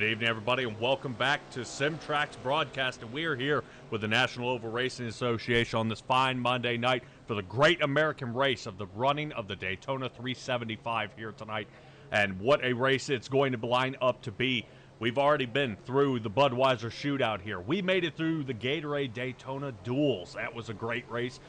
Good evening, everybody, and welcome back to SimTraX broadcast. And we are here with the National Oval Racing Association on this fine Monday night for the Great American Race of the running of the Daytona 375 here tonight. And what a race it's going to line up to be. We've already been through the Budweiser shootout here. We made it through the Gatorade Daytona duels. That was a great race,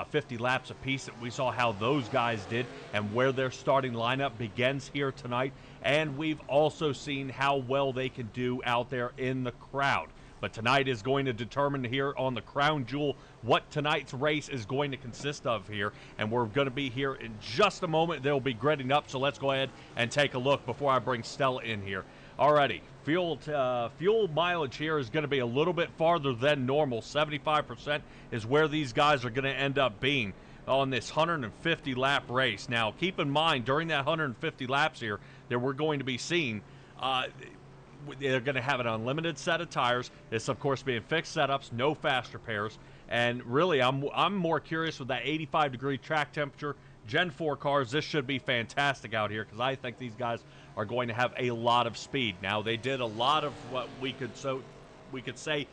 50 laps apiece. We saw how those guys did and where their starting lineup begins here tonight. And we've also seen how well they can do out there in the crowd. But tonight is going to determine here on the Crown Jewel what tonight's race is going to consist of here. And we're going to be here in just a moment. They'll be gridding up, so let's go ahead and take a look before I bring Stella in here. Alrighty, fuel mileage here is going to be a little bit farther than normal. 75% is where these guys are going to end up being on this 150 lap race. Now, keep in mind, during that 150 laps here that we're going to be seeing, they're going to have an unlimited set of tires. This, of course, being fixed setups, no fast repairs. And really, I'm more curious with that 85-degree track temperature. Gen 4 cars, this should be fantastic out here because I think these guys are going to have a lot of speed. Now, they did a lot of what we could say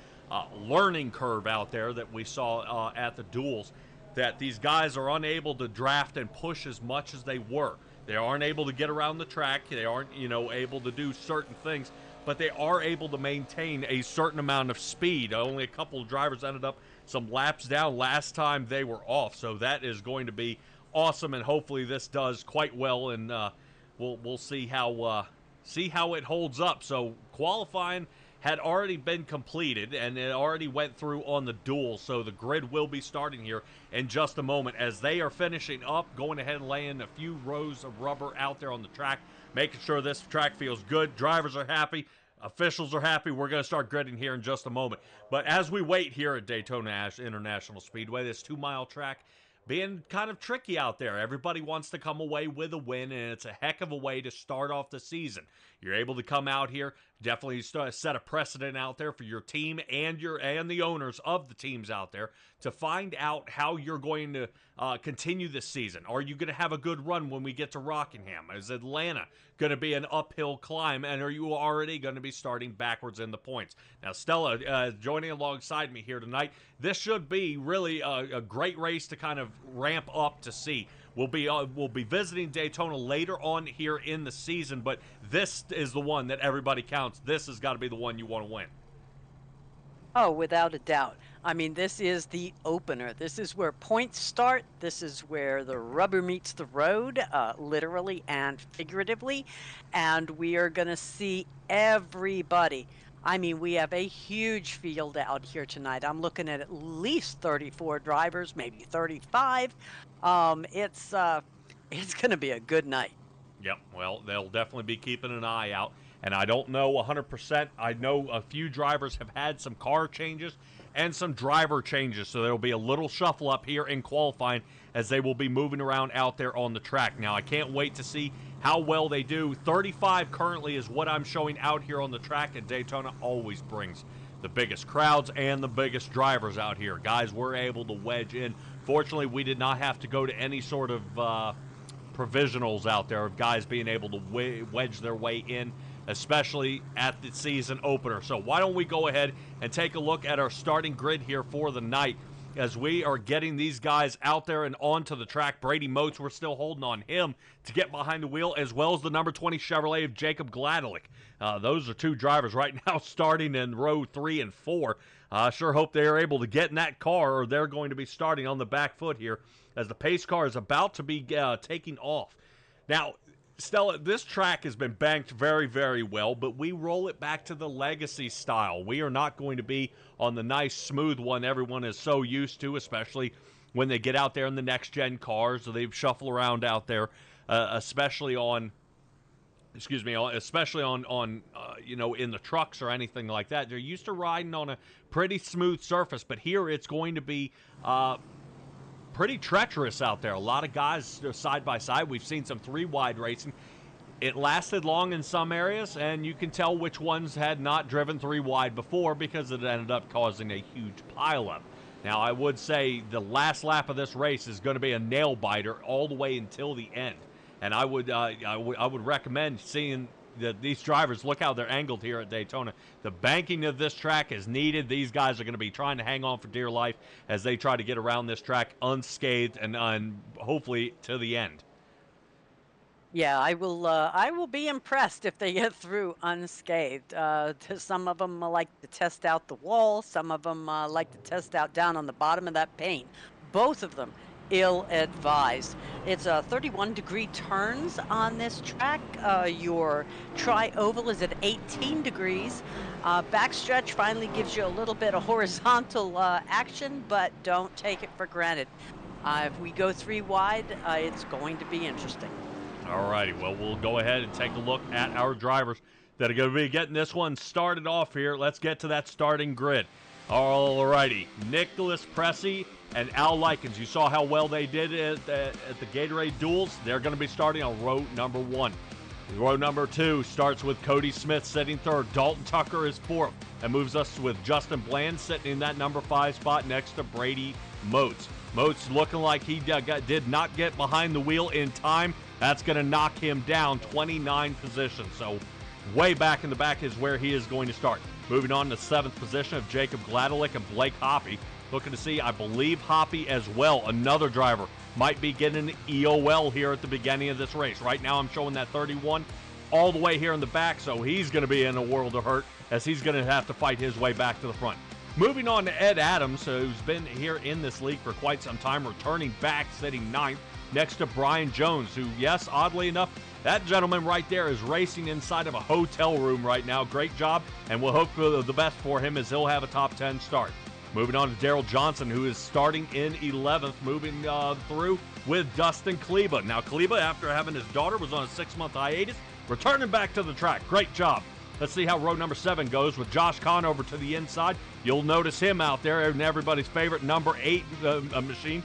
learning curve out there that we saw at the duels, that these guys are unable to draft and push as much as they were. They aren't able to get around the track. They aren't, able to do certain things, but they are able to maintain a certain amount of speed. Only a couple of drivers ended up some laps down last time they were off, so that is going to be awesome, and hopefully this does quite well, and we'll see how it holds up. So qualifying had already been completed, and it already went through on the duel, so the grid will be starting here in just a moment as they are finishing up, going ahead and laying a few rows of rubber out there on the track, making sure this track feels good. Drivers are happy. Officials are happy. We're going to start gridding here in just a moment. But as we wait here at Daytona International Speedway, this 2-mile track being kind of tricky out there. Everybody wants to come away with a win, and it's a heck of a way to start off the season. You're able to come out here, definitely set a precedent out there for your team and the owners of the teams out there to find out how you're going to continue this season. Are you going to have a good run when we get to Rockingham? Is Atlanta going to be an uphill climb, and are you already going to be starting backwards in the points? Now, Stella joining alongside me here tonight. This should be really a great race to kind of ramp up to see. We'll be visiting Daytona later on here in the season, but this is the one that everybody counts. This has got to be the one you want to win. Oh, without a doubt. I mean, this is the opener. This is where points start. This is where the rubber meets the road, literally and figuratively. And we are going to see everybody. I mean, we have a huge field out here tonight. I'm looking at least 34 drivers, maybe 35. It's going to be a good night. Yep, well, they'll definitely be keeping an eye out. And I don't know 100%. I know a few drivers have had some car changes and some driver changes, so there will be a little shuffle up here in qualifying as they will be moving around out there on the track. Now, I can't wait to see how well they do. 35 currently is what I'm showing out here on the track, and Daytona always brings the biggest crowds and the biggest drivers out here. Guys, we're able to wedge in. Fortunately, we did not have to go to any sort of provisionals out there of guys being able to wedge their way in, especially at the season opener. So why don't we go ahead and take a look at our starting grid here for the night as we are getting these guys out there and onto the track. Brady Motes, we're still holding on him to get behind the wheel, as well as the number 20 Chevrolet of Jacob Gladelick. Those are two drivers right now starting in row 3 and 4. I sure hope they are able to get in that car, or they're going to be starting on the back foot here as the pace car is about to be taking off. Now, Stella, this track has been banked very, very well, but we roll it back to the legacy style. We are not going to be on the nice, smooth one everyone is so used to, especially when they get out there in the next-gen cars, or they shuffle around out there, especially in the trucks or anything like that. They're used to riding on a pretty smooth surface, but here it's going to be pretty treacherous out there. A lot of guys side by side. We've seen some 3-wide racing. It lasted long in some areas, and you can tell which ones had not driven 3-wide before because it ended up causing a huge pileup. Now, I would say the last lap of this race is going to be a nail biter all the way until the end, and I would recommend seeing these drivers, look how they're angled here at Daytona. The banking of this track is needed. These guys are going to be trying to hang on for dear life as they try to get around this track unscathed and hopefully to the end. Yeah, I will. I will be impressed if they get through unscathed. Some of them like to test out the wall. Some of them like to test out down on the bottom of that paint. Both of them ill-advised. It's 31-degree turns on this track. Your tri-oval is at 18 degrees. Backstretch finally gives you a little bit of horizontal action, but don't take it for granted. If we go 3 wide, it's going to be interesting. All righty, well, we'll go ahead and take a look at our drivers that are going to be getting this one started off here. Let's get to that starting grid. All righty, Nicholas Pressey and Al Likens. You saw how well they did at the Gatorade Duels. They're going to be starting on row number 1. Row number 2 starts with Cody Smith sitting third. Dalton Tucker is fourth. That moves us with Justin Bland sitting in that number 5 spot next to Brady Moats. Moats looking like he did not get behind the wheel in time. That's going to knock him down 29 positions. So way back in the back is where he is going to start. Moving on to 7th position of Jacob Gladelick and Blake Hoppy. Looking to see, I believe, Hoppy as well, another driver, might be getting an EOL here at the beginning of this race. Right now I'm showing that 31 all the way here in the back, so he's going to be in a world of hurt as he's going to have to fight his way back to the front. Moving on to Ed Adams, who's been here in this league for quite some time, returning back, sitting 9th, next to Brian Jones, who, yes, oddly enough, that gentleman right there is racing inside of a hotel room right now. Great job, and we'll hope for the best for him as he'll have a top 10 start. Moving on to Daryl Johnson, who is starting in 11th, moving through with Dustin Kleba. Now, Kleba, after having his daughter, was on a 6-month hiatus, returning back to the track. Great job. Let's see how row number 7 goes with Josh Conover to the inside. You'll notice him out there, and everybody's favorite number 8 machine,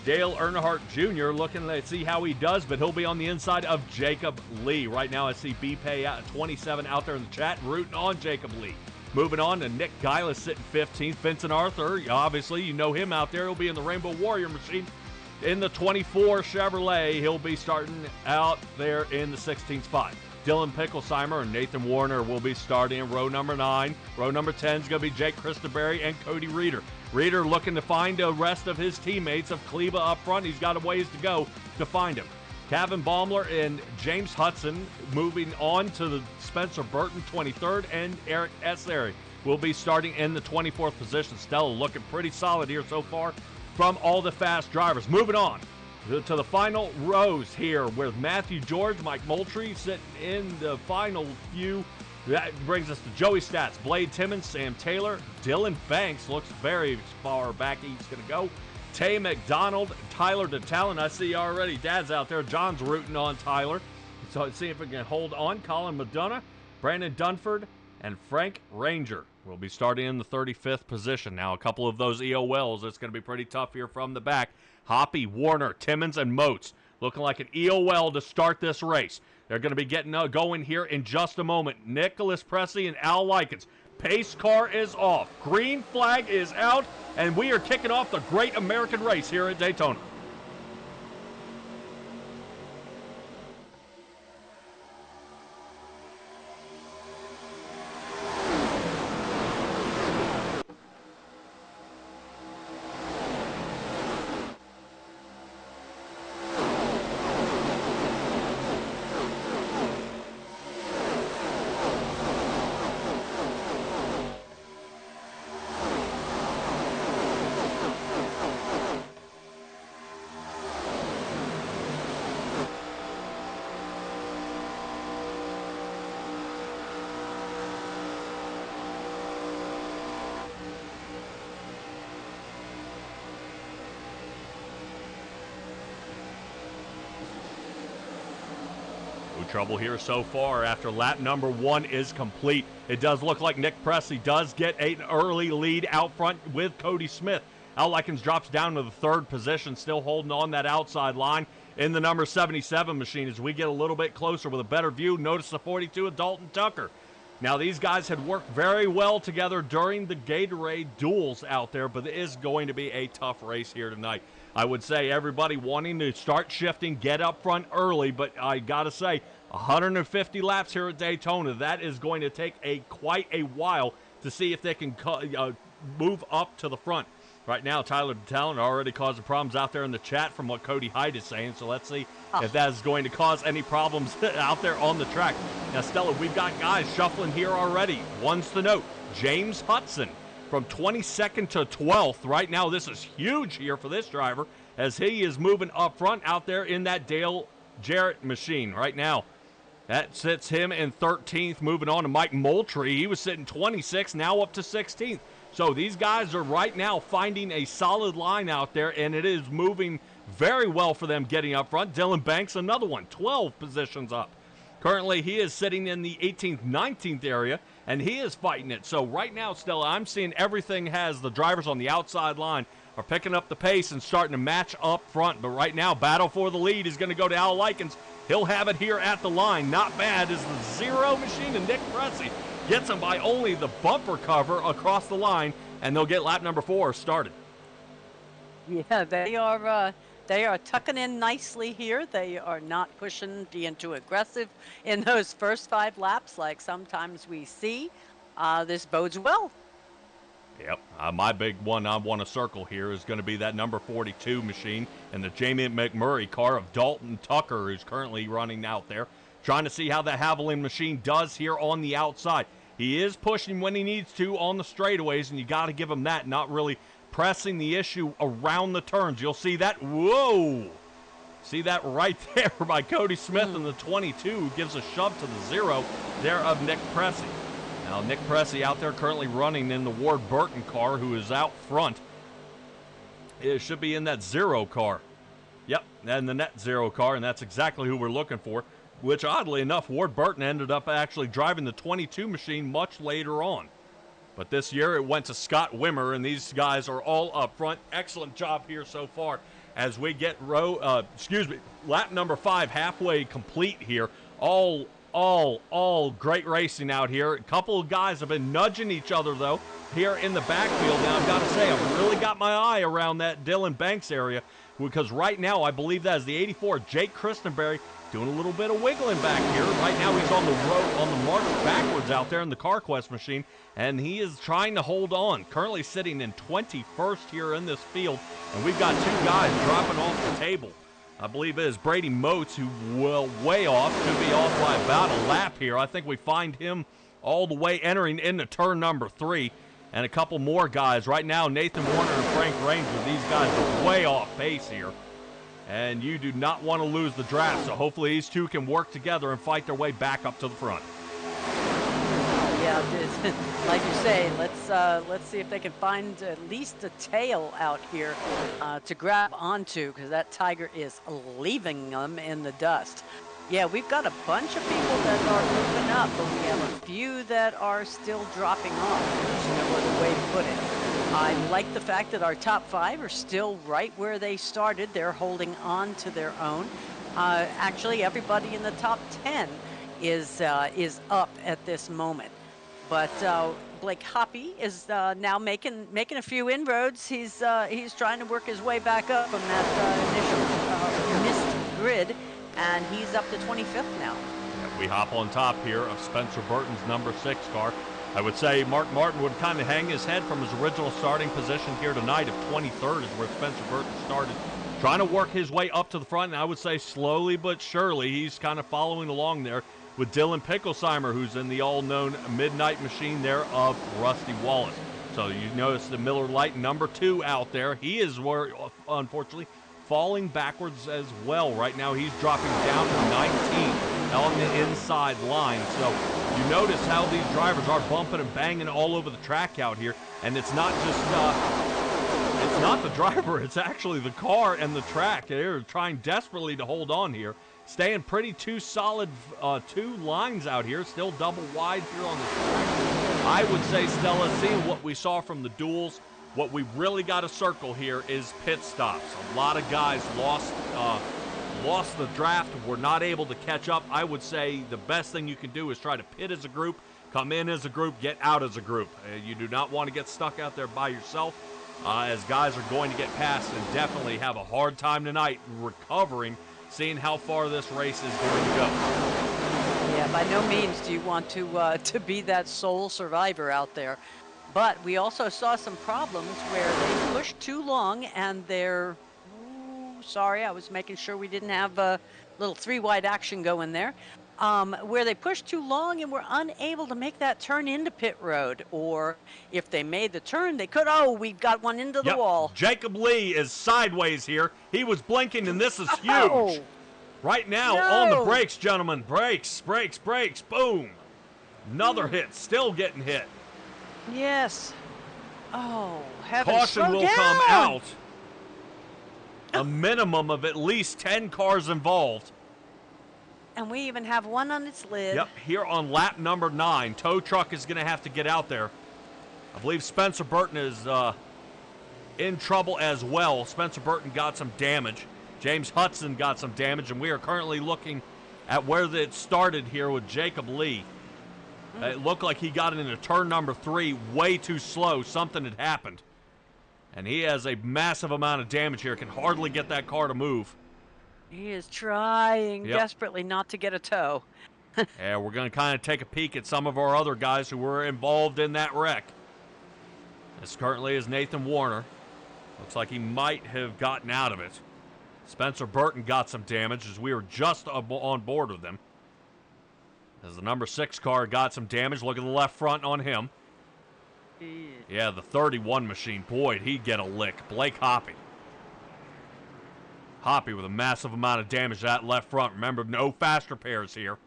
Dale Earnhardt Jr. looking to see how he does, but he'll be on the inside of Jacob Lee. Right now I see BPay at 27 out there in the chat rooting on Jacob Lee. Moving on to Nick Geilis sitting 15th. Vincent Arthur, obviously you know him out there. He'll be in the Rainbow Warrior machine in the 24 Chevrolet. He'll be starting out there in the 16th spot. Dylan Picklesheimer and Nathan Warner will be starting in row number 9. Row number 10 is going to be Jake Christenberry and Cody Reeder. Reeder looking to find the rest of his teammates of Kleba up front. He's got a ways to go to find him. Kevin Baumler and James Hudson moving on to the Spencer Burton 23rd, and Eric Essary will be starting in the 24th position. Stella looking pretty solid here so far from all the fast drivers. Moving on to the final rows here with Matthew George, Mike Moultrie sitting in the final few. That brings us to Joey Stats, Blade Timmons, Sam Taylor, Dylan Banks looks very far back he's going to go. Tay McDonald, Tyler DeTalon. I see already Dad's out there. John's rooting on Tyler. So let's see if we can hold on. Colin Madonna, Brandon Dunford, and Frank Ranger will be starting in the 35th position. Now, a couple of those EOLs, it's going to be pretty tough here from the back. Hoppy, Warner, Timmons, and Moats looking like an EOL to start this race. They're going to be getting going here in just a moment. Nicholas Pressey and Al Likens. Pace car is off. Green flag is out, and we are kicking off the Great American Race here at Daytona. Trouble here so far after lap number 1 is complete. It does look like Nick Pressey does get an early lead out front with Cody Smith. Al Likens drops down to the 3rd position, still holding on that outside line in the number 77 machine. As we get a little bit closer with a better view, notice the 42 of Dalton Tucker. Now, these guys had worked very well together during the Gatorade duels out there, but it is going to be a tough race here tonight. I would say everybody wanting to start shifting, get up front early, but I got to say, 150 laps here at Daytona. That is going to take quite a while to see if they can move up to the front. Right now, Tyler DeTalent already causing problems out there in the chat from what Cody Hyde is saying, so let's see if that is going to cause any problems out there on the track. Now, Stella, we've got guys shuffling here already. One's to note, James Hudson from 22nd to 12th. Right now, this is huge here for this driver as he is moving up front out there in that Dale Jarrett machine right now. That sits him in 13th, moving on to Mike Moultrie. He was sitting 26th, now up to 16th. So these guys are right now finding a solid line out there, and it is moving very well for them getting up front. Dylan Banks, another one, 12 positions up. Currently, he is sitting in the 18th, 19th area, and he is fighting it. So right now, Stella, I'm seeing everything has the drivers on the outside line are picking up the pace and starting to match up front. But right now, battle for the lead is going to go to Al Likens. He'll have it here at the line. Not bad is the zero machine, and Nick Pressey gets him by only the bumper cover across the line, and they'll get lap number 4 started. Yeah, they are tucking in nicely here. They are not pushing, being too aggressive in those first 5 laps like sometimes we see. This bodes well. Yep. My big one I want to circle here is going to be that number 42 machine and the Jamie McMurray car of Dalton Tucker, who's currently running out there, trying to see how the Haviland machine does here on the outside. He is pushing when he needs to on the straightaways, and you got to give him that, not really pressing the issue around the turns. You'll see that. Whoa! See that right there by Cody Smith in the 22, who gives a shove to the 0 there of Nick Pressey. Now, Nick Pressey out there currently running in the Ward Burton car, who is out front. It should be in that 0 car. Yep, and the net 0 car, and that's exactly who we're looking for, which, oddly enough, Ward Burton ended up actually driving the 22 machine much later on. But this year it went to Scott Wimmer, and these guys are all up front. Excellent job here so far as we get lap number 5 halfway complete here. All great racing out here. A couple of guys have been nudging each other, though, here in the backfield. Now, I've got to say, I've really got my eye around that Dylan Banks area, because right now I believe that is the 84, Jake Christenberry, doing a little bit of wiggling back here. Right now he's on the road, on the march backwards out there in the CarQuest machine, and he is trying to hold on. Currently sitting in 21st here in this field, and we've got 2 guys dropping off the table. I believe it is Brady Moats, who will way off, could be off by about a lap here. I think we find him all the way entering into turn number 3, and a couple more guys. Right now, Nathan Warner and Frank Ranger, these guys are way off pace here. And you do not want to lose the draft, so hopefully these 2 can work together and fight their way back up to the front. Yeah, like you say, let's see if they can find at least a tail out here to grab onto, because that Tiger is leaving them in the dust. Yeah, we've got a bunch of people that are moving up, but we have a few that are still dropping off. There's no other way to put it. I like the fact that our top 5 are still right where they started. They're holding on to their own. Actually, everybody in the top 10 is up at this moment. But Blake Hoppy is now making a few inroads. He's trying to work his way back up on that initial missed grid, and he's up to 25th now. We hop on top here of Spencer Burton's number 6 car. I would say Mark Martin would kind of hang his head from his original starting position here tonight of 23rd is where Spencer Burton started, trying to work his way up to the front, and I would say slowly but surely he's kind of following along there with Dylan Picklesheimer, who's in the all-known Midnight machine there of Rusty Wallace. So you notice the Miller Lite number 2 out there. He is, unfortunately, falling backwards as well. Right now he's dropping down to 19th on the inside line. So you notice how these drivers are bumping and banging all over the track out here, and it's not just it's not the driver, it's actually the car and the track. They're trying desperately to hold on here, staying pretty 2 solid 2 lines out here, still double wide here on the track. I would say, Stella, seeing what we saw from the duels, what we really got to circle here is pit stops. A lot of guys lost the draft, were not able to catch up. I would say the best thing you can do is try to pit as a group, come in as a group, get out as a group. You do not want to get stuck out there by yourself, as guys are going to get past and definitely have a hard time tonight recovering, seeing how far this race is going to go. Yeah, by no means do you want to be that sole survivor out there. But we also saw some problems where they pushed too long and they're ooh, sorry, I was making sure we didn't have a little three-wide action going there. Where they pushed too long and were unable to make that turn into pit road. Or if they made the turn, they could, oh, we've got one into the Yep, wall. Jacob Lee is sideways here. He was blinking, and this is huge. Oh, Right now, on the no. brakes, gentlemen. Brakes, brakes, brakes. Boom. Another hit. Still getting hit. Yes. Oh, heavens. Caution Slow will down. come out. A minimum of at least 10 cars involved. And we even have one on its lid. Yep, here on lap number 9. Tow truck is going to have to get out there. I believe Spencer Burton is in trouble as well. Spencer Burton got some damage. James Hudson got some damage, and we are currently looking at where it started here with Jacob Lee. It looked like he got into turn number 3 way too slow. Something had happened. And he has a massive amount of damage here. Can hardly get that car to move. He is trying Yep. desperately not to get a tow. Yeah, we're going to kind of take a peek at some of our other guys who were involved in that wreck. This currently is Nathan Warner. Looks like he might have gotten out of it. Spencer Burton got some damage as we were just on board with him. As the number 6 car got some damage. Look at the left front on him. Yeah, the 31 machine. Boy, he'd get a lick. Blake Hoppy. Hoppy with a massive amount of damage to that left front. Remember, no fast repairs here.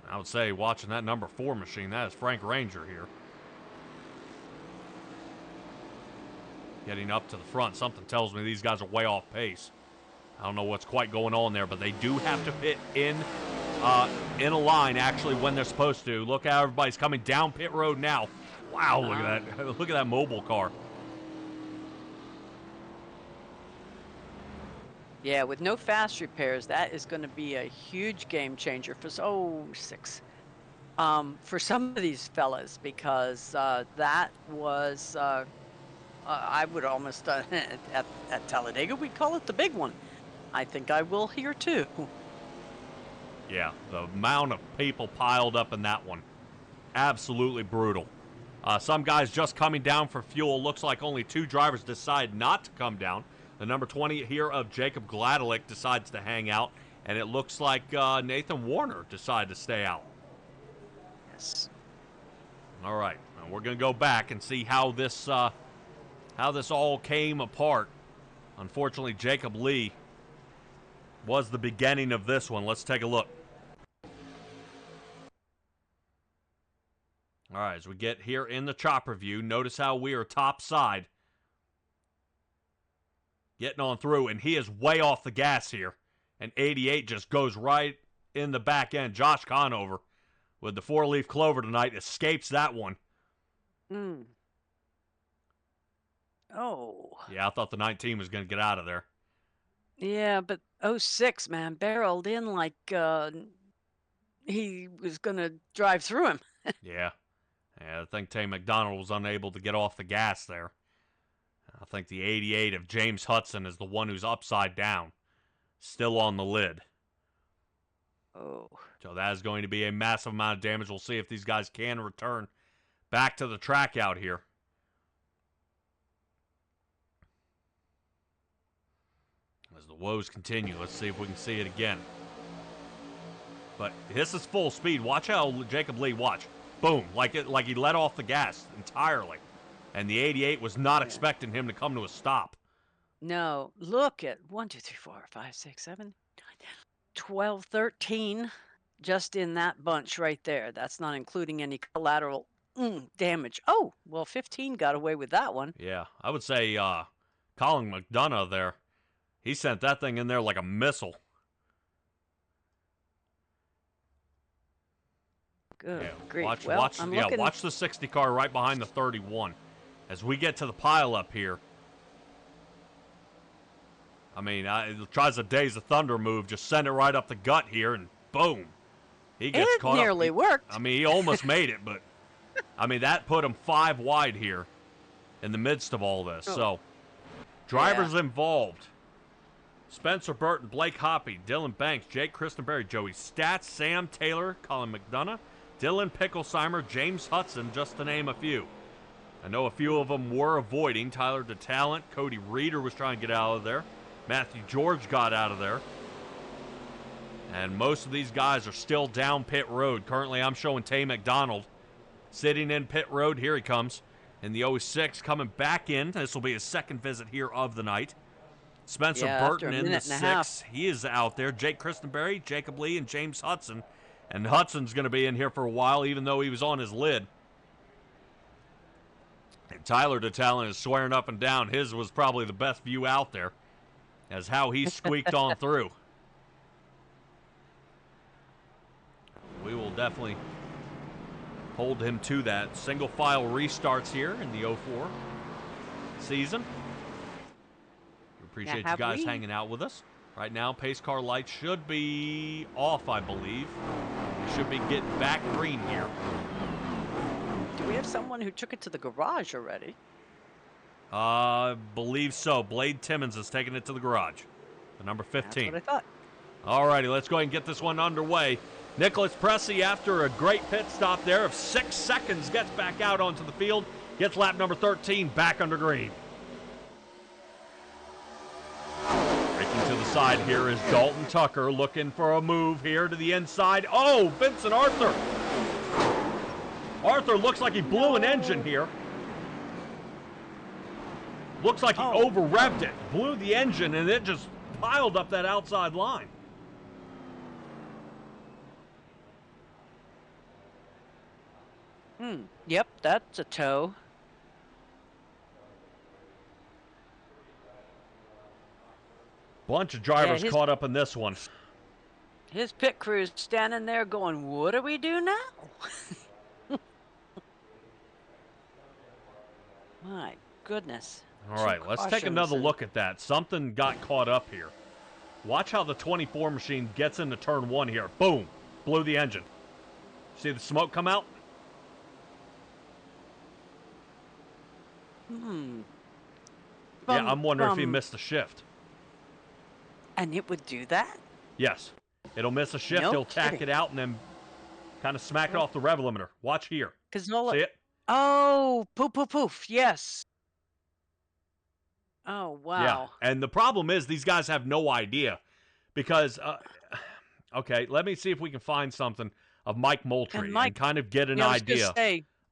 I would say, watching that number 4 machine, that is Frank Ranger here. Getting up to the front. Something tells me these guys are way off pace. I don't know what's quite going on there, but they do have to pit in a line, actually, when they're supposed to. Look how everybody's coming down pit road now. Wow, look at that. Look at that mobile car. Yeah, with no fast repairs, that is going to be a huge game changer for for some of these fellas, because that was I would almost at Talladega we'd call it the big one. I think I will here too. Yeah, the amount of people piled up in that one, absolutely brutal. Some guys just coming down for fuel. Looks like only 2 drivers decide not to come down. The number 20 here of Jacob Gladelick decides to hang out, and it looks like Nathan Warner decided to stay out. Yes. All right, now we're going to go back and see how this all came apart. Unfortunately, Jacob Lee was the beginning of this one. Let's take a look. All right, as we get here in the chopper view, notice how we are top side. Getting on through, and he is way off the gas here. And 88 just goes right in the back end. Josh Conover with the 4-leaf clover tonight escapes that one. Oh. Yeah, I thought the 19 was going to get out of there. Yeah, but 06, man, barreled in like he was going to drive through him. Yeah, I think Tay McDonald was unable to get off the gas there. I think the 88 of James Hudson is the one who's upside down, still on the lid. Oh. So that is going to be a massive amount of damage. We'll see if these guys can return back to the track out here. As the woes continue, let's see if we can see it again. But this is full speed. Watch how Jacob Lee, watch. Boom, like he let off the gas entirely. And the 88 was not expecting him to come to a stop. No, look at 1, 2, 3, 4, 5, 6, 7, 12, 13, just in that bunch right there. That's not including any collateral damage. Oh, well, 15 got away with that one. Yeah, I would say Colin McDonough there, he sent that thing in there like a missile. Good Yeah, grief. watch the 60 car right behind the 31. As we get to the pile up here, I mean, it tries a Days of Thunder move, just send it right up the gut here, and boom. He gets caught up. It nearly worked. I mean, he almost made it, but, I mean, that put him 5 wide here in the midst of all this. So, drivers involved. Spencer Burton, Blake Hoppy, Dylan Banks, Jake Christenberry, Joey Stats, Sam Taylor, Colin McDonough, Dylan Picklesheimer, James Hudson, just to name a few. I know a few of them were avoiding. Tyler DeTalent, Cody Reeder was trying to get out of there. Matthew George got out of there. And most of these guys are still down pit road. Currently, I'm showing Tay McDonald sitting in pit road. Here he comes in the 06, coming back in. This will be his second visit here of the night. Spencer Burton in the 6. He is out there. Jake Christenberry, Jacob Lee, and James Hudson. And Hudson's going to be in here for a while, even though he was on his lid. And Tyler DeTalent is swearing up and down. His was probably the best view out there, as how he squeaked on through. We will definitely hold him to that. Single file restarts here in the 04 season. We appreciate you guys hanging out with us. Right now, pace car lights should be off, I believe. We should be getting back green here. Do we have someone who took it to the garage already? Believe so. Blade Timmons is taking it to the garage. The number 15. That's what I thought. All righty, let's go ahead and get this one underway. Nicholas Pressey, after a great pit stop there of 6 seconds, gets back out onto the field, gets lap number 13 back under green. Breaking to the side here is Dalton Tucker looking for a move here to the inside. Oh, Vincent Arthur. Arthur looks like he blew an engine here. Looks like he over-revved it, blew the engine, and it just piled up that outside line. Yep, that's a tow. Bunch of drivers caught up in this one. His pit crew's standing there going, what do we do now? My goodness. All right, let's take another look at that. Something got caught up here. Watch how the 24 machine gets into turn 1 here. Boom. Blew the engine. See the smoke come out? Yeah, I'm wondering if he missed a shift. And it would do that? Yes. It'll miss a shift. He'll tack it out and then kind of smack it off the rev limiter. Watch here. See it? Oh, poof, poof, poof. Yes. Oh, wow. Yeah. And the problem is these guys have no idea because, okay, let me see if we can find something of Mike Moultrie and kind of get an idea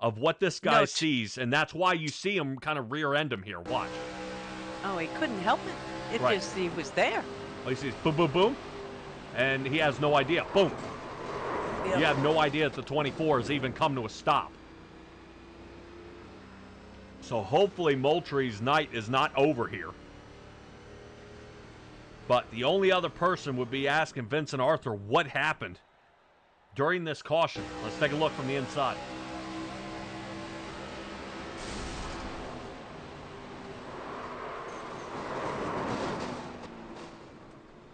of what this guy sees. And that's why you see him kind of rear end him here. Watch. Oh, he couldn't help it. It just, he was there. Oh, he sees boom, boom, boom. And he has no idea. Boom. Yep. You have no idea that the 24 has even come to a stop. So hopefully Moultrie's night is not over here. But the only other person would be asking Vincent Arthur what happened during this caution. Let's take a look from the inside.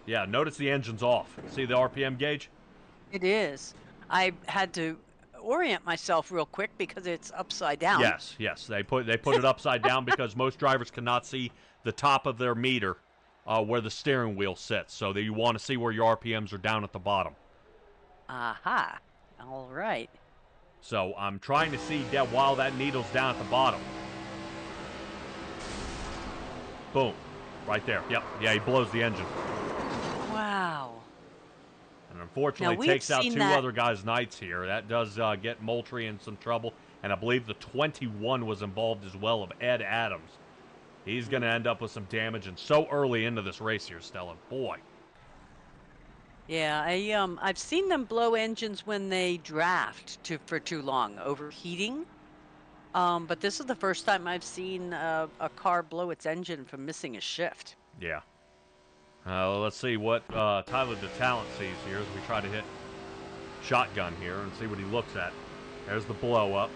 Yeah, notice the engine's off. See the RPM gauge? It is. I had to orient myself real quick because it's upside down. Yes. They put it upside down because most drivers cannot see the top of their meter where the steering wheel sits. So that you want to see where your RPMs are down at the bottom. Aha. All right. So I'm trying to see that while that needle's down at the bottom. Boom. Right there. Yep. Yeah, he blows the engine. Wow. And unfortunately takes out two other guys' nights here. That does get Moultrie in some trouble. And I believe the 21 was involved as well of Ed Adams. He's going to end up with some damage. And so early into this race here, Stella. Boy. Yeah, I've seen them blow engines when they draft for too long, overheating. But this is the first time I've seen a car blow its engine from missing a shift. Yeah. Let's see what Tyler DeTalent sees here as we try to hit shotgun here and see what he looks at. There's the blow up.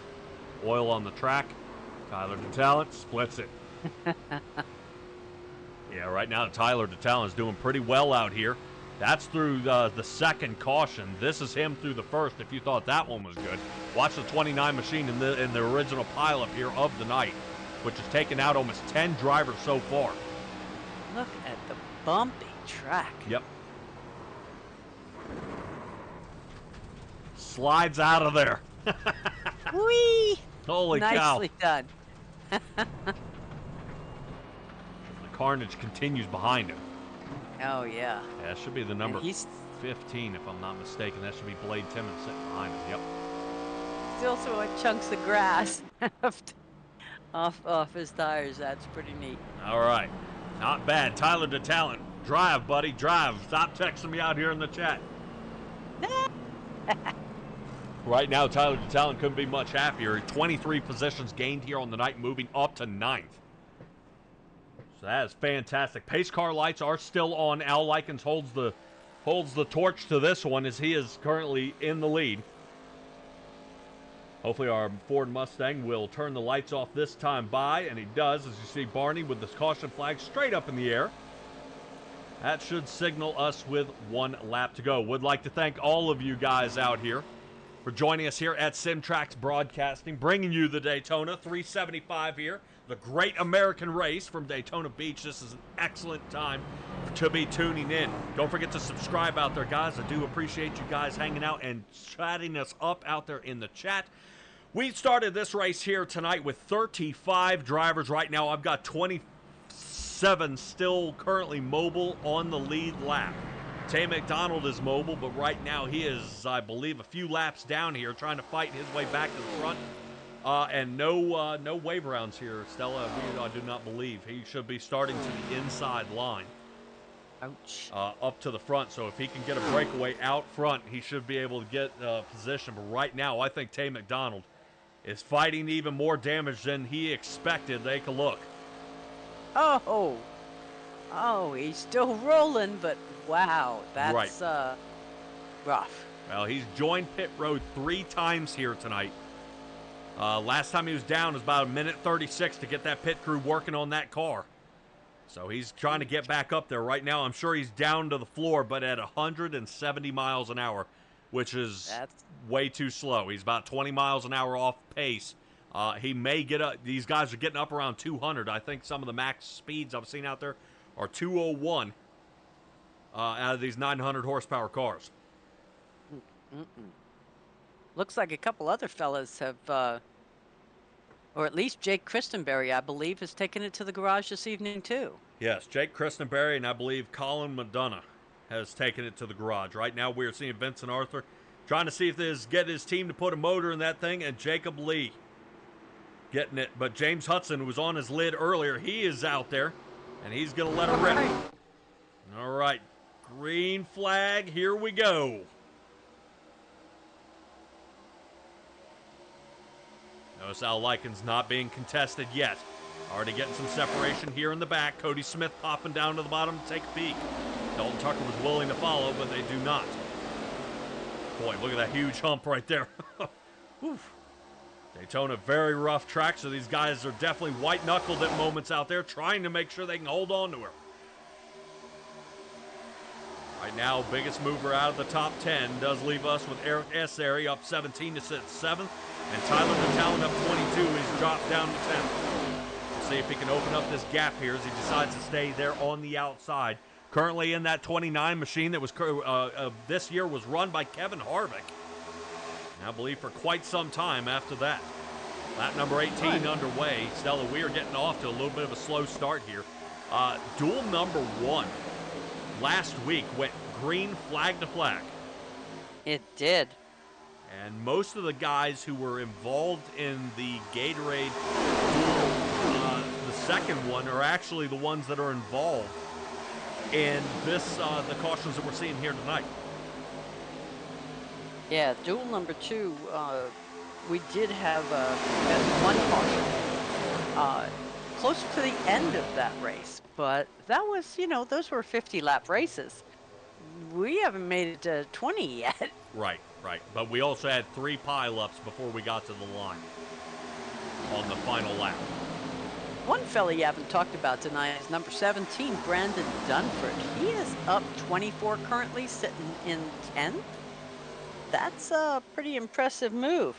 Oil on the track. Tyler DeTalent splits it. Yeah, right now Tyler DeTalent is doing pretty well out here. That's through the second caution. This is him through the first, if you thought that one was good. Watch the 29 machine in the original pileup here of the night, which has taken out almost 10 drivers so far. Look at the bumpy. track. Yep. Slides out of there. Whee! Holy cow. Nicely done. The carnage continues behind him. Oh, yeah. Yeah, that should be the number And he's 15, if I'm not mistaken. That should be Blade Timmons sitting behind him. Yep. still throwing chunks of grass off his tires. That's pretty neat. All right. Not bad. Tyler DeTalent. Drive, buddy. Drive. Stop texting me out here in the chat. Right now, Tyler DeTalent couldn't be much happier. 23 positions gained here on the night, moving up to 9th. So that is fantastic. Pace car lights are still on. Al Likens holds the torch to this one as he is currently in the lead. Hopefully our Ford Mustang will turn the lights off this time by, and he does, as you see Barney with the caution flag straight up in the air. That should signal us with 1 lap to go. Would like to thank all of you guys out here for joining us here at SimTraX Broadcasting, bringing you the Daytona 375 here, the Great American Race from Daytona Beach. This is an excellent time to be tuning in. Don't forget to subscribe out there, guys. I do appreciate you guys hanging out and chatting us up out there in the chat. We started this race here tonight with 35 drivers. Right now, I've got 27 still currently mobile on the lead lap. Tay McDonald is mobile, but right now he is, I believe, a few laps down here trying to fight his way back to the front. And no wave rounds here, Stella. I do not believe. He should be starting to the inside line. Ouch. Up to the front. So if he can get a breakaway out front, he should be able to get position. But right now, I think Tay McDonald is fighting even more damage than he expected. Take a look. Oh, he's still rolling, but wow, that's rough. Well, he's joined pit road 3 times here tonight. Last time he was down was about 1:36 to get that pit crew working on that car. So he's trying to get back up there. Right now, I'm sure he's down to the floor, but at 170 miles an hour, which is way too slow. He's about 20 miles an hour off pace. He may get up. These guys are getting up around 200. I think some of the max speeds I've seen out there are 201 out of these 900 horsepower cars. Looks like a couple other fellas have, or at least Jake Christenberry, I believe, has taken it to the garage this evening too. Yes, Jake Christenberry and I believe Colin Madonna has taken it to the garage. Right now we're seeing Vincent Arthur trying to see if this get his team to put a motor in that thing, and Jacob Lee getting it. But James Hudson, who was on his lid earlier, he is out there, and he's going to let her rip. All right, green flag, here we go. Notice Al Likens not being contested yet. Already getting some separation here in the back. Cody Smith popping down to the bottom to take a peek. Dalton Tucker was willing to follow, but they do not. Boy, look at that huge hump right there. Daytona, very rough track, so these guys are definitely white-knuckled at moments out there, trying to make sure they can hold on to her. Right now, biggest mover out of the top 10 does leave us with Eric Essary up 17 to sit 7th, and Tyler DeTalent up 22. He's dropped down to 10th. We'll see if he can open up this gap here as he decides to stay there on the outside. Currently in that 29 machine that was this year was run by Kevin Harvick. And I believe for quite some time after that. Lap number 18 underway. Stella, we are getting off to a little bit of a slow start here. Duel number 1 last week went green flag to flag. It did. And most of the guys who were involved in the Gatorade duel, the second one, are actually the ones that are involved in this, the cautions that we're seeing here tonight. Yeah, duel number 2, we did have one caution closer to the end of that race, but that was, those were 50-lap races. We haven't made it to 20 yet. Right. But we also had 3 pile-ups before we got to the line on the final lap. One fella you haven't talked about tonight is number 17, Brandon Dunford. He is up 24 currently, sitting in 10th. That's a pretty impressive move.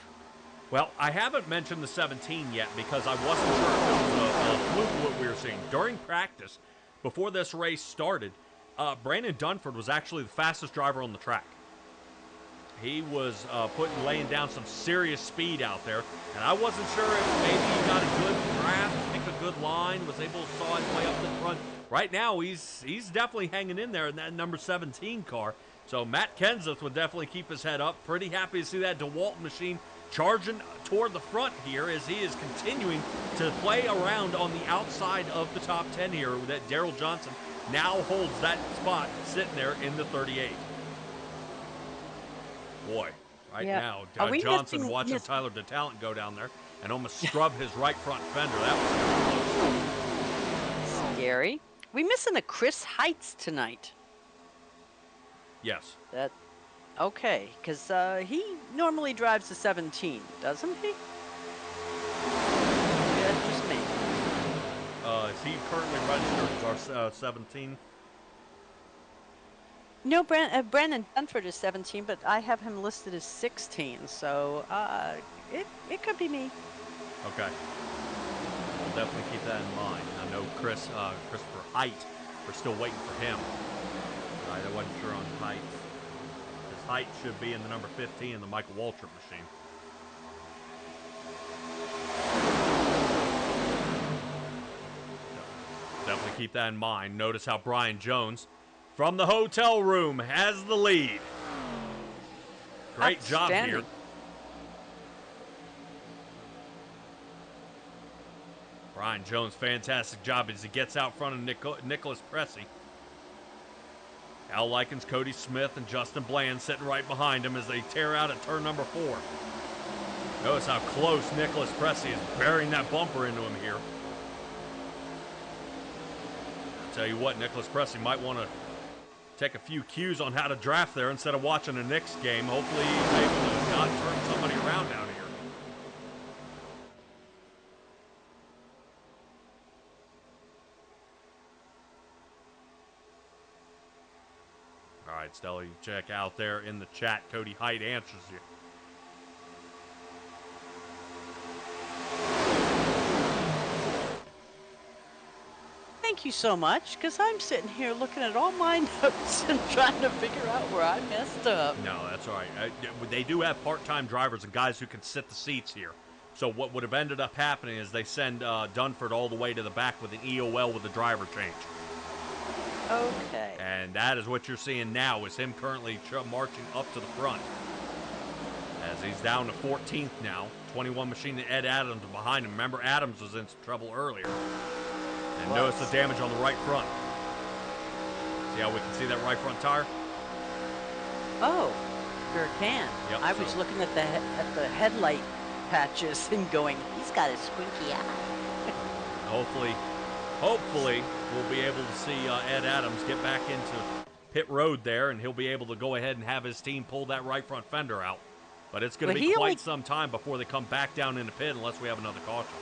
Well, I haven't mentioned the 17 yet because I wasn't sure if it was a fluke what we were seeing. During practice, before this race started, Brandon Dunford was actually the fastest driver on the track. He was laying down some serious speed out there, and I wasn't sure if maybe he got a good grasp, pick a good line, was able to saw his way up the front. Right now, he's definitely hanging in there in that number 17 car. So Matt Kenseth would definitely keep his head up. Pretty happy to see that DeWalt machine charging toward the front here as he is continuing to play around on the outside of the top 10 here. That Darrell Johnson now holds that spot sitting there in the 38. Boy, now, Johnson watching Tyler DeTalent go down there and almost scrub his right front fender. That was close. Scary. We missing a Chris Heights tonight. Yes. Okay, because he normally drives the 17, doesn't he? Yeah, just me. Is he currently registered as our 17? No, Brandon Dunford is 17, but I have him listed as 16, so it could be me. Okay. We'll definitely keep that in mind. I know Christopher Height, we're still waiting for him. I wasn't sure on Height. His height should be in the number 15 in the Michael Waltrip machine. So, definitely keep that in mind. Notice how Brian Jones from the hotel room has the lead. Great job here. Brian Jones, fantastic job as he gets out front of Nicholas Pressey. Al Likens, Cody Smith, and Justin Bland sitting right behind him as they tear out at turn number 4. Notice how close Nicholas Pressey is burying that bumper into him here. I'll tell you what, Nicholas Pressey might want to take a few cues on how to draft there instead of watching a Knicks game. Hopefully he's able to not turn somebody around down here. All right, Stella, you check out there in the chat. Cody Height answers you. Thank you so much, because I'm sitting here looking at all my notes and trying to figure out where I messed up. No, that's all right. They do have part-time drivers and guys who can sit the seats here. So what would have ended up happening is they send Dunford all the way to the back with an EOL with a driver change. Okay. And that is what you're seeing now, is him currently marching up to the front. As he's down to 14th now. 21 machine to Ed Adams behind him. Remember, Adams was in some trouble earlier. And notice the damage on the right front. See how we can see that right front tire? Oh, sure can. Yep, I was looking at the headlight patches and going, he's got a squinky eye. Hopefully, we'll be able to see Ed Adams get back into pit road there, and he'll be able to go ahead and have his team pull that right front fender out. But it's going to be quite some time before they come back down in the pit unless we have another caution.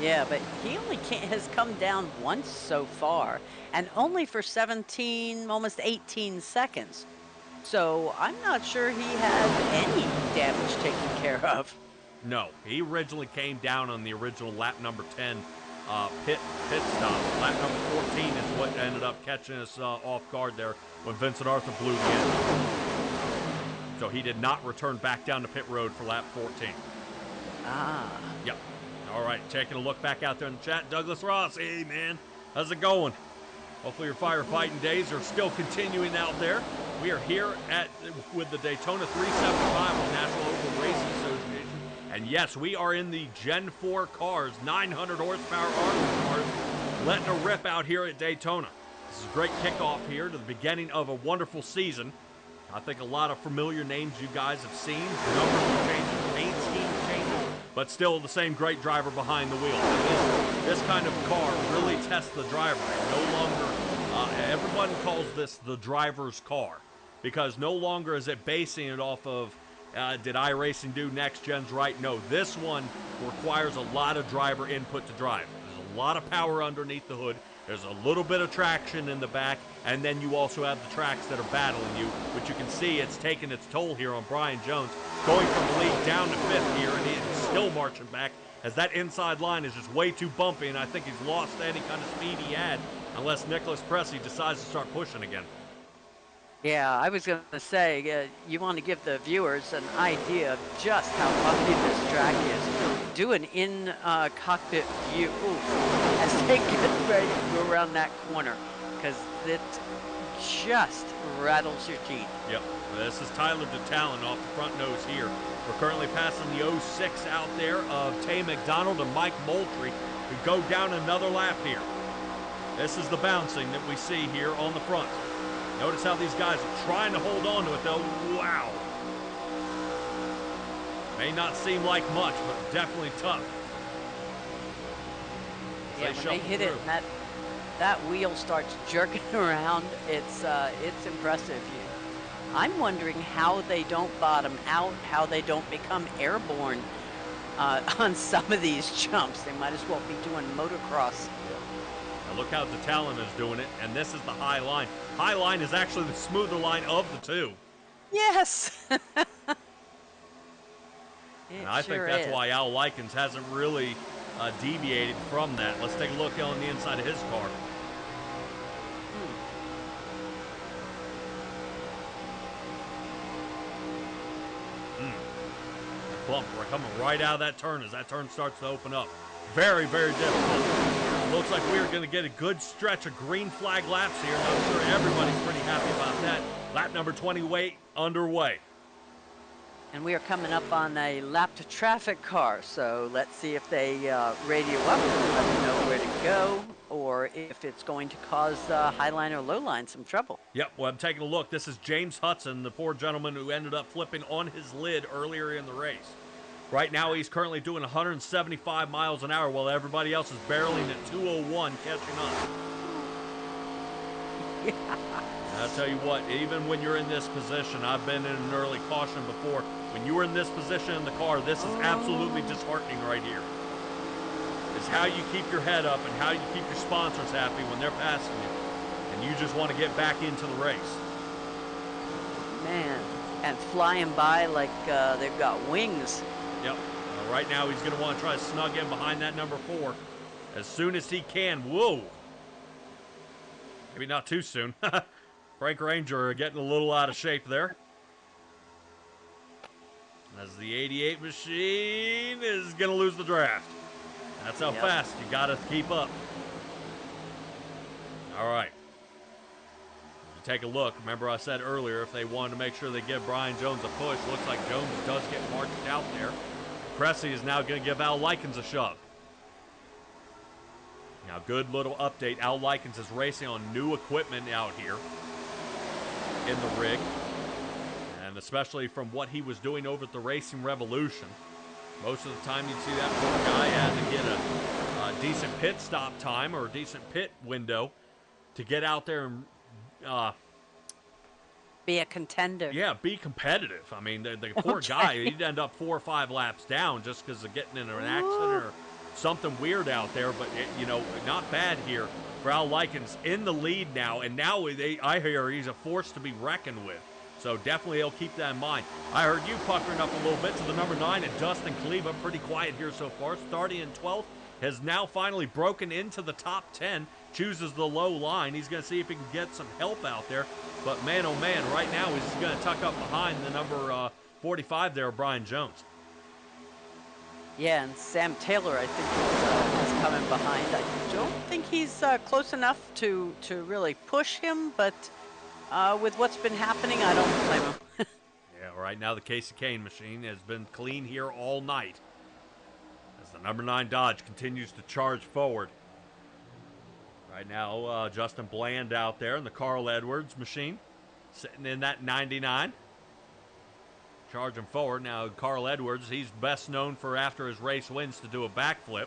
Yeah, but he only has come down once so far, and only for 17, almost 18 seconds. So I'm not sure he had any damage taken care of. No, he originally came down on the original lap number 10 pit stop. Lap number 14 is what ended up catching us off guard there when Vincent Arthur blew the engine. So he did not return back down to pit road for lap 14. Ah. Yep. All right, taking a look back out there in the chat. Douglas Ross, hey, man. How's it going? Hopefully your firefighting days are still continuing out there. We are here with the Daytona 375 on the National Oval Racing Association. And yes, we are in the Gen 4 cars, 900 horsepower Arnold cars, letting a rip out here at Daytona. This is a great kickoff here to the beginning of a wonderful season. I think a lot of familiar names you guys have seen. Numbers are changing, paint scheme changes, but still the same great driver behind the wheel. This kind of car really tests the driver. No longer, everyone calls this the driver's car, because no longer is it basing it off of, did iRacing do next gens right? No, this one requires a lot of driver input to drive. There's a lot of power underneath the hood. There's a little bit of traction in the back, and then you also have the tracks that are battling you. But you can see it's taking its toll here on Brian Jones, going from the lead down to 5th here, and he is still still marching back as that inside line is just way too bumpy, and I think he's lost any kind of speed he had unless Nicholas Pressey decides to start pushing again. Yeah, I was going to say, you want to give the viewers an idea of just how bumpy this track is. Do an in-cockpit view as they get ready to go around that corner, because it just rattles your teeth. Yep, this is Tyler DeTalon off the front nose here. We're currently passing the 06 out there of Tay McDonald and Mike Moultrie, who go down another lap here. This is the bouncing that we see here on the front. Notice how these guys are trying to hold on to it, though. Wow. May not seem like much, but definitely tough. Yeah, when they hit it, that wheel starts jerking around. It's impressive. I'm wondering how they don't bottom out, how they don't become airborne on some of these jumps. They might as well be doing motocross. Now look how DeTalon is doing it, and this is the high line. High line is actually the smoother line of the two. Yes. And I think that's why Al Likens hasn't really deviated from that. Let's take a look on the inside of his car. Bump, we're coming right out of that turn as that turn starts to open up. Very, very difficult. Looks like we're going to get a good stretch of green flag laps here, and I'm sure everybody's pretty happy about that. Lap number 20 underway. And we are coming up on a lap to traffic car, so let's see if they radio up, let them know where to go, or if it's going to cause Highline or Lowline some trouble. Yep, well, I'm taking a look. This is James Hudson, the poor gentleman who ended up flipping on his lid earlier in the race. Right now, he's currently doing 175 miles an hour while everybody else is barreling at 201, catching up. Yeah. And I'll tell you what, even when you're in this position, I've been in an early caution before. When you are in this position in the car, this is absolutely disheartening right here. It's how you keep your head up and how you keep your sponsors happy when they're passing you. And you just want to get back into the race. Man, and flying by like they've got wings. Yep. Right now, he's going to want to try to snug in behind that number 4 as soon as he can. Whoa. Maybe not too soon. Frank Ranger getting a little out of shape there. As the 88 machine is going to lose the draft. That's how fast you got to keep up. All right. You take a look. Remember I said earlier if they wanted to make sure they give Brian Jones a push. Looks like Jones does get marched out there. Pressey is now going to give Al Likens a shove. Now, good little update. Al Likens is racing on new equipment out here in the rig. And especially from what he was doing over at the Racing Revolution. Most of the time you'd see that poor guy had to get a decent pit stop time or a decent pit window to get out there and be a contender. Yeah, be competitive. I mean, the poor guy, he'd end up 4 or 5 laps down just because of getting in an accident or something weird out there. But, you know, not bad here for Al Likens in the lead now. And now I hear he's a force to be reckoned with. So definitely he'll keep that in mind. I heard you puckering up a little bit to the number 9, and Dustin Kleba, pretty quiet here so far, starting in 12th, has now finally broken into the top 10, chooses the low line. He's going to see if he can get some help out there. But man, oh man, right now he's going to tuck up behind the number 45 there, Brian Jones. Yeah, and Sam Taylor, I think, is coming behind. I don't think he's close enough to really push him, but with what's been happening, I don't blame him. Yeah, right now the Casey Kane machine has been clean here all night as the number 9 Dodge continues to charge forward. Right now, Justin Bland out there in the Carl Edwards machine, sitting in that 99. Charging forward. Now, Carl Edwards, he's best known for after his race wins to do a backflip.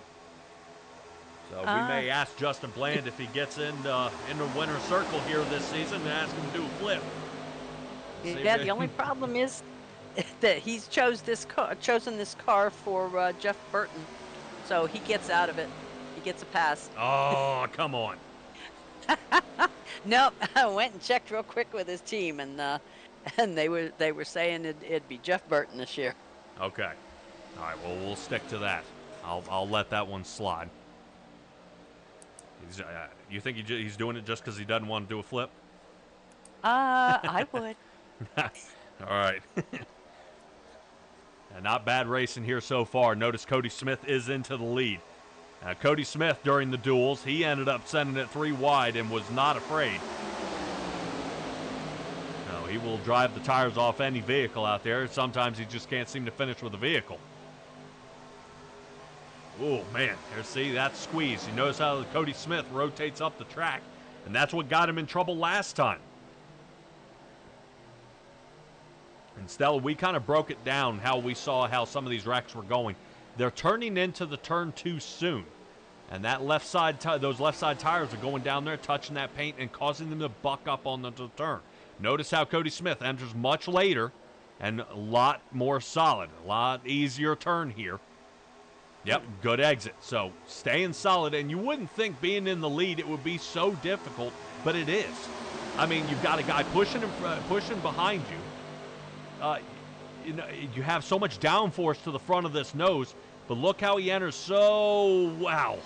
So we may ask Justin Bland if he gets in the winner's circle here this season and ask him to do a flip. Yeah, the only problem is that he's chosen this car for Jeff Burton. So he gets out of it. He gets a pass. Oh, come on. Nope. I went and checked real quick with his team, and they were saying it'd be Jeff Burton this year. Okay. All right, well, we'll stick to that. I'll let that one slide. You think he's doing it just because he doesn't want to do a flip? I would. All right. Not bad racing here so far. Notice Cody Smith is into the lead. Cody Smith, during the duels, he ended up sending it 3 wide and was not afraid. No, he will drive the tires off any vehicle out there. Sometimes he just can't seem to finish with a vehicle. Oh, man. See, that squeeze. You notice how Cody Smith rotates up the track, and that's what got him in trouble last time. And Stella, we kind of broke it down how we saw how some of these wrecks were going. They're turning into the turn too soon. And that left side, those left side tires are going down there, touching that paint and causing them to buck up on the turn. Notice how Cody Smith enters much later and a lot more solid. A lot easier turn here. Yep, good exit. So staying solid, and you wouldn't think being in the lead it would be so difficult, but it is. I mean, you've got a guy pushing behind you. You have so much downforce to the front of this nose, but look how he enters. So, wow.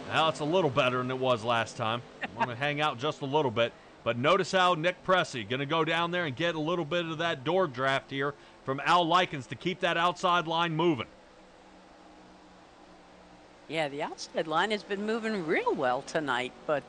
Now it's a little better than it was last time. I'm going to hang out just a little bit. But notice how Nick Pressey going to go down there and get a little bit of that door draft here from Al Likens to keep that outside line moving. Yeah, the outside line has been moving real well tonight, but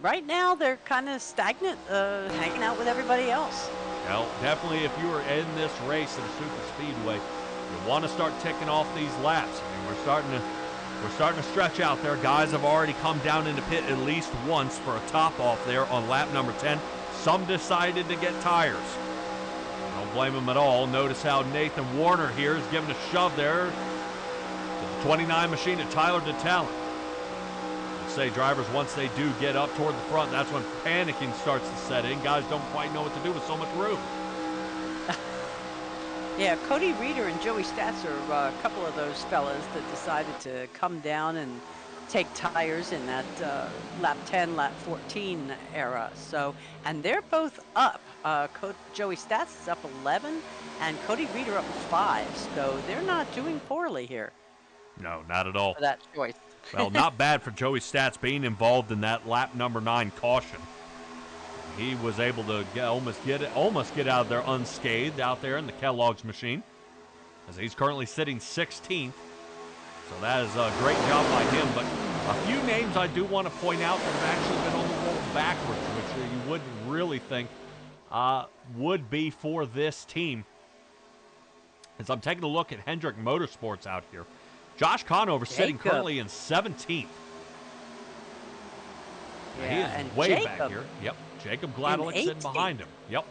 right now they're kind of stagnant, hanging out with everybody else. Well, definitely if you are in this race at a super speedway, you want to start ticking off these laps. I mean, we're starting to stretch out there. Guys have already come down into pit at least once for a top off there on lap number 10. Some decided to get tires. I don't blame them at all. Notice how Nathan Warner here is giving a shove there to the 29 machine at Tyler DeTalent. Say drivers, once they do get up toward the front, that's when panicking starts to set in. Guys don't quite know what to do with so much room. Yeah, Cody Reeder and Joey Stats are a couple of those fellas that decided to come down and take tires in that lap 10, lap 14 era. So, and they're both up. Joey Stats is up 11, and Cody Reeder up 5. So they're not doing poorly here. No, not at all. For that choice. Well, not bad for Joey Stats being involved in that lap number 9 caution. He was able to almost get out of there unscathed out there in the Kellogg's machine, as he's currently sitting 16th. So that is a great job by him. But a few names I do want to point out that have actually been on the roll backwards, which you wouldn't really think would be for this team. As I'm taking a look at Hendrick Motorsports out here, Josh Conover sitting currently in 17th. Yeah, he is and way Jacob back here. Yep, Jacob Gladelick sitting behind him. Yep,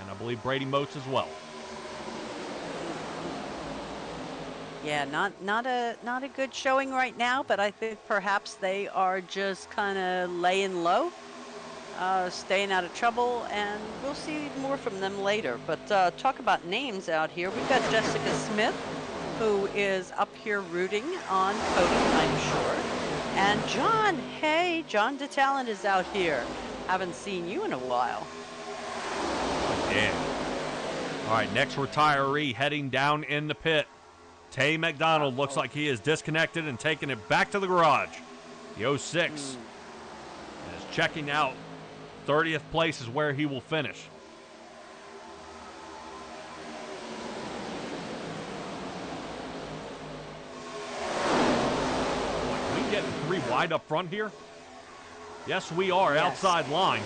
and I believe Brady Motes as well. Yeah, not a good showing right now, but I think perhaps they are just kind of laying low, staying out of trouble, and we'll see more from them later. But talk about names out here. We've got Jessica Smith, who is up here rooting on Cody, I'm sure. And John, hey, John DeTalent is out here. Haven't seen you in a while. Yeah. All right, next retiree heading down in the pit. Tay McDonald looks like he is disconnected and taking it back to the garage. The 06 is checking out. 30th place is where he will finish. Are we getting 3 wide up front here? Yes, we are. Yes. Outside line.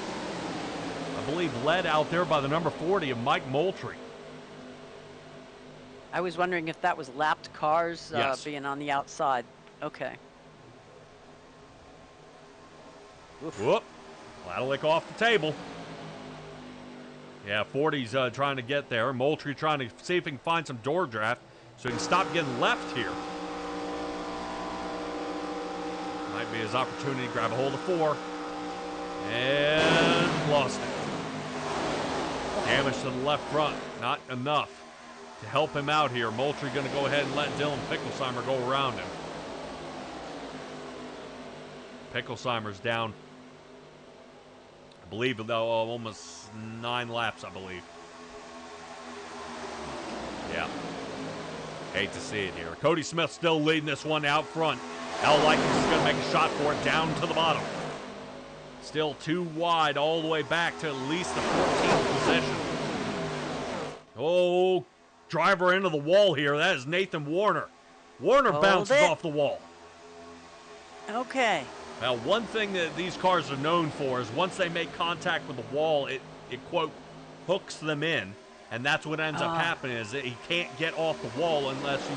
I believe led out there by the number 40 of Mike Moultrie. I was wondering if that was lapped cars yes. being on the outside. Okay. Oof. Whoop. Gladelick off the table. Yeah, 40's trying to get there. Moultrie trying to see if he can find some door draft so he can stop getting left here. Might be his opportunity to grab a hold of 4. And lost it. Damage to the left front. Not enough to help him out here. Moultrie going to go ahead and let Dylan Picklesheimer go around him. Picklesheimer's down, I believe, almost 9 laps, I believe. Yeah. Hate to see it here. Cody Smith still leading this one out front. Al Likens is going to make a shot for it down to the bottom. Still too wide all the way back to at least the 14th position. Oh, driver into the wall here. That is Nathan Warner. Warner bounces off the wall. Okay. Now, one thing that these cars are known for is once they make contact with the wall, it quote, hooks them in. And that's what ends up happening is that he can't get off the wall unless you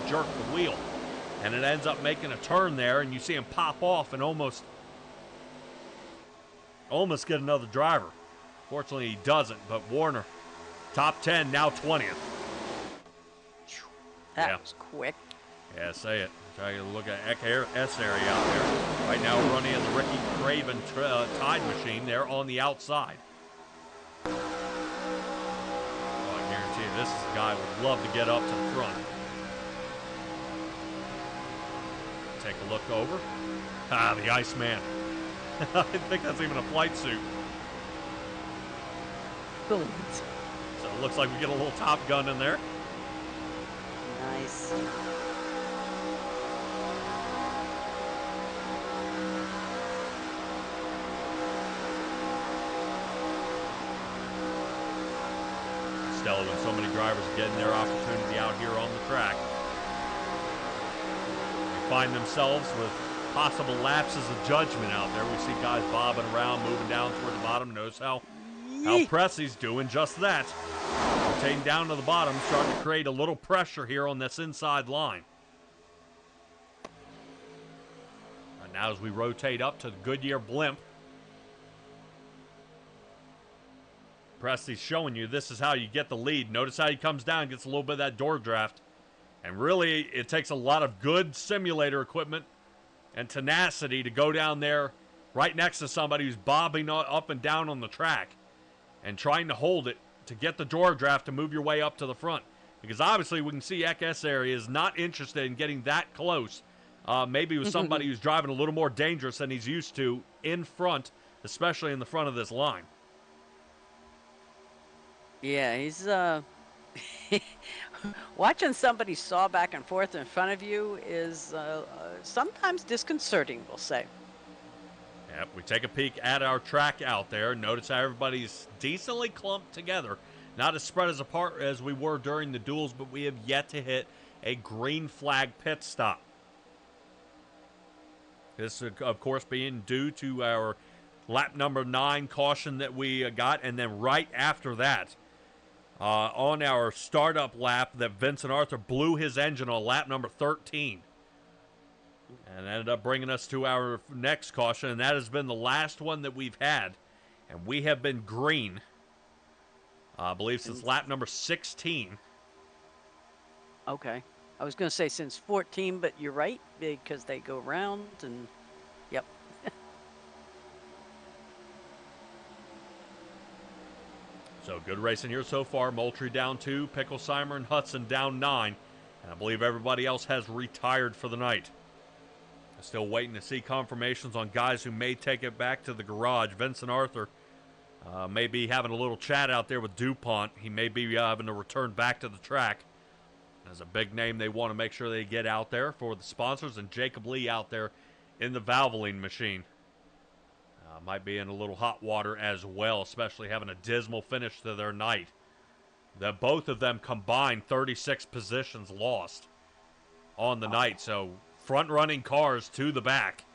jerk the wheel. And it ends up making a turn there, and you see him pop off and almost get another driver. Fortunately, he doesn't, but Warner, top 10, now 20th. That was quick. Yeah, say it. Try to look at S area out there. Right now, we're running at the Ricky Craven Tide machine there on the outside. I guarantee you, this is a guy who would love to get up to the front. Take a look over. The Iceman. I think that's even a flight suit. So it looks like we get a little Top Gun in there. Nice. Stella, when so many drivers are getting their opportunity out here on the track, they find themselves with possible lapses of judgment out there. We see guys bobbing around, moving down toward the bottom. Notice how Pressey's doing just that. Rotating down to the bottom, starting to create a little pressure here on this inside line. And now as we rotate up to the Goodyear blimp, Pressey's showing you this is how you get the lead. Notice how he comes down, gets a little bit of that door draft. And really, it takes a lot of good simulator equipment and tenacity to go down there right next to somebody who's bobbing up and down on the track and trying to hold it to get the door draft to move your way up to the front. Because obviously we can see XS area is not interested in getting that close. Maybe with somebody who's driving a little more dangerous than he's used to in front, especially in the front of this line. Yeah, he's watching somebody saw back and forth in front of you is sometimes disconcerting, we'll say. Yep, we take a peek at our track out there. Notice how everybody's decently clumped together. Not as spread as apart as we were during the duels, but we have yet to hit a green flag pit stop. This, of course, being due to our lap number 9 caution that we got, and then right after that, on our startup lap, that Vincent Arthur blew his engine on lap number 13. And ended up bringing us to our next caution, and that has been the last one that we've had. And we have been green, I believe, since lap number 16. Okay. I was going to say since 14, but you're right, because they go round, and yep. So good racing here so far. Moultrie down 2, Picklesheimer and Hudson down 9. And I believe everybody else has retired for the night. Still waiting to see confirmations on guys who may take it back to the garage. Vincent Arthur may be having a little chat out there with DuPont. He may be having to return back to the track. As a big name they want to make sure they get out there for the sponsors, and Jacob Lee out there in the Valvoline machine. Might be in a little hot water as well, especially having a dismal finish to their night. Both of them combined 36 positions lost on the night, so front-running cars to the back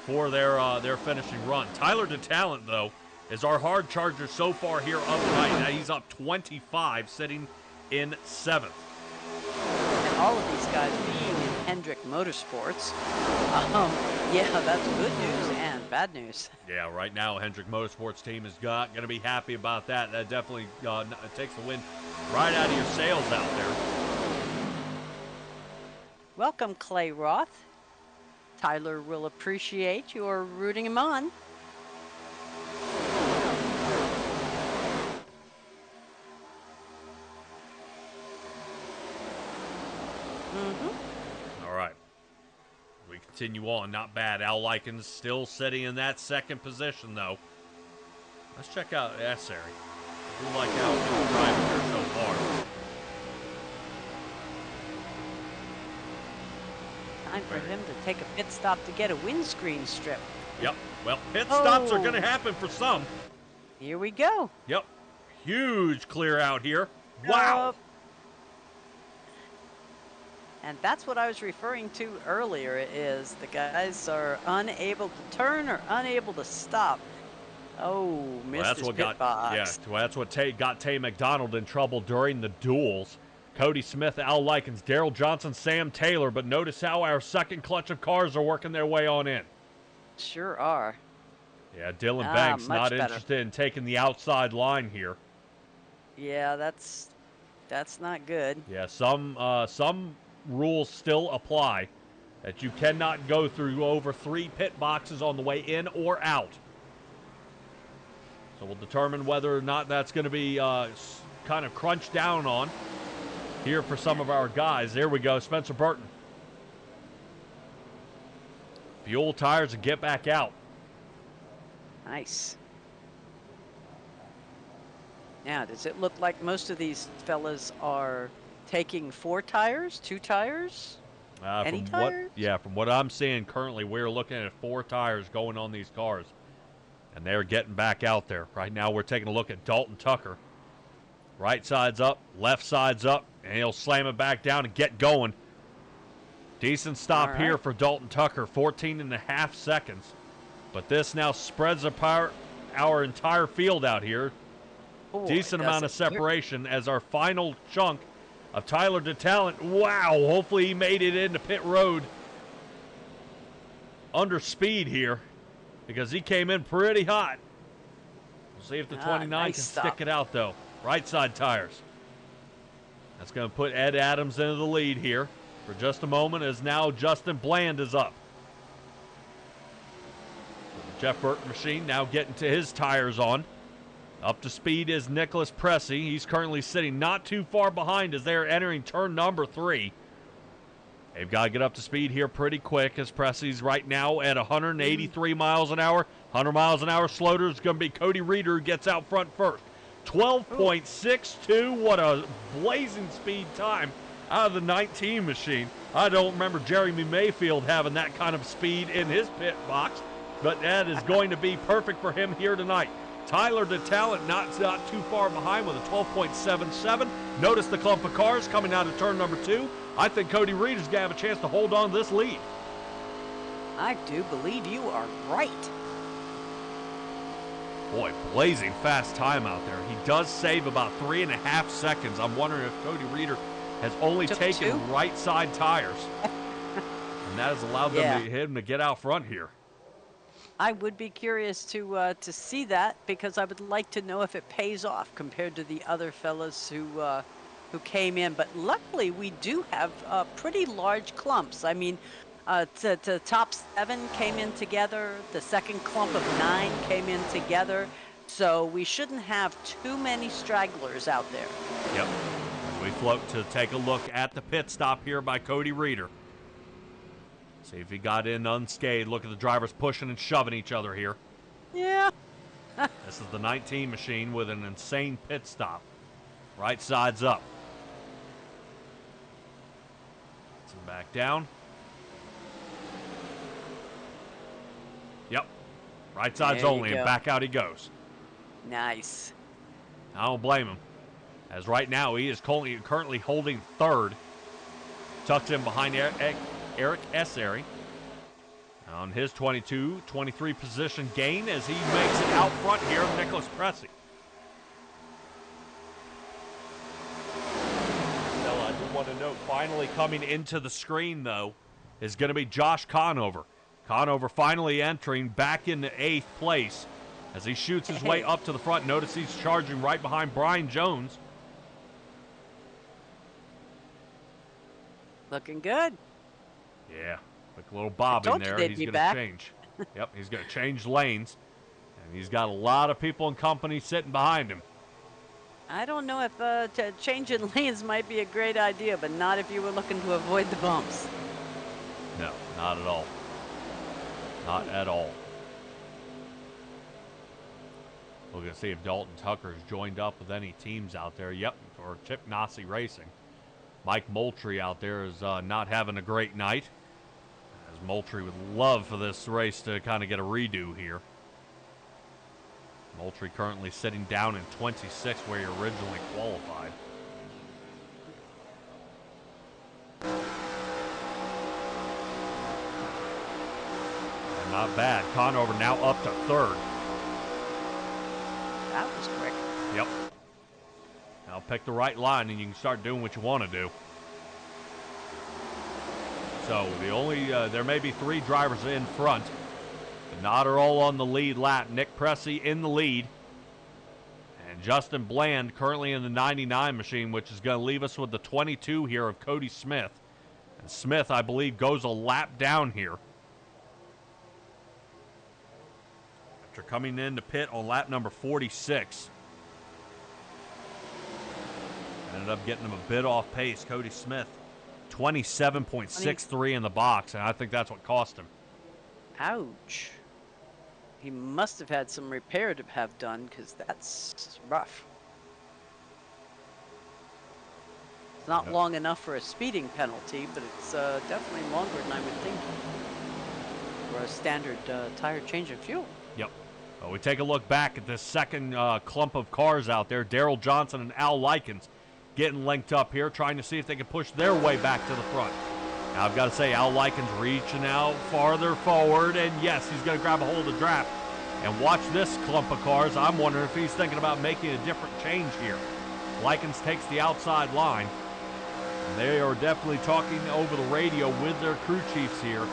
for their finishing run. Tyler DeTalent, though, is our hard charger so far here of the night. Now he's up 25, sitting in 7th. And all of these guys being in Hendrick Motorsports, yeah, that's good news and bad news. Yeah, right now Hendrick Motorsports team is going to be happy about that. That definitely takes the wind right out of your sails out there. Welcome, Clay Roth. Tyler will appreciate your rooting him on. All right. We continue on. Not bad. Al Likens still sitting in that second position, though. Let's check out S area. I do like how he's driving here so far. Time for him to take a pit stop to get a windscreen strip. Yep. Well, pit stops are going to Oh. happen for some. Here we go. Yep. Huge clear out here. Wow. And that's what I was referring to earlier, is the guys are unable to turn or unable to stop. Oh, missed his pit box. Yeah, that's what got Tay McDonald in trouble during the duels. Cody Smith, Al Likens, Daryl Johnson, Sam Taylor. But notice how our second clutch of cars are working their way on in. Sure are. Yeah, Dylan Banks much not better. interested in taking the outside line here. Yeah, that's not good. Yeah, some rules still apply that you cannot go through over 3 pit boxes on the way in or out. So we'll determine whether or not that's going to be kind of crunched down on here for some of our guys. There we go, Spencer Burton. Fuel tires and get back out. Nice. Now, does it look like most of these fellas are taking 4 tires, 2 tires? Any tires? From what I'm seeing currently, we're looking at 4 tires going on these cars. And they're getting back out there. Right now we're taking a look at Dalton Tucker. Right side's up, left side's up, and he'll slam it back down and get going. Decent stop here for Dalton Tucker, 14.5 seconds. But this now spreads apart our entire field out here. Boy, Decent amount of separation as our final chunk of Tyler DeTalent. Wow, hopefully he made it into pit road under speed here because he came in pretty hot. We'll see if the 29 nice can stop. stick it out, though. Right side tires. That's going to put Ed Adams into the lead here for just a moment as now Justin Bland is up. Jeff Burton machine now getting to his tires on. Up to speed is Nicholas Pressey. He's currently sitting not too far behind as they're entering turn number 3. They've got to get up to speed here pretty quick as Pressey's right now at 183 miles an hour. 100 miles an hour slower is going to be Cody Reeder who gets out front first. 12.62. What a blazing speed time out of the 19 machine. I don't remember Jeremy Mayfield having that kind of speed in his pit box, but that is going to be perfect for him here tonight. Tyler DeTalent not too far behind with a 12.77. Notice the clump of cars coming out of turn number 2. I think Cody Reed is going to have a chance to hold on to this lead. I do believe you are right. Boy, blazing fast time out there. He does save about 3.5 seconds. I'm wondering if Cody Reeder has only taken 2? right side tires. And that has allowed him to get out front here. I would be curious to see that because I would like to know if it pays off compared to the other fellas who came in. But luckily, we do have pretty large clumps. I mean, the top 7 came in together. The second clump of 9 came in together. So we shouldn't have too many stragglers out there. Yep. We float to take a look at the pit stop here by Cody Reeder. See if he got in unscathed. Look at the drivers pushing and shoving each other here. Yeah. This is the 19 machine with an insane pit stop. Right side's up. Gets him back down. Yep. Right side's only, and back out he goes. Nice. I don't blame him. As right now, he is currently holding third. Tucks in behind Eric Essary on his 23 position gain as he makes it out front here of Nicholas Pressey. Stella, I do want to note, finally coming into the screen, though, is going to be Josh Conover. Conover finally entering back into 8th place as he shoots his way up to the front. Notice he's charging right behind Brian Jones. Looking good. Yeah, like a little bob in there. He's going to change. Yep, he's going to change lanes. And he's got a lot of people and company sitting behind him. I don't know if changing lanes might be a great idea, but not if you were looking to avoid the bumps. No, not at all. Not at all. We're going to see if Dalton Tucker's joined up with any teams out there. Yep, or Chip Nasi Racing. Mike Moultrie out there is not having a great night. Moultrie would love for this race to kind of get a redo here. Moultrie currently sitting down in 26 where he originally qualified. And not bad. Conover now up to third. That was quick. Yep. Now pick the right line and you can start doing what you want to do. So there may be 3 drivers in front. The not are all on the lead lap. Nick Pressey in the lead. And Justin Bland currently in the 99 machine, which is going to leave us with the 22 here of Cody Smith. And Smith, I believe, goes a lap down here. After coming in to pit on lap number 46. Ended up getting him a bit off pace. Cody Smith, 27.63 in the box, and I think that's what cost him. Ouch. He must have had some repair to have done, because that's rough. It's not long enough for a speeding penalty, but it's definitely longer than I would think for a standard tire change of fuel. Yep. Well, we take a look back at this second clump of cars out there. Daryl Johnson and Al Likens getting linked up here, trying to see if they can push their way back to the front. Now, I've got to say, Al Likens reaching out farther forward, and yes, he's going to grab a hold of the draft. And watch this clump of cars. I'm wondering if he's thinking about making a different change here. Likens takes the outside line. And they are definitely talking over the radio with their crew chiefs here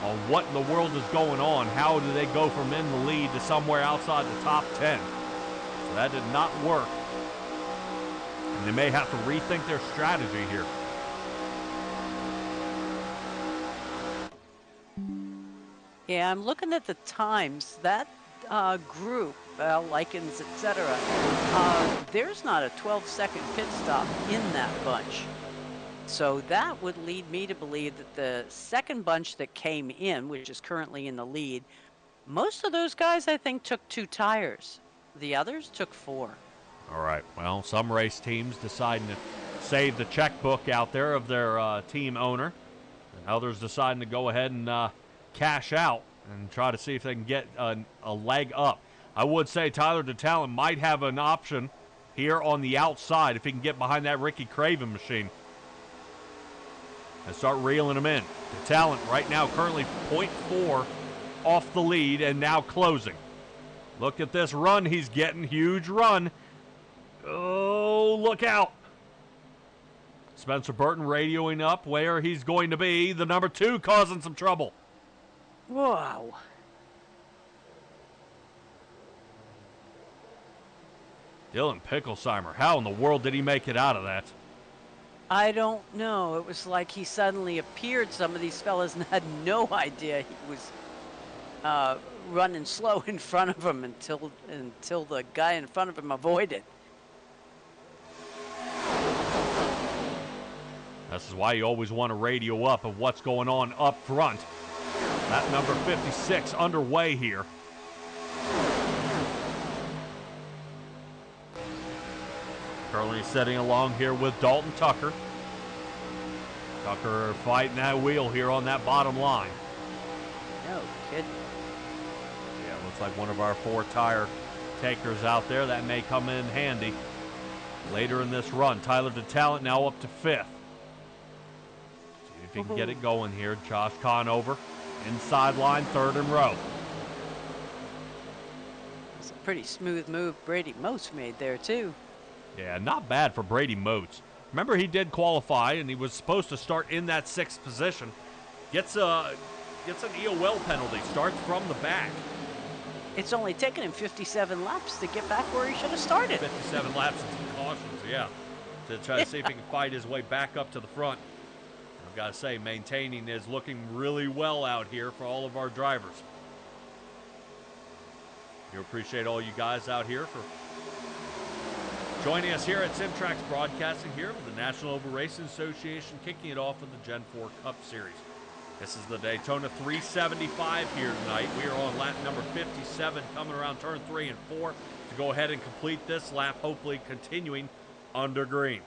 on what in the world is going on. How do they go from in the lead to somewhere outside the top 10? So that did not work. And they may have to rethink their strategy here. Yeah, I'm looking at the times. That group, Likens, etc., there's not a 12-second pit stop in that bunch. So that would lead me to believe that the second bunch that came in, which is currently in the lead, most of those guys, I think, took 2 tires. The others took 4. All right. Well, some race teams deciding to save the checkbook out there of their team owner. And others deciding to go ahead and cash out and try to see if they can get a leg up. I would say Tyler DeTalent might have an option here on the outside if he can get behind that Ricky Craven machine and start reeling them in. DeTalent right now currently 0.4 off the lead and now closing. Look at this run he's getting. Huge run. Oh, look out. Spencer Burton radioing up where he's going to be. The number 2 causing some trouble. Wow. Dylan Picklesheimer, how in the world did he make it out of that? I don't know. It was like he suddenly appeared. Some of these fellas had no idea he was running slow in front of him until the guy in front of him avoided. This is why you always want to radio up of what's going on up front. That number 56 underway here. Currently sitting along here with Dalton Tucker. Tucker fighting that wheel here on that bottom line. No kidding. Yeah, looks like one of our 4 tire takers out there. That may come in handy later in this run. Tyler DeTalent now up to 5th. See if he can get it going here. Josh Conover, inside line, 3rd in row. It's a pretty smooth move Brady Moats made there, too. Yeah, not bad for Brady Moats. Remember, he did qualify, and he was supposed to start in that 6th position. Gets an EOL penalty, starts from the back. It's only taken him 57 laps to get back where he should have started. 57 laps and some cautions, yeah, to try to see if he can fight his way back up to the front. I've got to say, maintaining is looking really well out here for all of our drivers. We appreciate all you guys out here for joining us here at SimTraX Broadcasting here with the National Oval Racing Association, kicking it off with the Gen 4 Cup Series. This is the Daytona 375 here tonight. We are on lap number 57, coming around turn 3 and 4 to go ahead and complete this lap, hopefully continuing under green.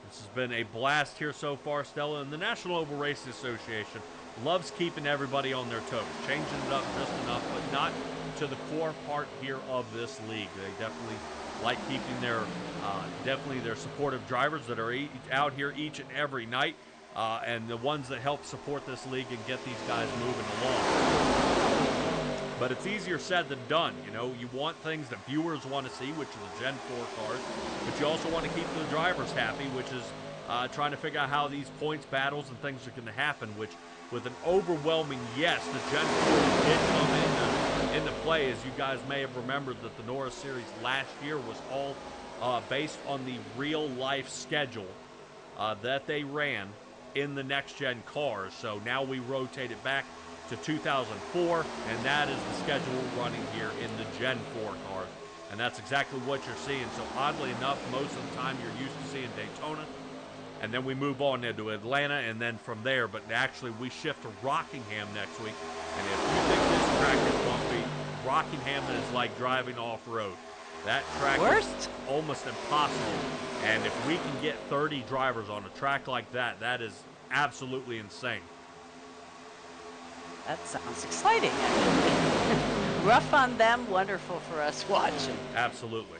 This has been a blast here so far, Stella, and the National Oval Racing Association loves keeping everybody on their toes, changing it up just enough, but not to the core part here of this league. They definitely like keeping their supportive drivers that are out here each and every night, and the ones that help support this league and get these guys moving along. But it's easier said than done. You know, you want things that viewers want to see, which are the Gen 4 cars, but you also want to keep the drivers happy, which is trying to figure out how these points battles and things are going to happen, which with an overwhelming yes, the Gen 4 did come into play. As you guys may have remembered that the NORA series last year was all based on the real-life schedule that they ran in the next-gen cars. So now we rotate it back to 2004, and that is the schedule running here in the Gen 4 cars. And that's exactly what you're seeing. So oddly enough, most of the time you're used to seeing Daytona, and then we move on into Atlanta, and then from there. But actually, we shift to Rockingham next week. And if you think this track is bumpy, Rockingham is like driving off-road. That track is almost impossible. And if we can get 30 drivers on a track like that, that is absolutely insane. That sounds exciting. Rough on them, wonderful for us watching. Absolutely.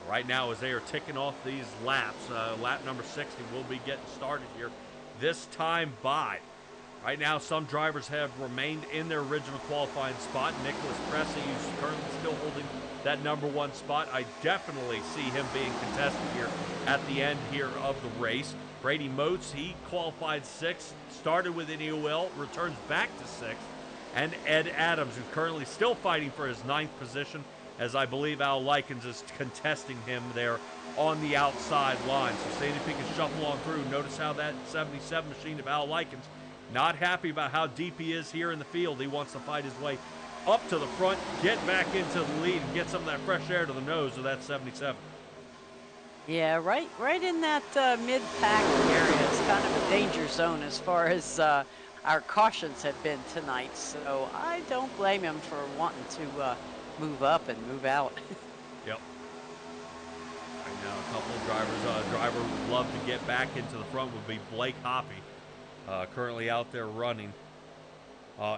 Right now, as they are ticking off these laps, lap number 60 will be getting started here this time by. Right now, some drivers have remained in their original qualifying spot. Nicholas Cressy, who's currently still holding that #1 spot. I definitely see him being contested here at the end here of the race. Brady Moats, he qualified 6th, started with an EOL, returns back to 6th. And Ed Adams, who's currently still fighting for his 9th position, as I believe Al Likens is contesting him there on the outside line. So seeing if he can shuffle on through. Notice how that 77 machine of Al Likens, not happy about how deep he is here in the field. He wants to fight his way up to the front, get back into the lead, and get some of that fresh air to the nose of that 77. Yeah, right in that mid-pack area is kind of a danger zone as far as our cautions have been tonight. So I don't blame him for wanting to move up and move out. Yep. Right now, a couple of drivers, a driver would love to get back into the front would be Blake Hoppy, currently out there running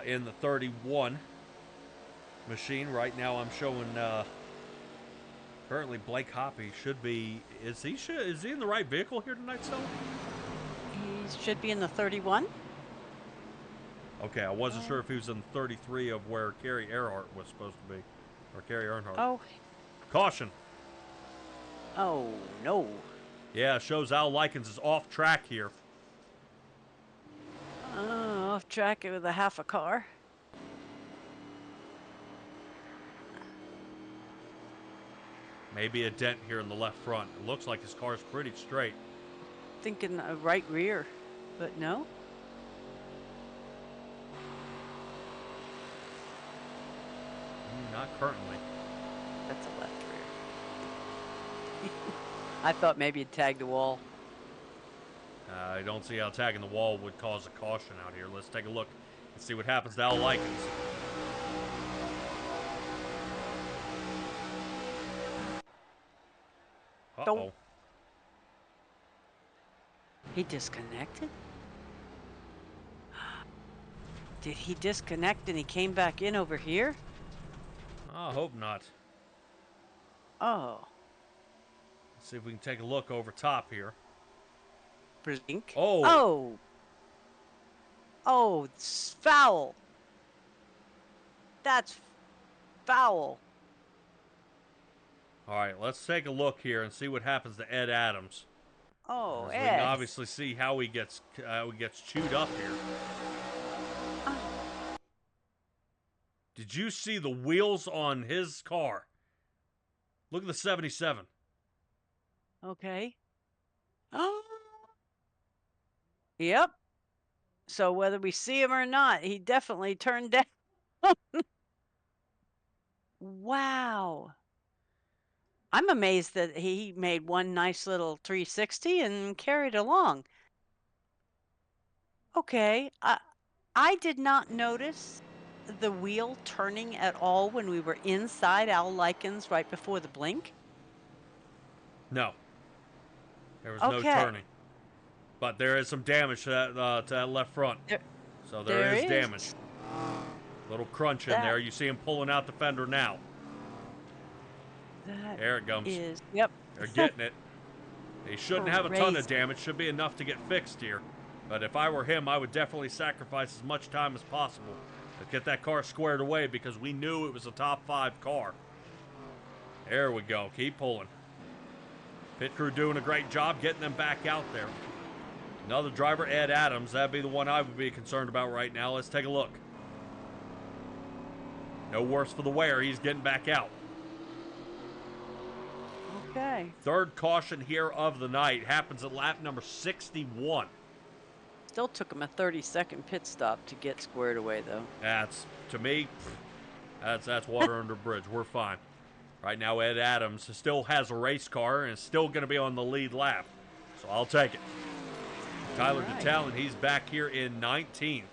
in the 31 machine. Right now, I'm showing currently Blake Hoppy should be. Is he in the right vehicle here tonight, Stella? He should be in the 31. Okay, I wasn't sure if he was in the 33 of where Kerry Earhart was supposed to be, or Kerry Earnhardt. Oh. Caution. Oh, no. Yeah, shows Al Likens is off track here. Off track with a half a car. Maybe a dent here in the left front. It looks like his car's pretty straight. Thinking a right rear, but no. Not currently. That's a left rear. I thought maybe it tagged the wall. I don't see how tagging the wall would cause a caution out here. Let's take a look and see what happens to Al Likens. Uh-oh. He disconnected? Did he disconnect and he came back in over here? I hope not. Oh. Let's see if we can take a look over top here. Blink. Oh. Oh. Oh, it's foul. That's foul. All right, let's take a look here and see what happens to Ed Adams. Oh, As Ed. we can obviously see how he gets chewed up here. Did you see the wheels on his car? Look at the 77. Okay. Oh. Yep. So whether we see him or not, he definitely turned down. Wow. I'm amazed that he made one nice little 360 and carried along. Okay. I did not notice the wheel turning at all when we were inside Al Likens right before the blink. No. There was no turning. But there is some damage to that left front. So there is damage. Little crunch in there. You see him pulling out the fender now. There it comes. Yep. They're getting it. They shouldn't have a ton of damage. Should be enough to get fixed here. But if I were him, I would definitely sacrifice as much time as possible to get that car squared away because we knew it was a top 5 car. There we go. Keep pulling. Pit crew doing a great job getting them back out there. Another driver, Ed Adams. That'd be the one I would be concerned about right now. Let's take a look. No worse for the wear. He's getting back out. Okay. Third caution here of the night happens at lap number 61. Still took him a 30-second pit stop to get squared away, though. That's, to me, that's water under the bridge. We're fine. Right now, Ed Adams still has a race car and is still going to be on the lead lap. So I'll take it. Tyler DeTalon, he's back here in 19th.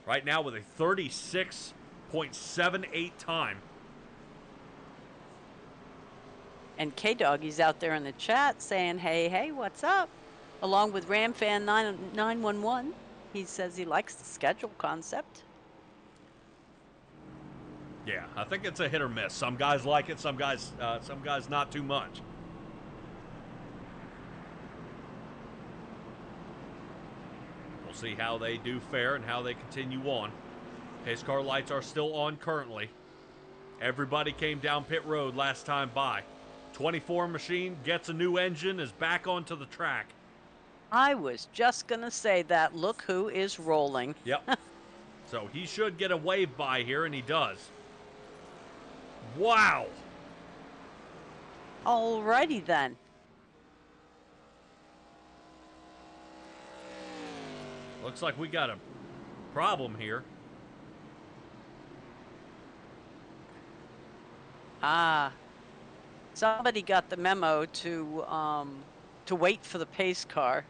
Right now with a 36.78 time. And K-Doggy's out there in the chat saying, hey, what's up? Along with RamFan911. He says he likes the schedule concept. Yeah, I think it's a hit or miss. Some guys like it, some guys not too much. We'll see how they do fare and how they continue on. Pace car lights are still on currently. Everybody came down pit road last time by. 24 machine gets a new engine, is back onto the track. I was just going to say that. Look who is rolling. Yep. So he should get a wave by here, and he does. Wow. Alrighty then. Looks like we got a problem here. Somebody got the memo to wait for the pace car.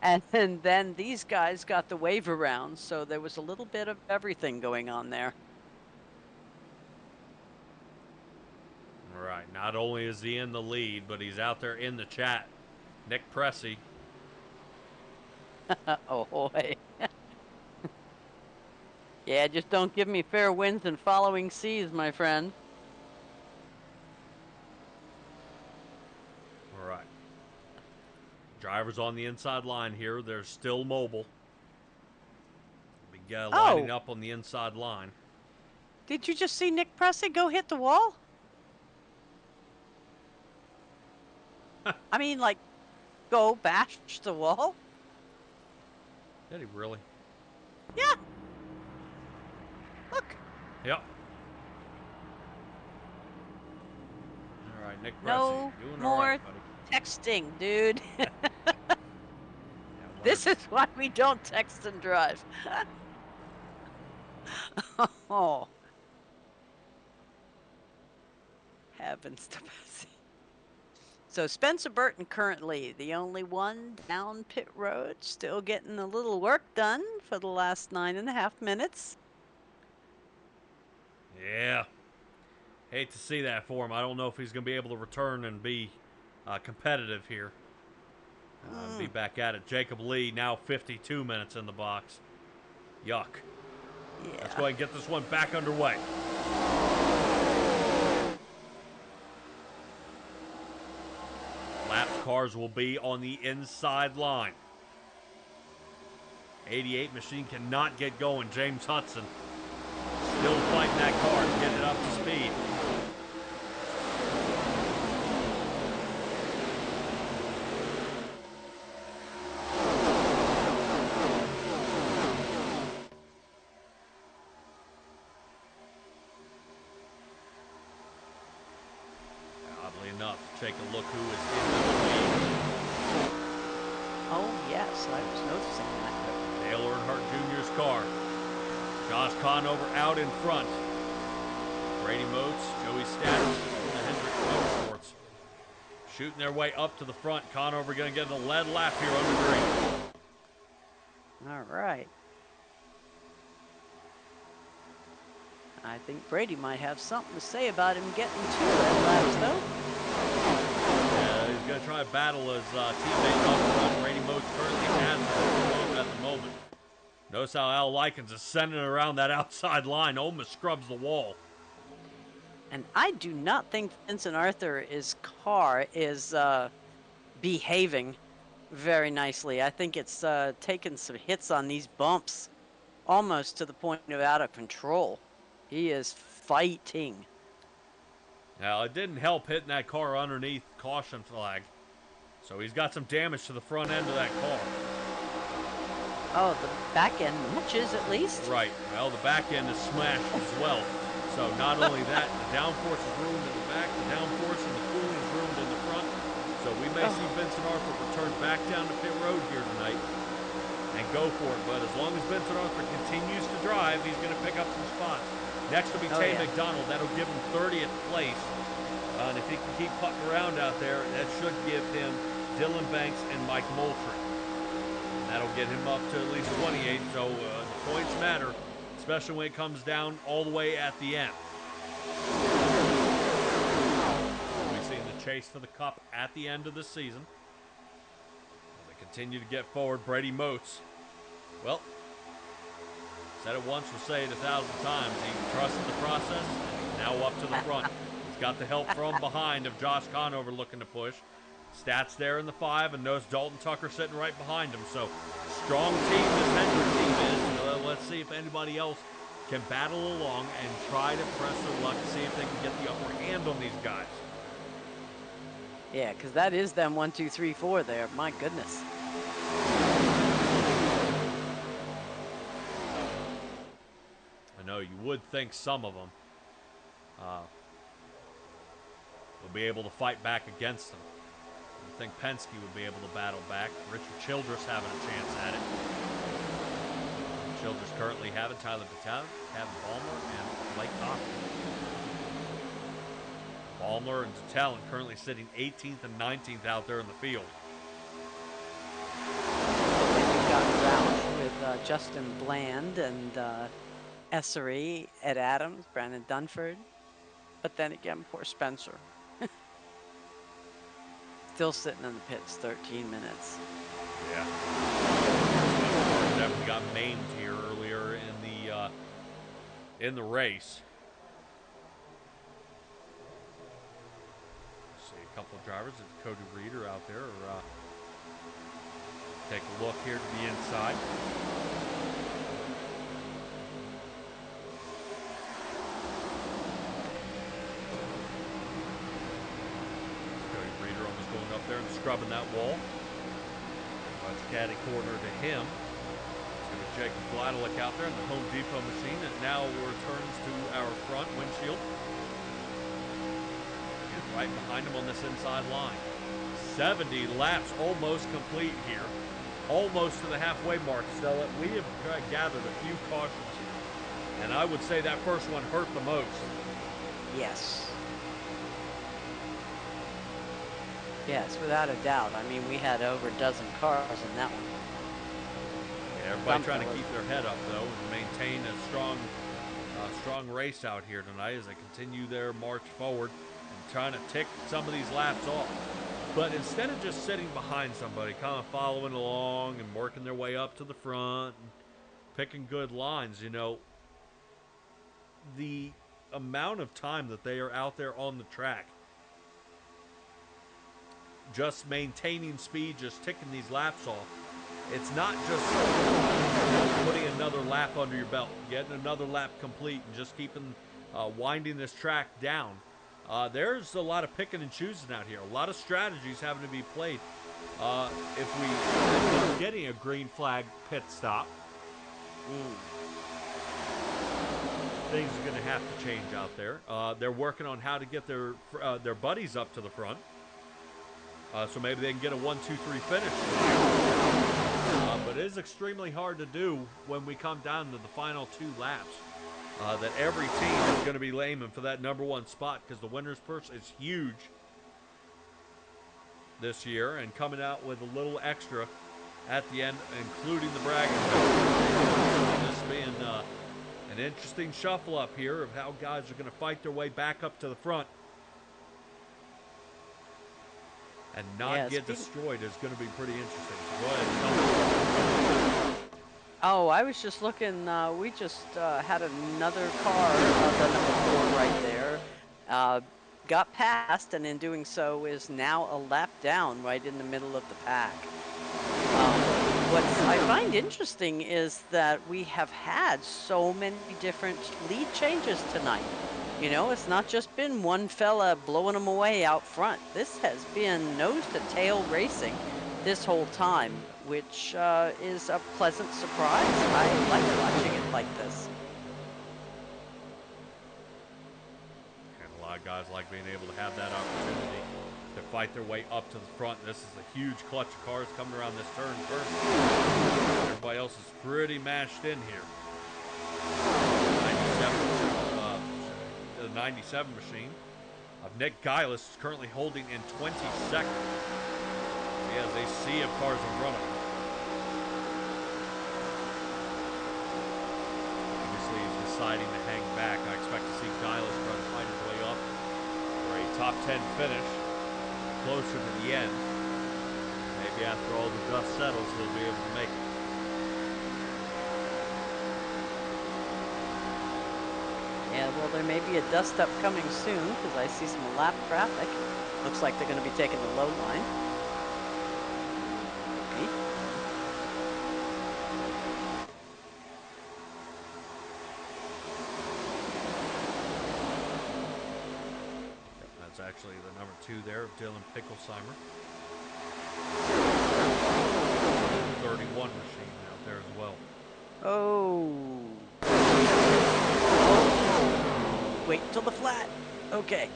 And then these guys got the wave around, so there was a little bit of everything going on there. All right, not only is he in the lead, but he's out there in the chat. Nick Pressey. Oh, boy. Yeah, just don't give me fair winds and following seas, my friend. All right. Drivers on the inside line here. They're still mobile. Big guy lining up on the inside line. Did you just see Nick Pressey go hit the wall? I mean, like, go bash the wall? Did he really? Yeah. Look. Yep. All right, Nick Pressey. No doing more all right, buddy. texting, dude. Yeah, This is why we don't text and drive. Oh. Heavens to mercy. So Spencer Burton currently the only one down pit road, still getting a little work done for the last 9.5 minutes. Yeah. Hate to see that for him. I don't know if he's going to be able to return and be competitive here. Be back at it. Jacob Lee now 52 minutes in the box. Yuck. Yeah. Let's go ahead and get this one back underway. Lap cars will be on the inside line. 88 machine cannot get going. James Hudson still fighting that car to get it up to speed. Oddly enough, take a look who is in the lead. Oh, yes, I was noticing that. Dale Earnhardt Jr.'s car. Josh Conover out in front. Brady Moats, Joey Status, and the Hendrick Motorsports shooting their way up to the front. Conover going to get a lead lap here on the green. All right. I think Brady might have something to say about him getting 2 red laps, though. Yeah, he's going to try to battle his teammate up front. Brady Moats currently has the at the moment. Notice how Al Likens is sending it around that outside line. Almost scrubs the wall. And I do not think Vincent Arthur's car is behaving very nicely. I think it's taken some hits on these bumps, almost to the point of out of control. He is fighting. Now, it didn't help hitting that car underneath caution flag. So he's got some damage to the front end of that car. Oh, the back end matches at least? Right. Well, the back end is smashed as well. So not only that, the downforce is ruined in the back, the downforce and the cooling is ruined in the front. So we may see Vincent Arthur return back down to pit road here tonight and go for it. But as long as Vincent Arthur continues to drive, he's going to pick up some spots. Next will be Tay McDonald. That'll give him 30th place. And if he can keep putting around out there, that should give him Dylan Banks and Mike Moultrie. And that'll get him up to at least 28. So the points matter, especially when it comes down all the way at the end. We've seen the chase for the cup at the end of the season. They continue to get forward. Brady Moats. Well, said it once, we'll say it 1,000 times. He trusted the process, and he's now up to the front. He's got the help from behind of Josh Conover looking to push. Stats there in the 5, and notice Dalton Tucker sitting right behind him. So, strong team this Hendrick team is. Let's see if anybody else can battle along and try to press their luck to see if they can get the upper hand on these guys. Yeah, because that is them 1, 2, 3, 4 there. My goodness. I know you would think some of them will be able to fight back against them. I think Penske would be able to battle back. Richard Childress having a chance at it. Childress currently having Tyler Battalion, Kevin Ballmer, and Blake Coffey. Ballmer and Battalion currently sitting 18th and 19th out there in the field. They've got Ralph with Justin Bland and Essery, Ed Adams, Brandon Dunford. But then again, poor Spencer. Still sitting in the pits 13 minutes. Yeah. Definitely got maimed here earlier in the race. See a couple of drivers. Cody Reeder out there. Take a look here to the inside. Going up there and scrubbing that wall. That's caddy corner to him. So with Jacob Vladalik out there in the Home Depot machine, and now returns to our front windshield. And right behind him on this inside line. 70 laps almost complete here. Almost to the halfway mark. So we have gathered a few cautions here. And I would say that first one hurt the most. Yes. Yes, without a doubt. I mean, we had over a dozen cars in that one. Yeah, everybody trying to keep their head up, though, and maintain a strong race out here tonight as they continue their march forward and trying to tick some of these laps off. But instead of just sitting behind somebody, kind of following along and working their way up to the front and picking good lines, you know, the amount of time that they are out there on the track, just maintaining speed, just ticking these laps off. It's not just putting another lap under your belt, getting another lap complete, and just keeping winding this track down. There's a lot of picking and choosing out here. A lot of strategies having to be played. If we end up getting a green flag pit stop, things are going to have to change out there. They're working on how to get their buddies up to the front. So maybe they can get a 1, 2, 3 finish. But it is extremely hard to do when we come down to the final 2 laps. That every team is going to be aiming for that #1 spot because the winner's purse is huge this year and coming out with a little extra at the end, including the bragging rights. This being an interesting shuffle up here of how guys are going to fight their way back up to the front. and not Yeah, get speaking. destroyed is going to be pretty interesting. So go ahead. Oh, I was just looking. We just had another car, the number 4 right there, uh, got past, and in doing so is now a lap down right in the middle of the pack. What I find interesting is that we have had so many different lead changes tonight. You know, it's not just been one fella blowing them away out front. This has been nose to tail racing this whole time, which is a pleasant surprise. I like watching it like this. And a lot of guys like being able to have that opportunity to fight their way up to the front. This is a huge clutch of cars coming around this turn first. Everybody else is pretty mashed in here. The 97 machine of Nick Geilis is currently holding in 22nd. He has a sea of cars in front of him. Obviously, he's deciding to hang back. I expect to see Geilis try to fight his way up for a top 10 finish closer to the end. Maybe after all the dust settles, he'll be able to make it. Yeah, well, there may be a dust up coming soon because I see some lap traffic. Looks like they're going to be taking the low line. Okay. That's actually the number 2 there of Dylan Picklesheimer. 31 machine out there as well. Oh. Wait until the flat. Okay.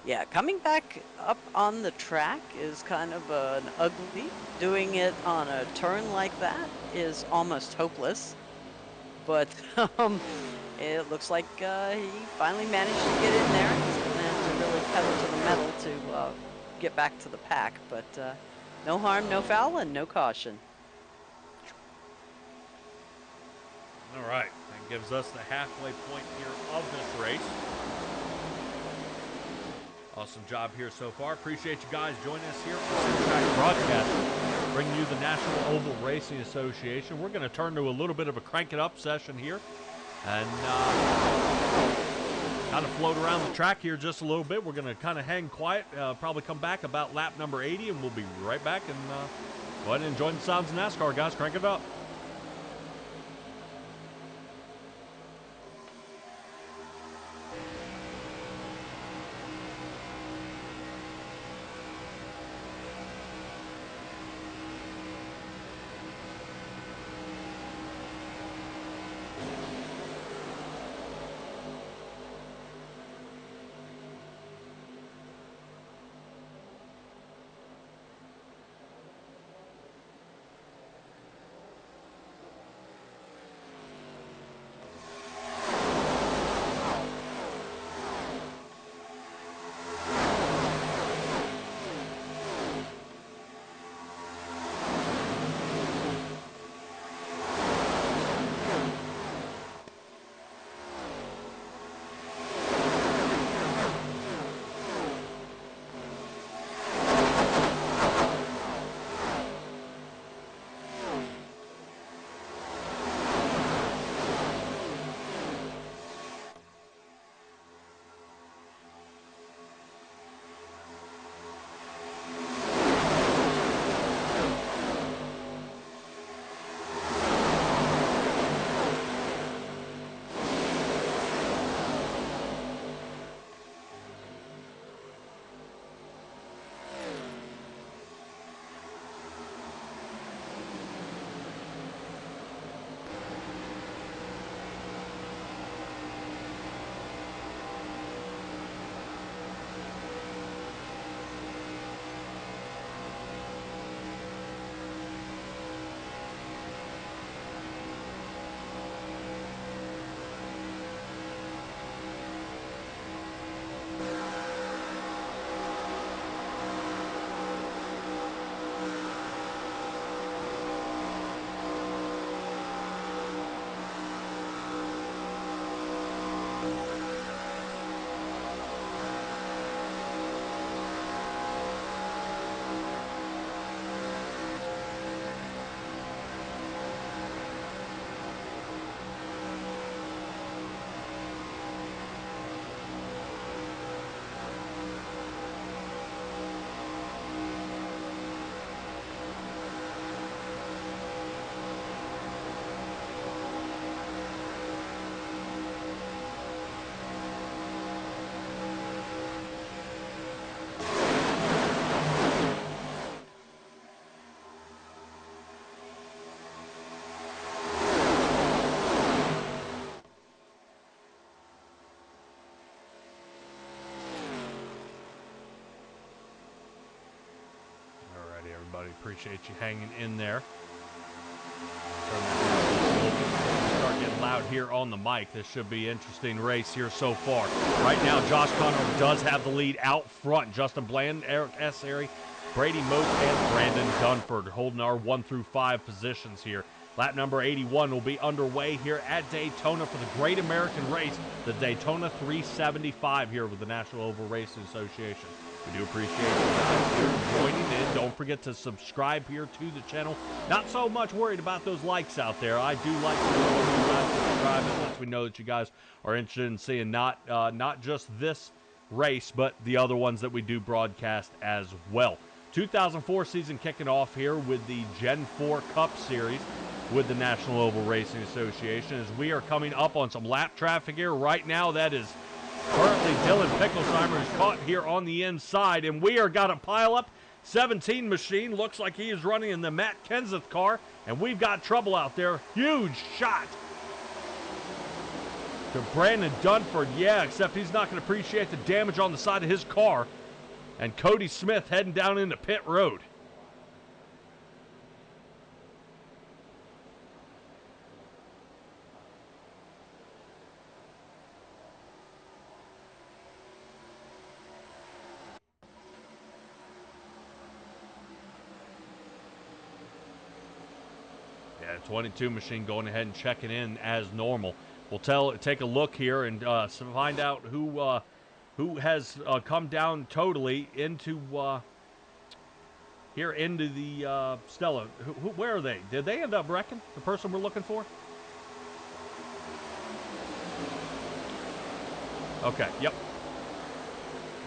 Yeah, coming back up on the track is kind of an ugly. Doing it on a turn like that is almost hopeless. But it looks like he finally managed to get in there. He's going to have to really pedal to the metal to get back to the pack. But no harm, no foul, and no caution. All right, that gives us the halfway point here of this race. Awesome job here so far. Appreciate you guys joining us here for SimTraX Broadcast, bringing you the National Oval Racing Association. We're going to turn to a little bit of a crank it up session here and kind of float around the track here just a little bit. We're going to kind of hang quiet, probably come back about lap number 80, and we'll be right back and go ahead and enjoy the sounds of NASCAR, guys. Crank it up. buddy. Appreciate you hanging in there. Turn that down just a little bit before we start getting loud here on the mic. This should be an interesting race here so far. Right now, Josh Connor does have the lead out front. Justin Bland, Eric Essary, Brady Moak, and Brandon Dunford holding our 1 through 5 positions here. Lap number 81 will be underway here at Daytona for the Great American Race, the Daytona 375 here with the National Oval Racing Association. We do appreciate you guys here joining in. Don't forget to subscribe here to the channel. Not so much worried about those likes out there. I do like to know when you guys subscribe. It lets me know that you guys are interested in seeing not just this race, but the other ones that we do broadcast as well. 2004 season kicking off here with the Gen 4 Cup Series with the National Oval Racing Association as we are coming up on some lap traffic here right now. That is currently Dylan Picklesheimer is caught here on the inside, and we are got a pile up 17 machine. Looks like he is running in the Matt Kenseth car, and we've got trouble out there. Huge shot to Brandon Dunford. Yeah, except he's not going to appreciate the damage on the side of his car. And Cody Smith heading down into pit road. Yeah, 22 machine going ahead and checking in as normal. We'll take a look here and find out who has come down totally into here into the Stella. Where are they? Did they end up wrecking the person we're looking for? Okay. Yep.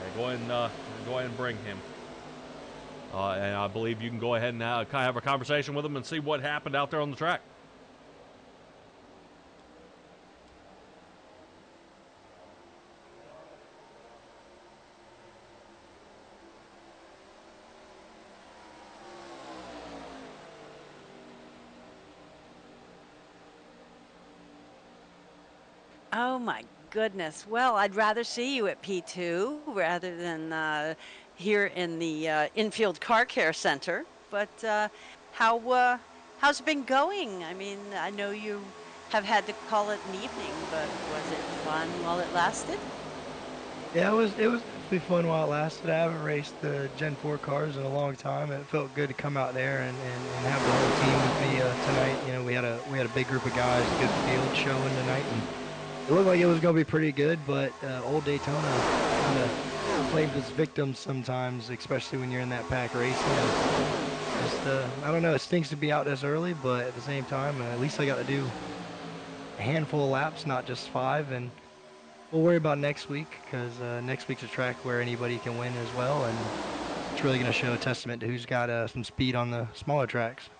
Okay, go ahead and bring him. And I believe you can go ahead and kind of have a conversation with him and see what happened out there on the track. Oh my goodness. Well, I'd rather see you at P2 rather than here in the infield car care center. But how's it been going? I mean, I know you have had to call it an evening, but was it fun while it lasted? Yeah, it was definitely fun while it lasted. I haven't raced the Gen 4 cars in a long time. It felt good to come out there and have the whole team with me tonight. You know, we had a big group of guys, good field showing tonight, and it looked like it was going to be pretty good, but old Daytona kind of claims its victims sometimes, especially when you're in that pack racing. Just, I don't know, it stinks to be out this early, but at the same time, at least I got to do a handful of laps, not just 5, and we'll worry about next week, because next week's a track where anybody can win as well, and it's really going to show a testament to who's got some speed on the smaller tracks.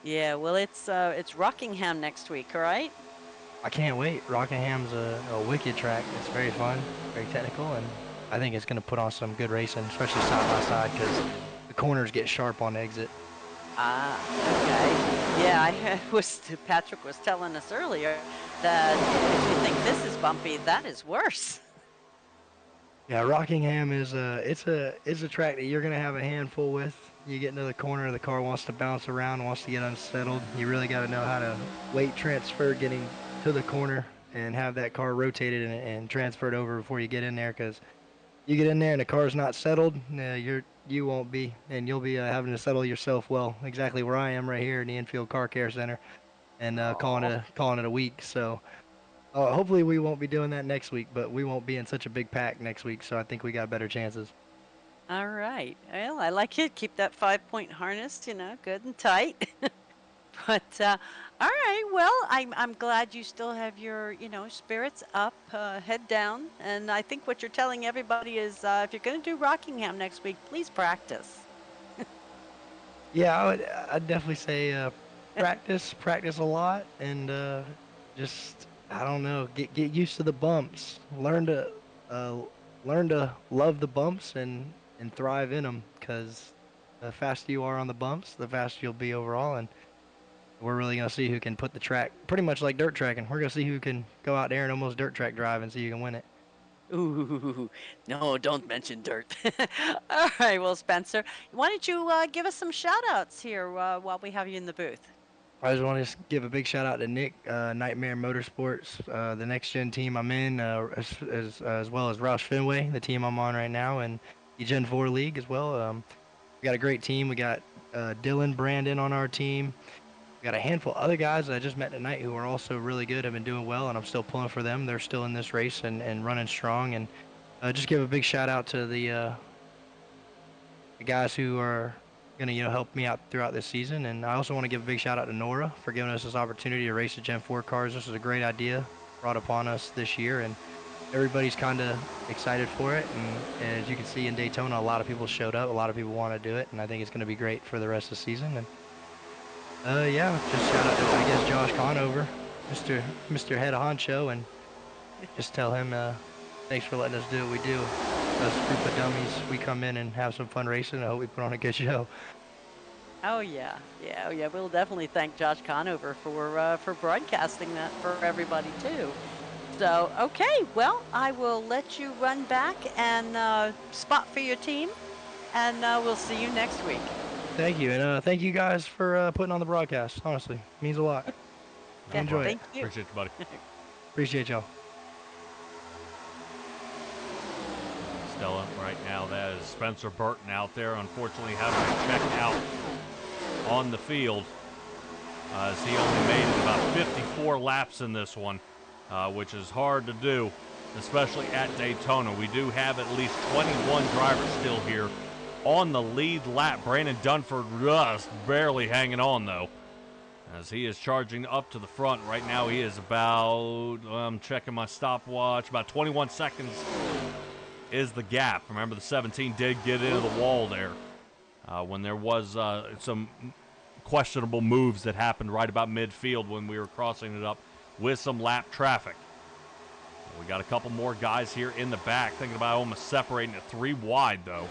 Yeah, well, it's Rockingham next week, all right? I can't wait. Rockingham's a wicked track. It's very fun, very technical, and I think it's going to put on some good racing, especially side by side, because the corners get sharp on exit. Ah, okay. Yeah, Patrick was telling us earlier that if you think this is bumpy, that is worse. Yeah, Rockingham is it's a track that you're going to have a handful with. You get into the corner, the car wants to bounce around, wants to get unsettled. You really got to know how to weight transfer getting to the corner and have that car rotated and transferred over before you get in there, because you get in there and the car's not settled, you won't be, and you'll be having to settle yourself. Well, exactly where I am right here in the infield car care center, and calling it a week. So hopefully we won't be doing that next week, but we won't be in such a big pack next week, so I think we got better chances. All right. Well, I like it. Keep that 5-point harness, good and tight. But all right. Well, I'm glad you still have your spirits up, head down, and I think what you're telling everybody is if you're going to do Rockingham next week, please practice. Yeah, I'd definitely say practice a lot, and just I don't know, get used to the bumps. Learn to love the bumps and thrive in them, because the faster you are on the bumps, the faster you'll be overall, and we're really going to see who can put the track, pretty much like dirt tracking. We're going to see who can go out there and almost dirt track drive and see who can win it. Ooh, no, don't mention dirt. All right, well, Spencer, why don't you give us some shout outs here while we have you in the booth? I just want to give a big shout out to Nick, Nightmare Motorsports, the next gen team I'm in, as well as Roush Fenway, the team I'm on right now, and the Gen 4 League as well. We got a great team. We got Dylan, Brandon on our team. We got a handful of other guys that I just met tonight who are also really good, have been doing well, and I'm still pulling for them. They're still in this race and running strong. And just give a big shout out to the guys who are going to help me out throughout this season. And I also want to give a big shout out to NORA for giving us this opportunity to race the Gen 4 cars. This is a great idea brought upon us this year, and everybody's kind of excited for it. And as you can see in Daytona, a lot of people showed up, a lot of people want to do it, and I think it's going to be great for the rest of the season. And yeah, just shout out to, I guess, Josh Conover, Mr. Head Honcho, and just tell him thanks for letting us do what we do. Us group of dummies, we come in and have some fun racing. I hope we put on a good show. Oh yeah. We'll definitely thank Josh Conover for broadcasting that for everybody too. So okay, well, I will let you run back and spot for your team, and we'll see you next week. Thank you, and thank you guys for putting on the broadcast. Honestly, means a lot. I enjoy Thank it. you. Appreciate you, buddy. Appreciate y'all. Stella, right now, that is Spencer Burton out there, unfortunately having to check out on the field, as he only made it about 54 laps in this one, which is hard to do, especially at Daytona. We do have at least 21 drivers still here on the lead lap. Brandon Dunford just barely hanging on, though, as he is charging up to the front. Right now he is about, I'm checking my stopwatch, about 21 seconds is the gap. Remember, the 17 did get into the wall there when there was some questionable moves that happened right about midfield when we were crossing it up with some lap traffic. We got a couple more guys here in the back, thinking about almost separating it 3 wide, though.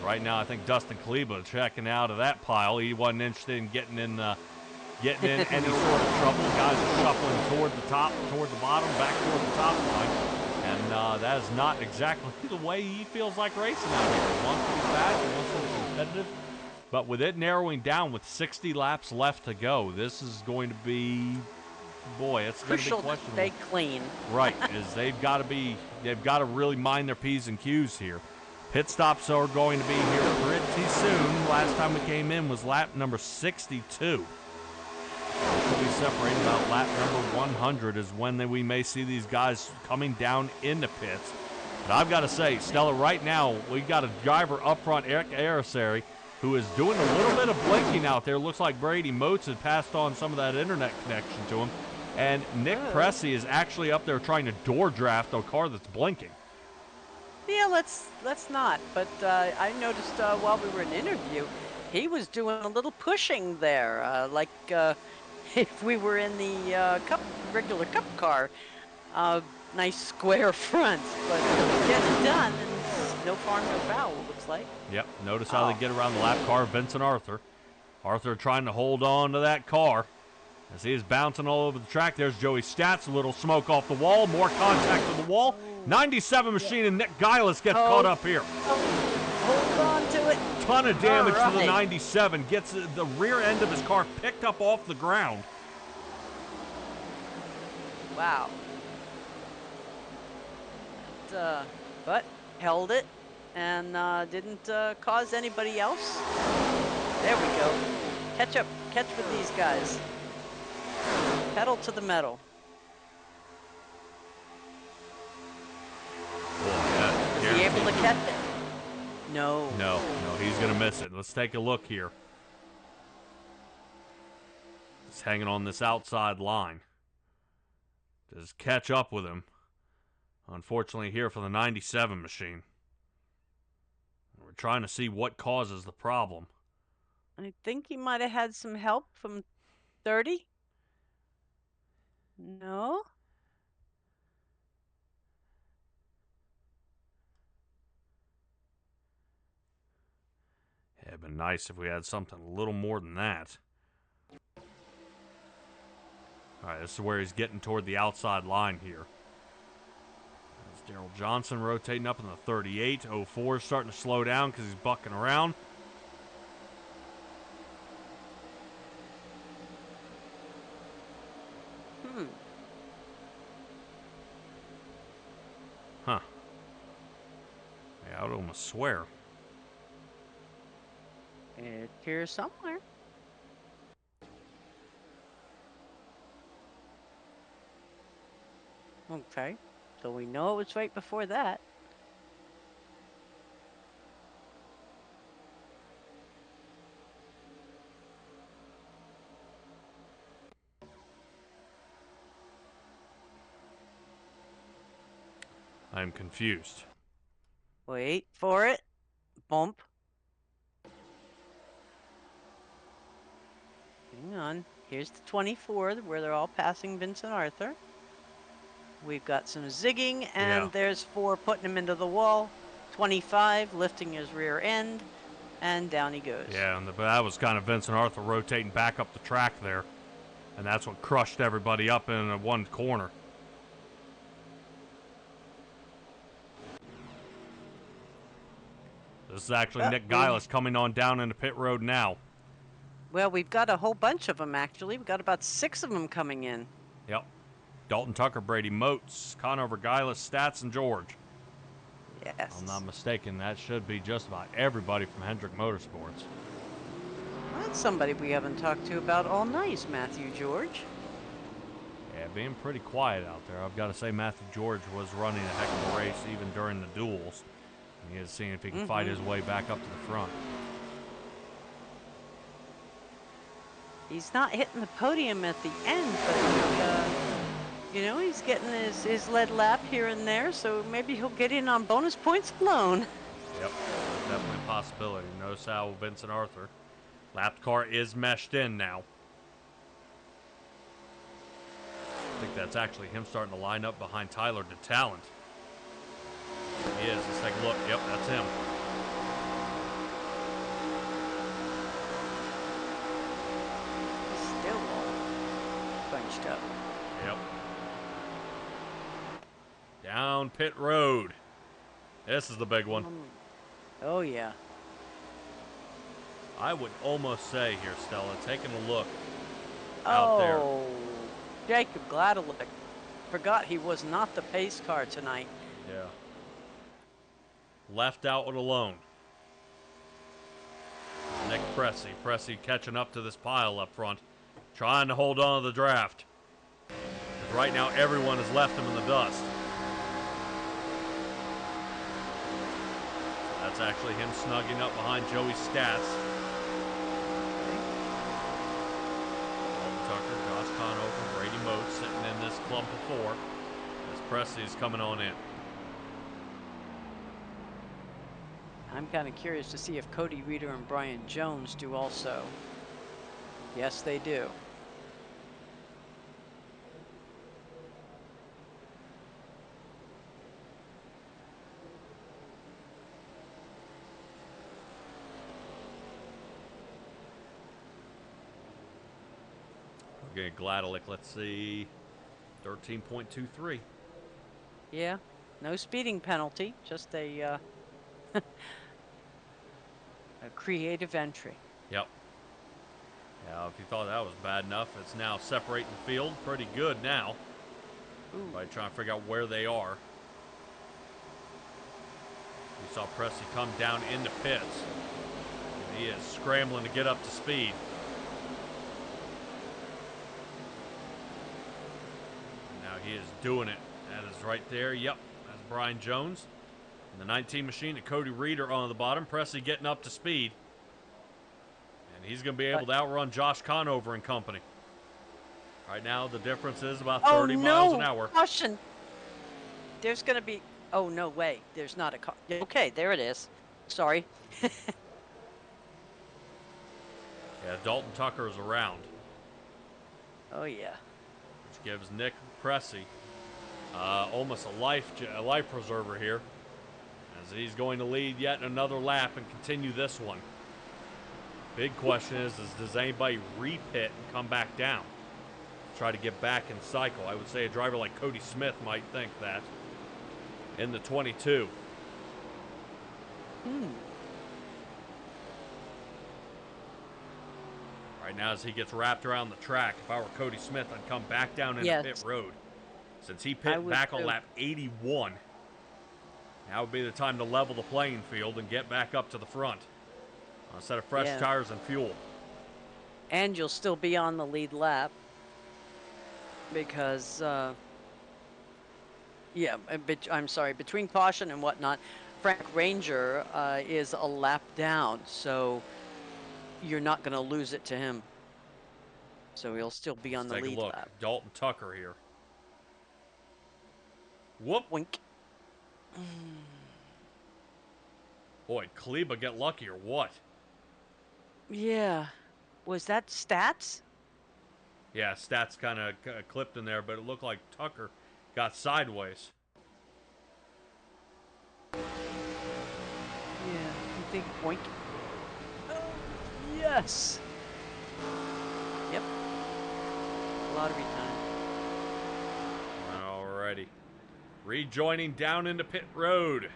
Right now, I think Dustin Kleba checking out of that pile. He wasn't interested in getting in any sort of trouble. Guys are shuffling toward the top, toward the bottom, back toward the top line. And that is not exactly the way he feels like racing out here. He wants to be fast, he wants to be competitive. But with it narrowing down with 60 laps left to go, this is going to be, boy, it's going to be Crucial questionable. to stay clean. Right, is they've got to really mind their P's and Q's here. Pit stops are going to be here pretty soon. Last time we came in was lap number 62. We'll be separating about lap number 100 is when we may see these guys coming down in the pits. But I've got to say, Stella, right now, we got a driver up front, Eric Araceri, who is doing a little bit of blinking out there. Looks like Brady Moats had passed on some of that internet connection to him. And Nick Pressey is actually up there trying to door draft a car that's blinking. Yeah, let's not. But I noticed while we were in interview, he was doing a little pushing there, like if we were in the regular cup car. Nice square front, but get it done, and no farm, no foul, it looks like. Yep, notice how they get around the lap car, Vincent Arthur. Arthur trying to hold on to that car as he is bouncing all over the track. There's Joey Stats, a little smoke off the wall, more contact with the wall. 97 machine and Nick Geilis gets caught up here. Hold on to it. Ton of damage to the 97. Gets the rear end of his car picked up off the ground. Wow. But held it and didn't cause anybody else. There we go. Catch with these guys. Pedal to the metal. Is he able to catch it? No. No, he's going to miss it. Let's take a look here. He's hanging on this outside line. Just catch up with him. Unfortunately here for the 97 machine. We're trying to see what causes the problem. I think he might have had some help from 30. No? It'd been nice if we had something a little more than that. All right, this is where he's getting toward the outside line here. Daryl Johnson rotating up in the 38. 04 is starting to slow down because he's bucking around. Huh. Yeah, I would almost swear. It's here somewhere. Okay, so we know it was right before that. I'm confused. Wait for it. Bump. Hang on. Here's the 24 where they're all passing Vincent Arthur. We've got some zigging, and Yeah. there's 4 putting him into the wall. 25 lifting his rear end, and down he goes. Yeah, but that was kind of Vincent Arthur rotating back up the track there. And that's what crushed everybody up in one corner. This is actually Nick Gillis coming on down into pit road now. Well, we've got a whole bunch of them, actually. We've got about 6 of them coming in. Yep. Dalton Tucker, Brady Moats, Conover, Gillis, Stats, and George. Yes. If I'm not mistaken, that should be just about everybody from Hendrick Motorsports. Well, that's somebody we haven't talked to about all night, Matthew George. Yeah, being pretty quiet out there. I've got to say Matthew George was running a heck of a race even during the duels. And he is seeing if he can fight his way back up to the front. He's not hitting the podium at the end, but you know, he's getting his lead lap here and there, so maybe he'll get in on bonus points alone. Yep, definitely a possibility. Notice how Vincent Arthur. Lapped car is meshed in now. I think that's actually him starting to line up behind Tyler DeTalent. He is. Let's take a look. Yep, that's him. He's still all bunched up. Yep. Down pit road. This is the big one. Oh, yeah. I would almost say here, Stella, taking a look out there. Oh, Jacob Gladelick. Forgot he was not the pace car tonight. Yeah. Left out alone. Nick Pressey. Pressey catching up to this pile up front. Trying to hold on to the draft. Because right now everyone has left him in the dust. That's actually him snugging up behind Joey Stats. Dalton Tucker, Josh Conover, Brady Moats sitting in this clump of 4 as Pressey's coming on in. I'm kind of curious to see if Cody Reeder and Brian Jones do also. Yes, they do. Okay, Gladelick, let's see, 13.23. Yeah, no speeding penalty, just a a creative entry. Yep. Yeah, if you thought that was bad enough, it's now separating the field pretty good now. By trying to figure out where they are. We saw Pressey come down into pits. And he is scrambling to get up to speed. Now he is doing it. That is right there. Yep, that's Brian Jones. And the 19 machine and Cody Reeder on the bottom. Pressey getting up to speed. And he's going to be able to outrun Josh Conover and company. Right now, the difference is about 30 miles an hour. Caution. There's going to be... Oh, no way. There's not a car. Okay, there it is. Sorry. Yeah, Dalton Tucker is around. Oh, yeah. Which gives Nick Pressey almost a life preserver here. As he's going to lead yet another lap and continue this one. Big question is does anybody repit and come back down? Try to get back in cycle. I would say a driver like Cody Smith might think that. in the 22. Right now, as he gets wrapped around the track, if I were Cody Smith, I'd come back down into Yes. pit road. Since he I pit would back on too. lap 81, now would be the time to level the playing field and get back up to the front. On a set of fresh Yeah. tires and fuel. And you'll still be on the lead lap because, yeah, I'm sorry, between caution and whatnot, Frank Ranger is a lap down, so you're not going to lose it to him. So he'll still be on the Let's take lead a look. lap. Dalton Tucker here. Whoop. Wink. Boy, Kleba get lucky or what? Yeah. Was that stats? Yeah, stats kind of clipped in there, but it looked like Tucker got sideways. Yeah. You think wink? Oh, yes. Yep. Lottery time. Alrighty. Rejoining down into pit road.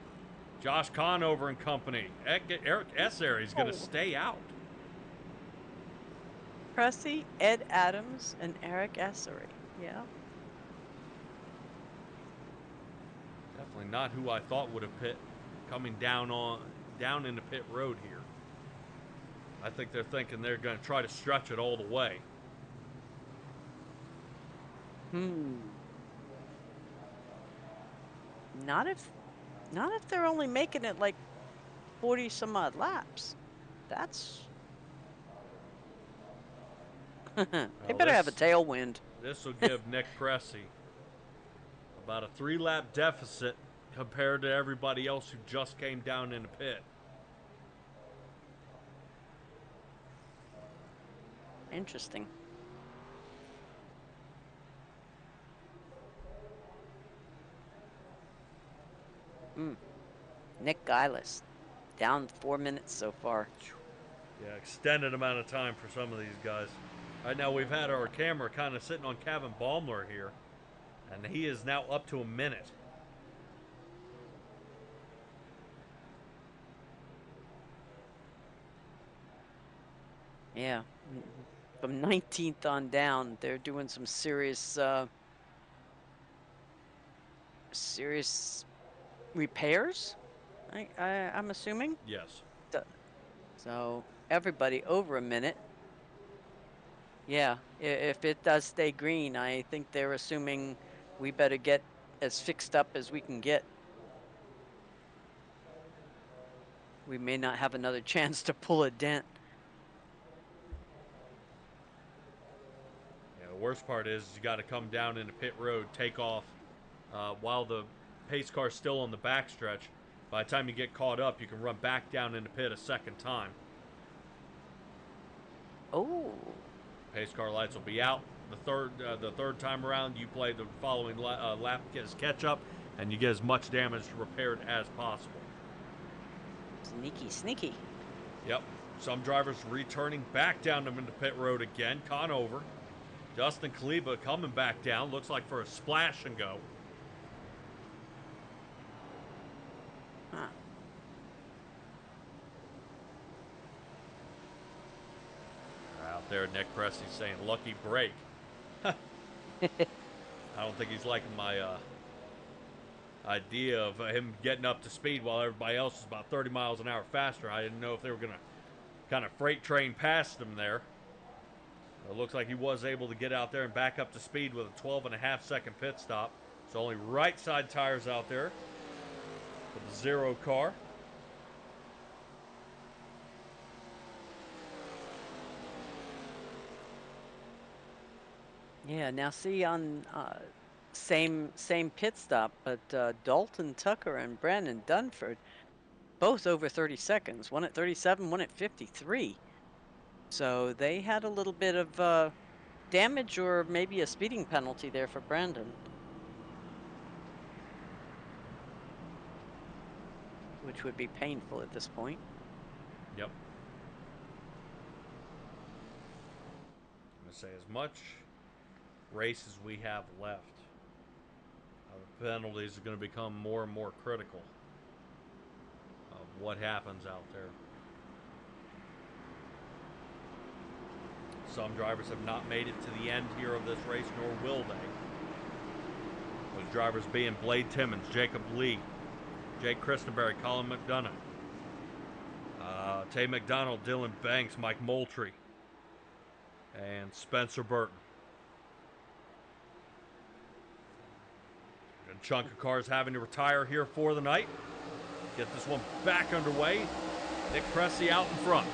Josh Conover and company. Eric Esser is going to stay out. Pressy, Ed Adams, and Eric Essery. Yeah. Definitely not who I thought would have pit coming down into pit road here. I think they're thinking they're going to try to stretch it all the way. Not if they're only making it like 40 some odd laps. That's they better have a tailwind. This will give Nick Pressey about a 3-lap deficit compared to everybody else who just came down in the pit. Interesting. Nick Geilis, down 4 minutes so far. Yeah, extended amount of time for some of these guys. Right now we've had our camera kind of sitting on Kevin Baumler here, and he is now up to a minute. Yeah, from 19th on down, they're doing some serious repairs. I'm assuming. Yes. So everybody over a minute. Yeah, if it does stay green, I think they're assuming we better get as fixed up as we can get. We may not have another chance to pull a dent. Yeah, the worst part is you got to come down into pit road, take off while the pace car's still on the backstretch. By the time you get caught up, you can run back down into pit a second time. Oh. Pace car lights will be out. The third time around, you play the following lap, get his catch up, and you get as much damage repaired as possible. Sneaky, sneaky. Yep. Some drivers returning back down into pit road again. Conover. Justin Kleba coming back down. Looks like for a splash and go. Huh. Out there, Nick Pressey saying, lucky break. I don't think he's liking my idea of him getting up to speed while everybody else is about 30 miles an hour faster. I didn't know if they were going to kind of freight train past him there. It looks like he was able to get out there and back up to speed with a 12.5-second pit stop. So only right side tires out there for the zero car. Yeah, now see on same pit stop, but Dalton Tucker and Brandon Dunford both over 30 seconds. One at 37, one at 53. So they had a little bit of damage or maybe a speeding penalty there for Brandon. Which would be painful at this point. Yep. I'm going to say as much race as we have left. The penalties are going to become more and more critical of what happens out there. Some drivers have not made it to the end here of this race, nor will they. Those drivers being Blade Timmons, Jacob Lee, Jake Christenberry, Colin McDonough, Tay McDonald, Dylan Banks, Mike Moultrie, and Spencer Burton. A chunk of cars having to retire here for the night. Get this one back underway. Nick Cressy out in front.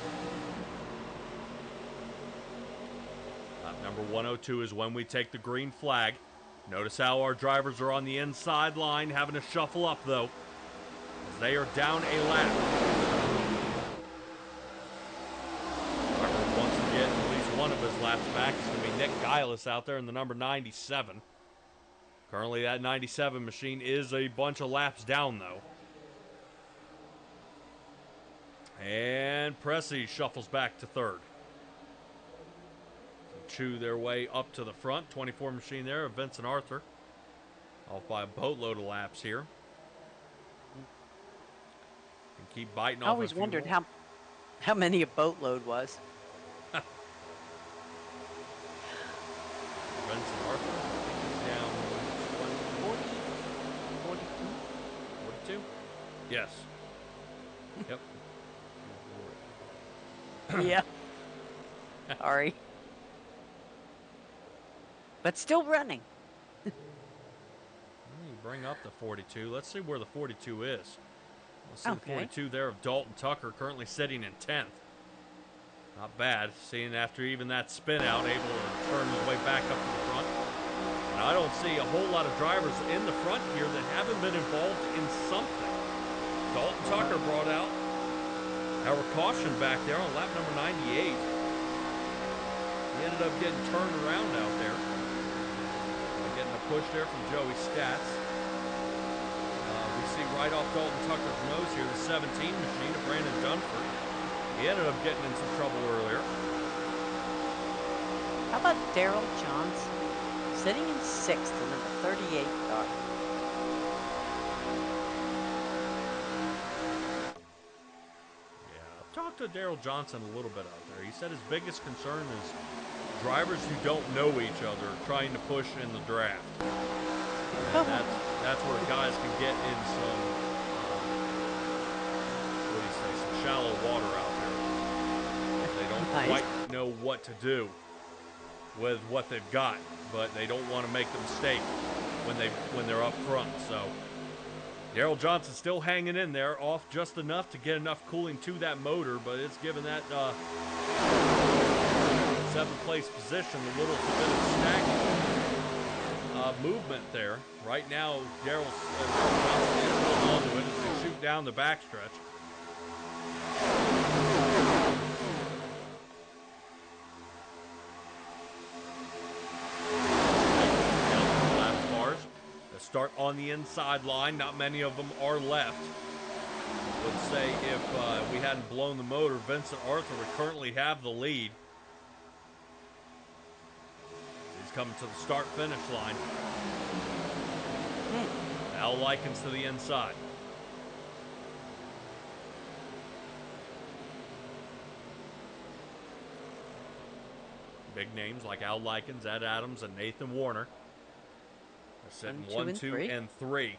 Lap number 102 is when we take the green flag. Notice how our drivers are on the inside line, having to shuffle up though, as they are down a lap. However, wants to get at least one of his laps back. It's going to be Nick Gillis out there in the number 97. Currently, that 97 machine is a bunch of laps down, though. And Pressey shuffles back to third. So chew their way up to the front. 24 machine there of Vincent Arthur. Off by a boatload of laps here. And keep biting off. I always wondered how many a boatload was. Vincent Arthur down 42? Yes. Yep. Yeah. Sorry. But still running. Let me bring up the 42. Let's see where the 42 is. Let's see the 42 there of Dalton Tucker, currently sitting in 10th. Not bad, seeing after even that spin out, able to turn his way back up to the front. And I don't see a whole lot of drivers in the front here that haven't been involved in something. Dalton Tucker brought out our caution back there on lap number 98. He ended up getting turned around out there. Getting a push there from Joey Stats. We see right off Dalton Tucker's nose here, the 17 machine of Brandon Dunford. He ended up getting in some trouble earlier. How about Daryl Johnson? Sitting in 6th, the number 38 car. Yeah, I've talked to Daryl Johnson a little bit out there. He said his biggest concern is drivers who don't know each other trying to push in the draft. And that's where guys can get in some, some shallow water out there. They don't quite know what to do with what they've got, but they don't want to make the mistake when they're up front. So Daryl Johnson still hanging in there, off just enough to get enough cooling to that motor, but it's given that 7th place position a little bit of stagnant movement there. Right now, Daryl Johnson is holding on to it as they shoot down the backstretch. Lap cars that start on the inside line. Not many of them are left. I would say if we hadn't blown the motor, Vincent Arthur would currently have the lead. He's coming to the start-finish line. Al Likens to the inside. Big names like Al Likens, Ed Adams, and Nathan Warner. They're sitting 1, 2, and 3.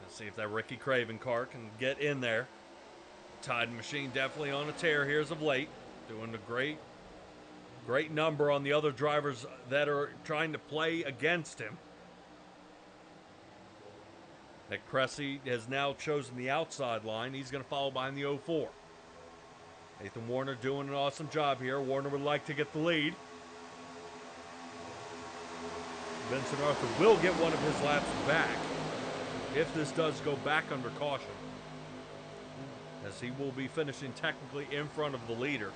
Let's see if that Ricky Craven car can get in there. Tide Machine definitely on a tear here as of late. Doing a great number on the other drivers that are trying to play against him. Nick Cressy has now chosen the outside line. He's going to follow behind the 04. Nathan Warner doing an awesome job here. Warner would like to get the lead. Vincent Arthur will get one of his laps back if this does go back under caution, as he will be finishing technically in front of the leader.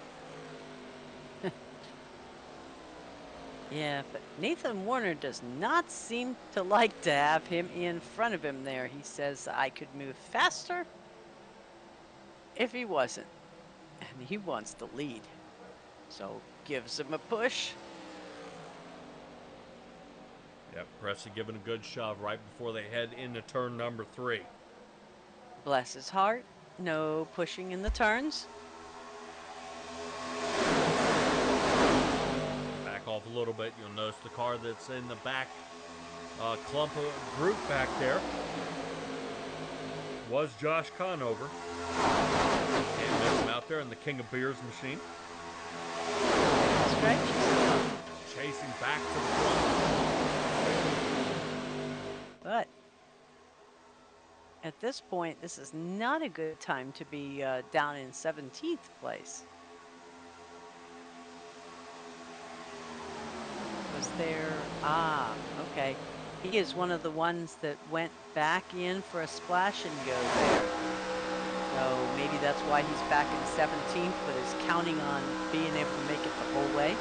Yeah, but Nathan Warner does not seem to like to have him in front of him there. He says, I could move faster if he wasn't. And he wants the lead. So gives him a push. Yep, Presley giving a good shove right before they head into turn number 3. Bless his heart. No pushing in the turns. Back off a little bit. You'll notice the car that's in the back clump of group back there was Josh Conover. Can't miss him out there in the King of Beers machine. Stretch. Chasing back to the front. But at this point, this is not a good time to be down in 17th place. Was there... Ah, okay. He is one of the ones that went back in for a splash and go there. So maybe that's why he's back in 17th, but is counting on being able to make it the whole way.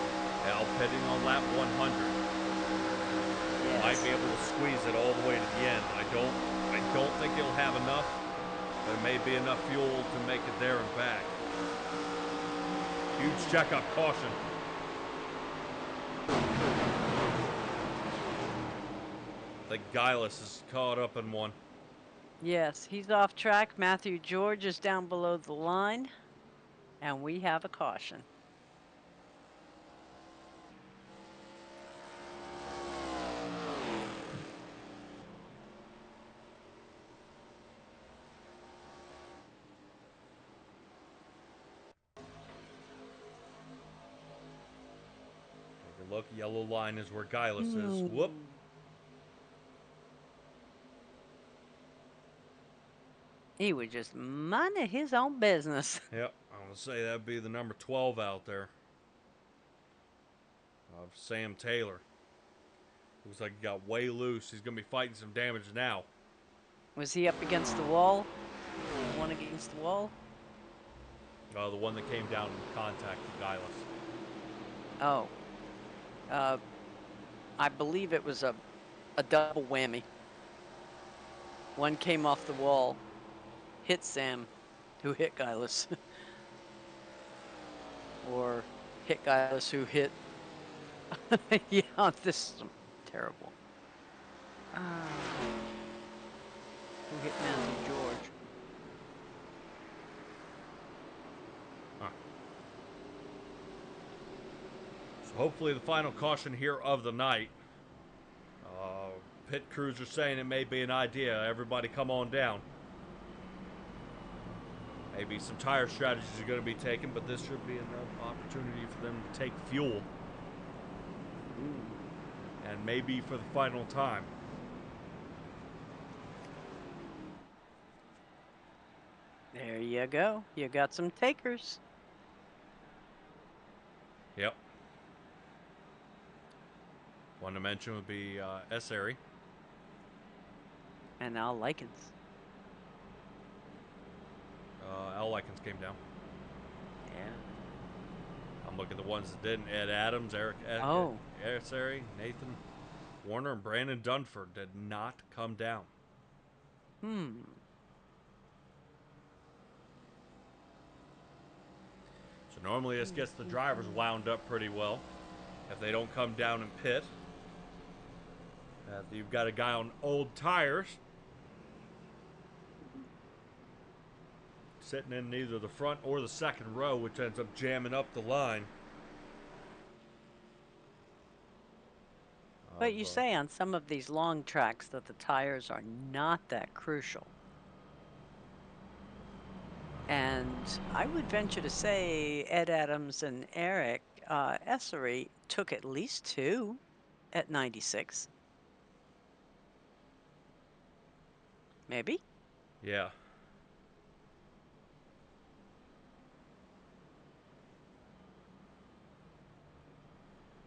Now pitting on lap 100. Yes. Might be able to squeeze it all the way to the end. I don't think he'll have enough, but it may be enough fuel to make it there and back. Huge checkup, caution. I think Gillis is caught up in one. Yes, he's off track. Matthew George is down below the line, and we have a caution. Take a look, yellow line is where Gillis is. Whoop. He was just minding his own business. Yep, I'm going to say that'd be the number 12 out there of Sam Taylor. Looks like he got way loose. He's going to be fighting some damage now. Was he up against the wall? One against the wall? The one that came down in contact with Gillis. Oh. I believe it was a double whammy. One came off the wall, hit Sam, who hit Gillis. Or hit Gillis, who hit... Yeah, this is terrible. Who hit Matthew George? Huh. So hopefully the final caution here of the night. Pit crews are saying it may be an idea. Everybody come on down. Maybe some tire strategies are going to be taken, but this should be enough opportunity for them to take fuel. And maybe for the final time. There you go. You got some takers. Yep. One to mention would be S-Area. And now Likens. Al Likens came down. Yeah. I'm looking at the ones that didn't. Ed Adams, Eric S-Area, Nathan Warner, and Brandon Dunford did not come down. So normally this gets the drivers wound up pretty well if they don't come down and pit. You've got a guy on old tires sitting in either the front or the second row, which ends up jamming up the line. But you say on some of these long tracks that the tires are not that crucial. And I would venture to say Ed Adams and Eric S-Area took at least 2 at 96. Maybe? Yeah.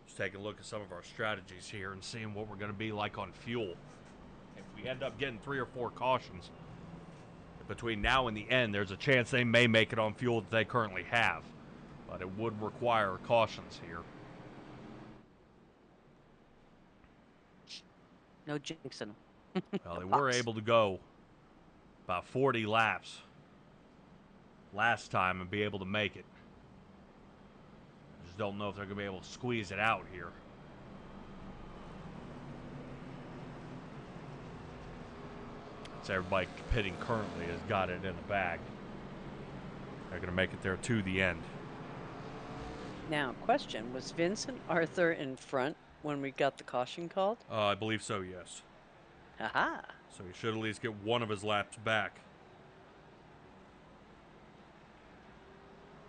Just taking a look at some of our strategies here and seeing what we're going to be like on fuel. If we end up getting 3 or 4 cautions between now and the end, there's a chance they may make it on fuel that they currently have. But it would require cautions here. No jinxing. Well, they were able to go about 40 laps last time and be able to make it. I just don't know if they're going to be able to squeeze it out here. So everybody pitting currently has got it in the bag. They're going to make it there to the end. Now, question, was Vincent Arthur in front when we got the caution called? I believe so, yes. Aha! So he should at least get one of his laps back.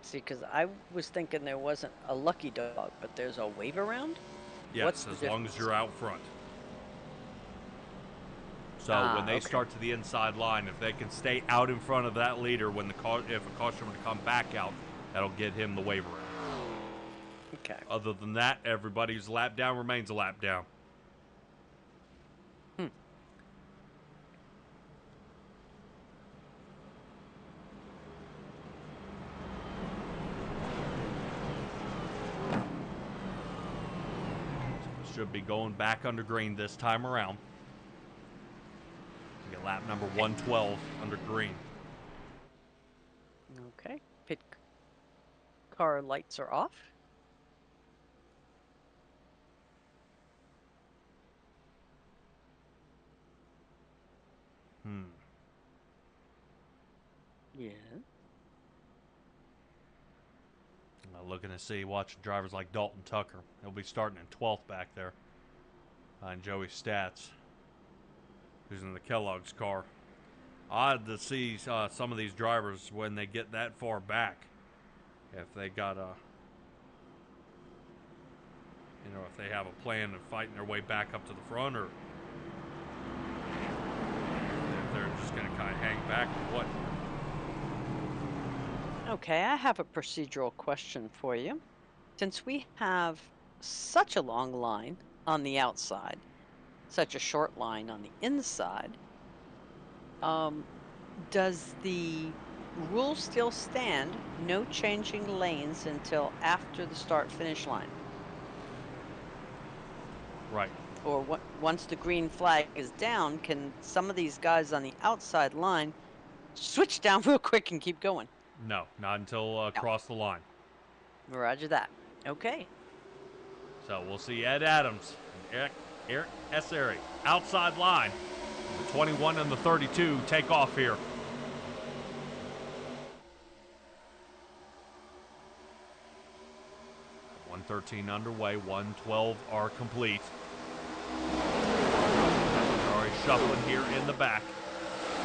See, because I was thinking there wasn't a lucky dog, but there's a wave around? Yes, as long as you're out front. So when they start to the inside line, if they can stay out in front of that leader when if a caution were to come back out, that'll get him the wave around. Okay. Other than that, everybody's lap down remains a lap down. Should be going back under green this time around. We get lap number 112 under green. Okay. Pit car lights are off. Yeah. Looking to see, watching drivers like Dalton Tucker. He'll be starting in 12th back there. And Joey Stats, who's in the Kellogg's car. Odd to see some of these drivers when they get that far back. If they got a, if they have a plan of fighting their way back up to the front, or if they're just going to kind of hang back or what. Okay, I have a procedural question for you. Since we have such a long line on the outside, such a short line on the inside, does the rule still stand, no changing lanes until after the start-finish line? Right. Or once the green flag is down, can some of these guys on the outside line switch down real quick and keep going? No, not until across the line. Roger that. Okay. So we'll see Ed Adams and Eric Essary outside line. The 21 and the 32 take off here. .113 underway, 112 are complete. They're already shuffling here in the back.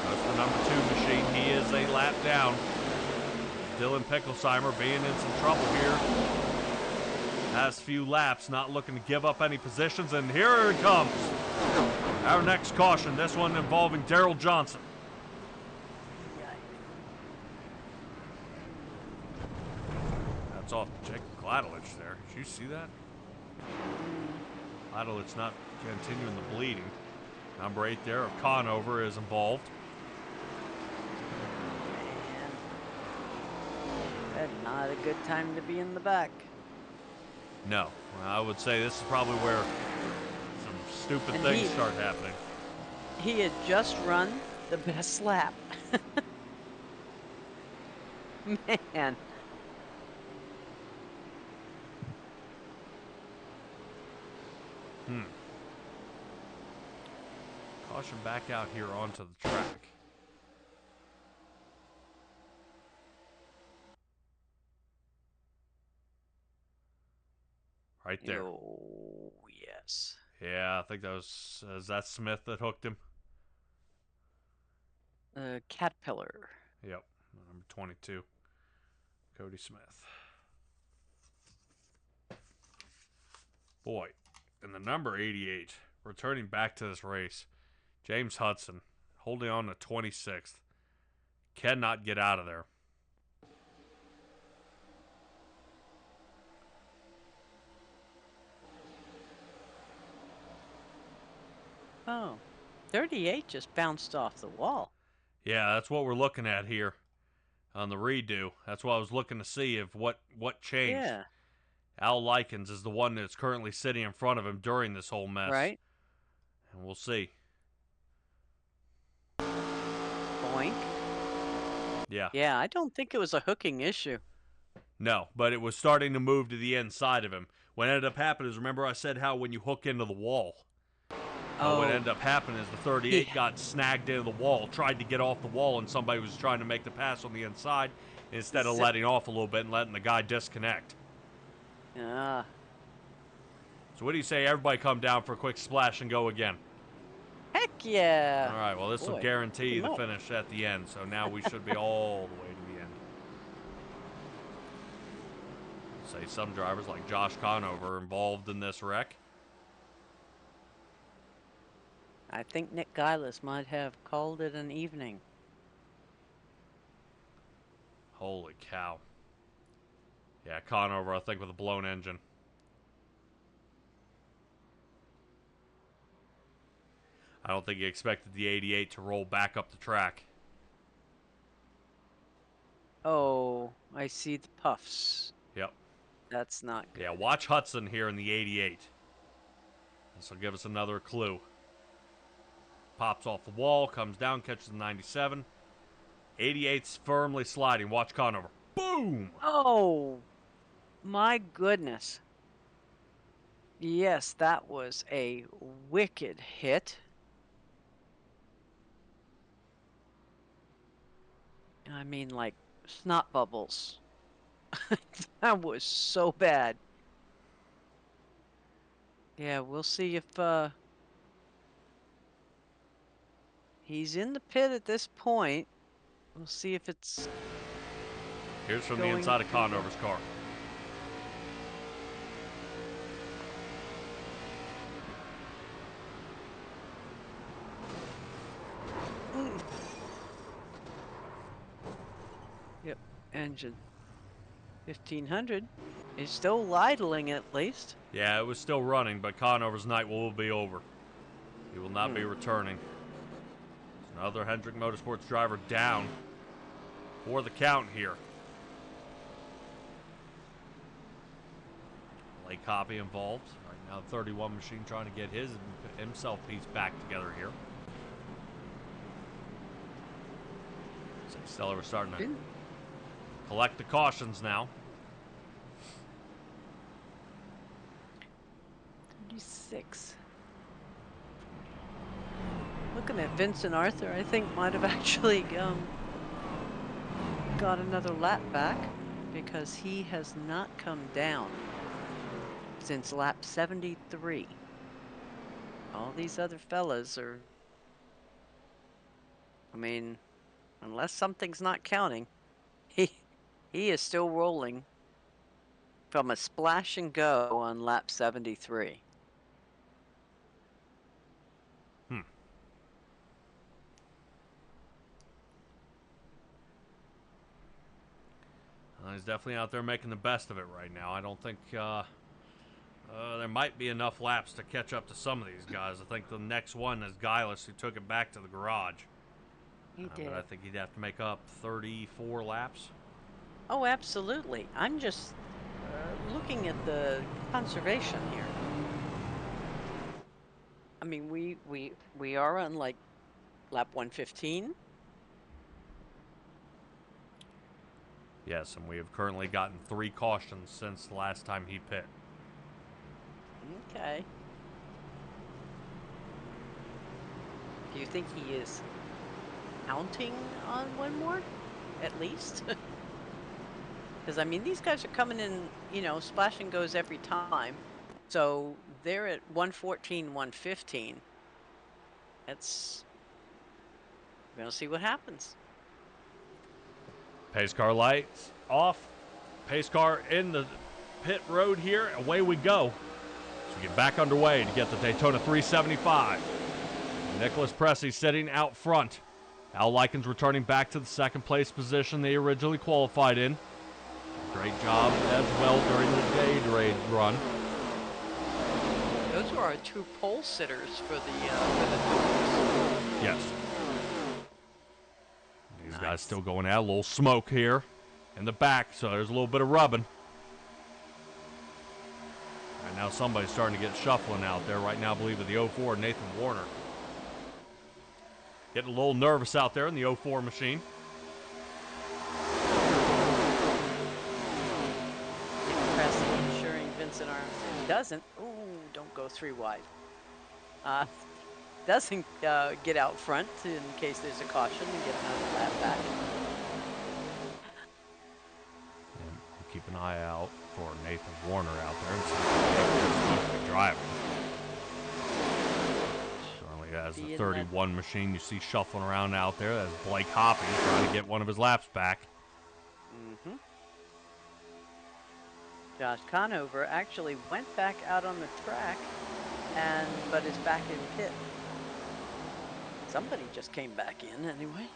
That's the number 2 machine. He is a lap down. Dylan Picklesheimer being in some trouble here. Has few laps, not looking to give up any positions, and here it comes. Our next caution, this one involving Daryl Johnson. That's off Jake Gladelich there. Did you see that? Gladelich not continuing the bleeding. Number 8 there, Conover, is involved. Not a good time to be in the back. No. I would say this is probably where some stupid things start happening. He had just run the best lap. Man. Caution back out here onto the track. Right there. Oh, yes. Yeah, I think that was, is that Smith that hooked him? Caterpillar. Yep, number 22, Cody Smith. Boy, and the number 88, returning back to this race, James Hudson, holding on to 26th, cannot get out of there. Oh, 38 just bounced off the wall. Yeah, that's what we're looking at here on the redo. That's what I was looking to see if what changed. Yeah. Al Likens is the one that's currently sitting in front of him during this whole mess. Right. And we'll see. Boink. Yeah. Yeah, I don't think it was a hooking issue. No, but it was starting to move to the inside of him. What ended up happening is, remember I said how when you hook into the wall, But what Oh, ended up happening is the 38 he, got snagged into the wall, tried to get off the wall, and somebody was trying to make the pass on the inside instead of zip. letting off a little bit and letting the guy disconnect. Ah, So what do you say everybody come down for a quick splash and go again? heck yeah. All right, well, this will Boy, guarantee pretty the much. finish at the end, so now we should be all the way to the end. Say some drivers like Josh Conover involved in this wreck. I think Nick Geilis might have called it an evening. Holy cow. Yeah, Conover, I think, with a blown engine. I don't think he expected the 88 to roll back up the track. Oh, I see the puffs. Yep. That's not good. Yeah, watch Hudson here in the 88. This will give us another clue. Pops off the wall, comes down, catches the 97. 88's firmly sliding. Watch Conover. Boom! Oh, my goodness. Yes, that was a wicked hit. I mean, like snot bubbles. That was so bad. Yeah, we'll see if he's in the pit at this point. We'll see if it's Here's from the going inside of to- Conover's car. Yep, engine 1500 is still idling at least. Yeah, it was still running, but Conover's night will be over. He will not be returning. Another Hendrick Motorsports driver down for the count here. Late copy involved. Right now, the 31 machine trying to get himself piece back together here. So Stellar was starting to collect the cautions now. 36. Looking at Vincent Arthur, I think might have actually got another lap back because he has not come down since lap 73. All these other fellas are, I mean, unless something's not counting, he is still rolling from a splash and go on lap 73. He's definitely out there making the best of it right now. I don't think there might be enough laps to catch up to some of these guys. I think the next one is Geilis, who took it back to the garage. He did. But I think he'd have to make up 34 laps. Oh, absolutely. I'm just looking at the conservation here. I mean, we are on like lap 115. Yes, and we have currently gotten 3 cautions since the last time he pit. Okay. Do you think he is counting on one more, at least? Because, I mean, these guys are coming in, you know, splash and goes every time. So they're at 114, 115. That's... We're going to see what happens. Pace car lights off. Pace car in the pit road here. Away we go. So we get back underway to get the Daytona 375. Nicholas Pressey sitting out front. Al Likens returning back to the second place position they originally qualified in. Great job as well during the Gatorade run. Those were our 2 pole sitters for the Doors. Yes. These guys Nice. still going out. A little smoke here in the back, so there's a little bit of rubbing. Right now somebody's starting to get shuffling out there. Right now I believe with the 04, Nathan Warner. Getting a little nervous out there in the 04 machine. Pressing, ensuring Vincent Armstrong doesn't. Ooh, don't go 3 wide. doesn't get out front in case there's a caution and get another lap back. And keep an eye out for Nathan Warner out there and see if he's going to be driving. Certainly has the 31 machine you see shuffling around out there. That's Blake Hopping trying to get one of his laps back. Mm-hmm. Josh Conover actually went back out on the track, but is back in pit. Somebody just came back in anyway.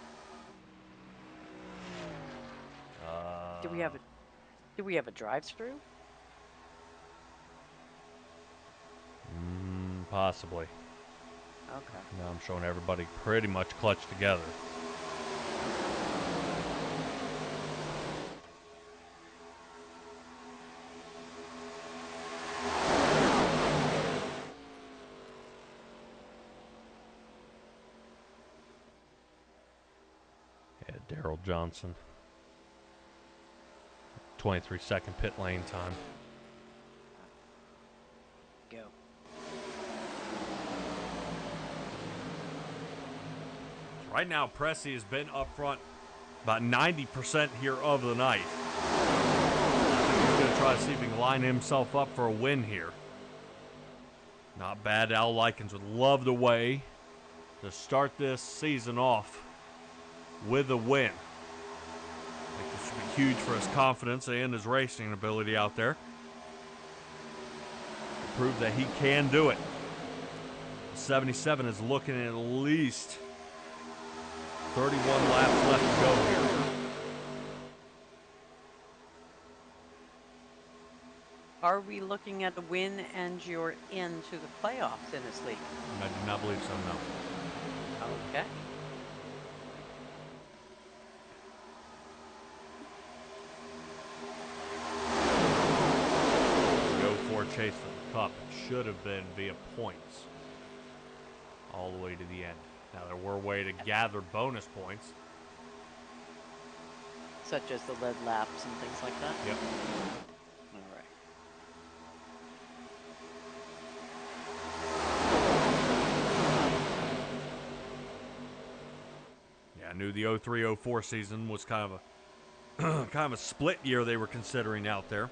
Do we have a drive-through? Possibly. Okay. Now I'm showing everybody pretty much clutched together. Yeah, Daryl Johnson. 23-second pit lane time. Go. Right now, Pressey has been up front about 90% here of the night. I think he's going to try to see if he can line himself up for a win here. Not bad. Al Likens would love the way to start this season off with a win. I think this should be huge for his confidence and his racing ability out there. To prove that he can do it. 77 is looking at least 31 laps left to go here. Are we looking at a win and you're into the playoffs in this league? I do not believe so, no. Okay. Go for a chase for the cup. It should have been via points all the way to the end. Now there were a way to gather bonus points. Such as the lead laps and things like that? Yep. All right. Yeah, I knew the 03-04 season was kind of a split year they were considering out there.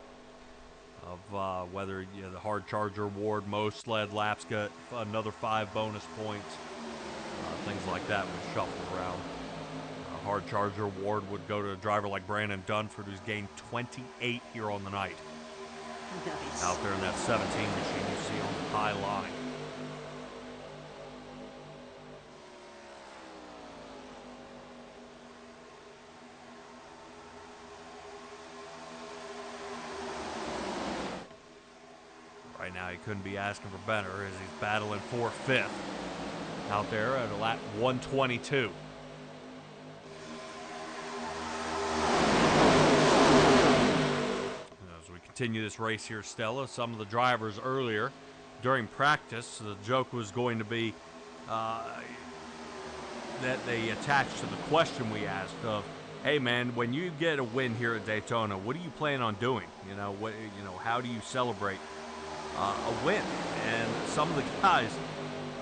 Of whether the hard charger award, most lead laps get another 5 bonus points. Things like that would shuffle around. Hard charger award would go to a driver like Brandon Dunford, who's gained 28 here on the night. Nice. Out there in that 17 machine you see on the high line. Right now he couldn't be asking for better as he's battling for 5th out there at a lap 122. As we continue this race here, Stella, some of the drivers earlier during practice, the joke was going to be that they attached to the question we asked of, hey man, when you get a win here at Daytona, what do you plan on doing? How do you celebrate a win? And some of the guys,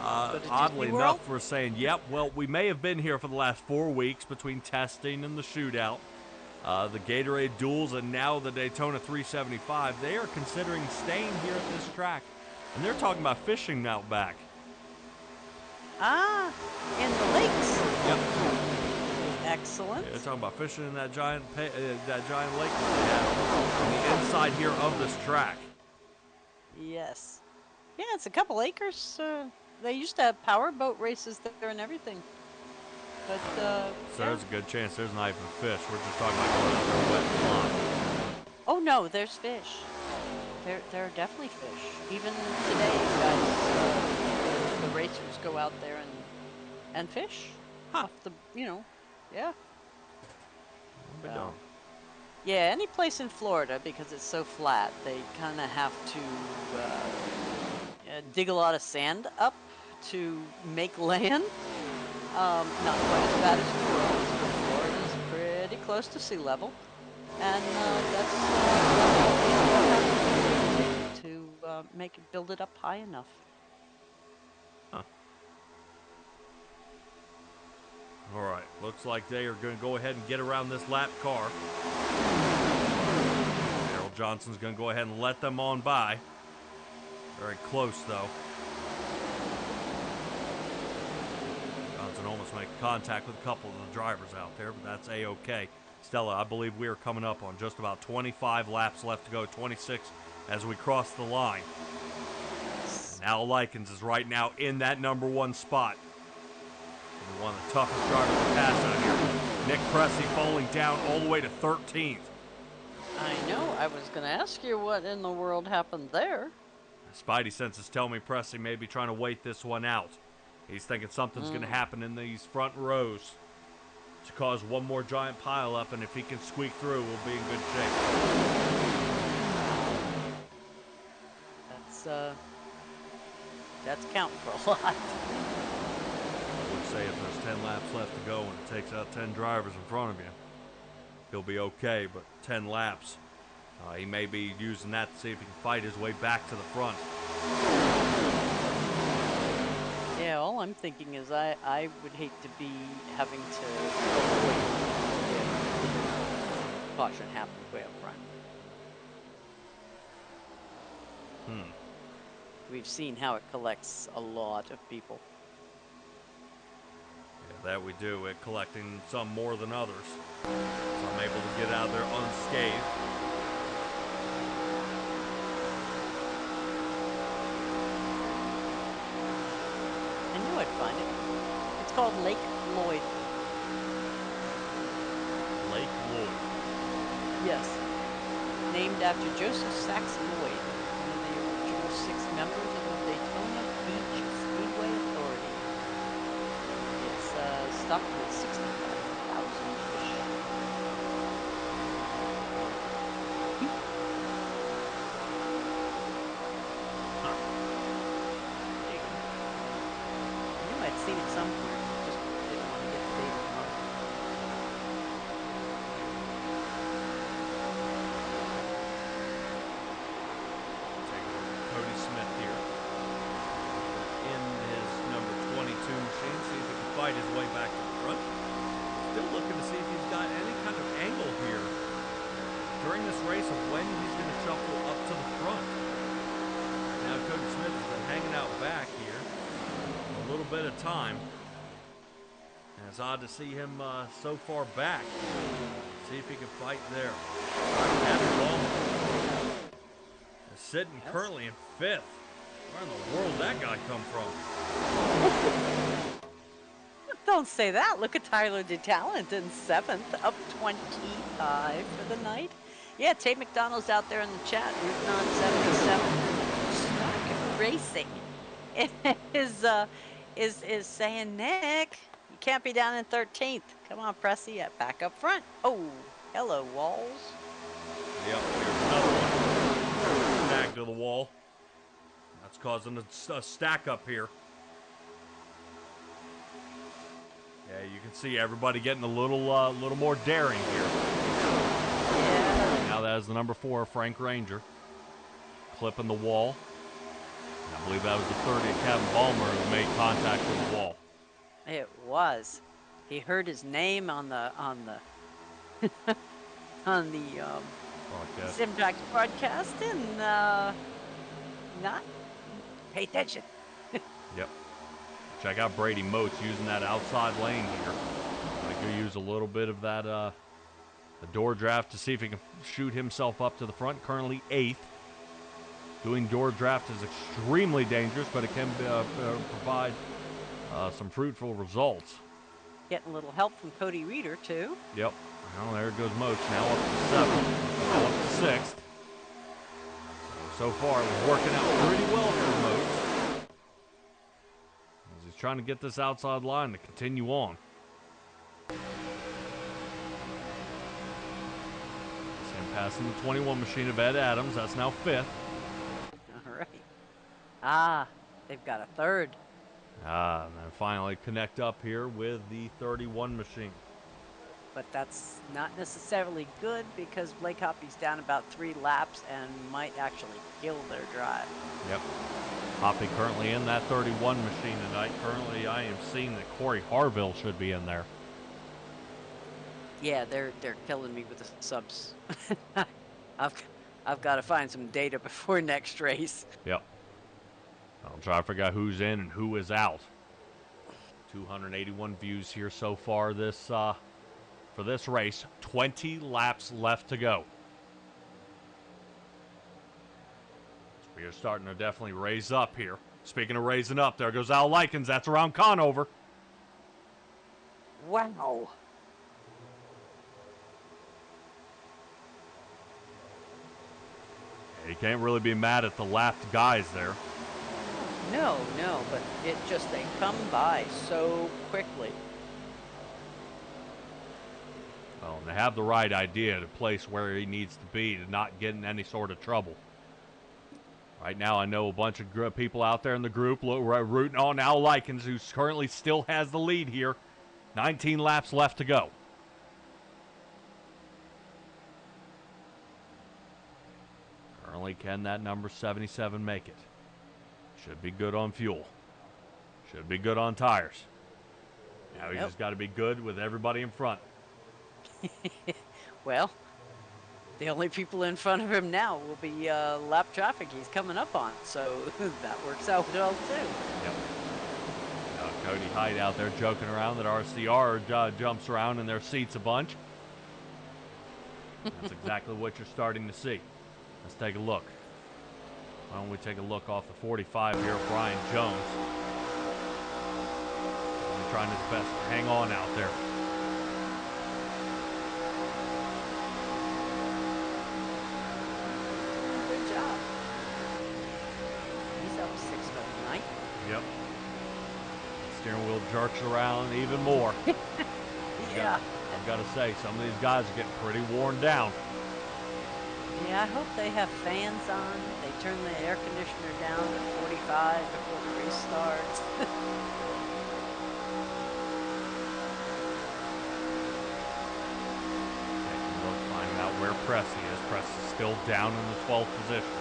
oddly enough, were saying, yep, well, we may have been here for the last 4 weeks between testing and the shootout, the Gatorade duels, and now the Daytona 375. They are considering staying here at this track, and they're talking about fishing out back. Ah, in the lakes. Yep. Excellent. Yeah, they're talking about fishing in that giant lake that they have on the inside here of this track. Yes. Yeah, it's a couple acres. They used to have power boat races there and everything. But, So there's a good chance there's not even fish. We're just talking about going out there wet and blind. Oh, no, there's fish. There are definitely fish. Even today, guys, the racers go out there and fish. Huh. Off the, yeah. We don't. Yeah, any place in Florida, because it's so flat, they kind of have to dig a lot of sand up to make land. Not quite as bad as New Orleans, but Florida's pretty close to sea level. And that's to build it up high enough. Huh. All right, looks like they are going to go ahead and get around this lap car. Harold Johnson's going to go ahead and let them on by. Very close, though. Johnson almost made contact with a couple of the drivers out there, but that's A-OK. Stella, I believe we are coming up on just about 25 laps left to go, 26 as we cross the line. And Al Likens is right now in that #1 spot. And one of the toughest drivers to pass out here. Nick Pressey falling down all the way to 13th. I know. I was going to ask you what in the world happened there. Spidey senses tell me Pressey may be trying to wait this one out. He's thinking something's going to happen in these front rows to cause one more giant pileup, and if he can squeak through, we'll be in good shape. That's counting for a lot. I would say if there's 10 laps left to go and it takes out 10 drivers in front of you, he'll be okay, but 10 laps, he may be using that to see if he can fight his way back to the front. Yeah, all I'm thinking is I would hate to be having to avoid if caution happens way up front. We've seen how it collects a lot of people. Yeah, that we do. It collecting some more than others. Some able to get out of there unscathed. I knew I'd find it. It's called Lake Lloyd. Lake Lloyd. Yes. Named after Joseph Sax Lloyd, one of the original 6 members of the Daytona Beach Speedway Authority. It's stocked with 65,000 fish. I knew I'd seen it somewhere, just didn't want to get the date wrong. Cody Smith here in his number 22 machine, see if he can fight his way back to the front. Still looking to see if he's got any kind of angle here during this race of when he's going to shuffle up to the front. Now Cody Smith has been hanging out back here a little bit of time. And it's odd to see him so far back. See if he can fight there. Sitting currently in 5th. Where in the world did that guy come from? Don't say that. Look at Tyler DeTalent in 7th, up 25 for the night. Yeah, Tate McDonald's out there in the chat, rooting on 77. Stark Racing is saying, Nick, you can't be down in 13th. Come on, Pressey, back up front. Oh, hello, Walls. Yep, here's another one. Back to the wall. That's causing a stack up here. Yeah, you can see everybody getting a little more daring here. Yeah. Now that is the number 4, Frank Ranger, clipping the wall. I believe that was the 30 of Kevin Ballmer who made contact with the wall. It was. He heard his name on the SimTraX broadcast and not pay attention. Yep. Check out Brady Moats using that outside lane here. Going to use a little bit of that the door draft to see if he can shoot himself up to the front. Currently 8th. Doing door draft is extremely dangerous, but it can provide some fruitful results. Getting a little help from Cody Reeder, too. Yep. Well, there goes Moats. Now up to 7th. Now up to 6th. So far, it was working out pretty well for Moats. As he's trying to get this outside line to continue on. Him passing the 21 machine of Ed Adams. That's now 5th. All right. Ah, they've got a 3rd. And then finally connect up here with the 31 machine. But that's not necessarily good because Blake Hoppy's down about 3 laps and might actually kill their drive. Yep. Hoppy currently in that 31 machine tonight. Currently, I am seeing that Corey Harville should be in there. Yeah, they're killing me with the subs. I've I've got to find some data before next race. Yep. I'll try to figure out who's in and who is out. 281 views here so far for this race. 20 laps left to go. We are starting to definitely raise up here. Speaking of raising up, there goes Al Likens. That's around Conover. Wow. You can't really be mad at the lapped guys there. No, but they come by so quickly. Well, and they have the right idea to place where he needs to be to not get in any sort of trouble. Right now, I know a bunch of people out there in the group rooting on Al Likens, who currently still has the lead here. 19 laps left to go. Currently, can that number 77 make it? Should be good on fuel. Should be good on tires. Now he's just got to be good with everybody in front. Well, the only people in front of him now will be lap traffic he's coming up on, so that works out well too. Yep. Cody Hyde out there joking around that RCR jumps around in their seats a bunch. That's exactly what you're starting to see. Let's take a look. Why don't we take a look off the 45 here of Brian Jones. He's trying his best to hang on out there. Good job. He's up 6.9. Yep. Steering wheel jerks around even more. Yeah. I've got to say, some of these guys are getting pretty worn down. Yeah, I hope they have fans on. They turn the air conditioner down to 45 before the race starts. Taking a look, finding out where Pressey is. Pressey's still down in the 12th position.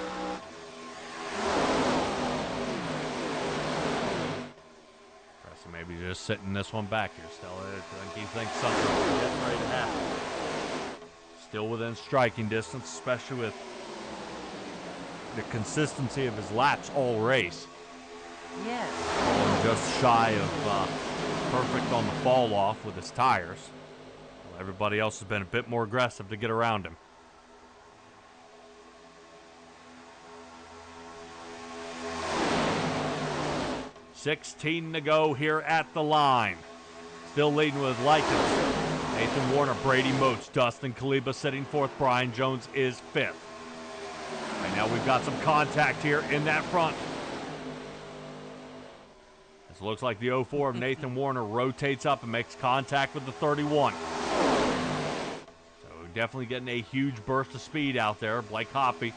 Pressey maybe just sitting this one back here, Stella. I think he thinks something's getting ready to happen. Still within striking distance, especially with the consistency of his laps all race. Yes. Falling just shy of perfect on the fall off with his tires. Well, everybody else has been a bit more aggressive to get around him. $16 to go here at the line. Still leading with Likens. Nathan Warner, Brady Moats, Dustin Kaliba sitting fourth. Brian Jones is fifth. Right now we've got some contact here in that front. This looks like the 04 of Nathan Warner rotates up and makes contact with the 31. So definitely getting a huge burst of speed out there. Blake Hoppy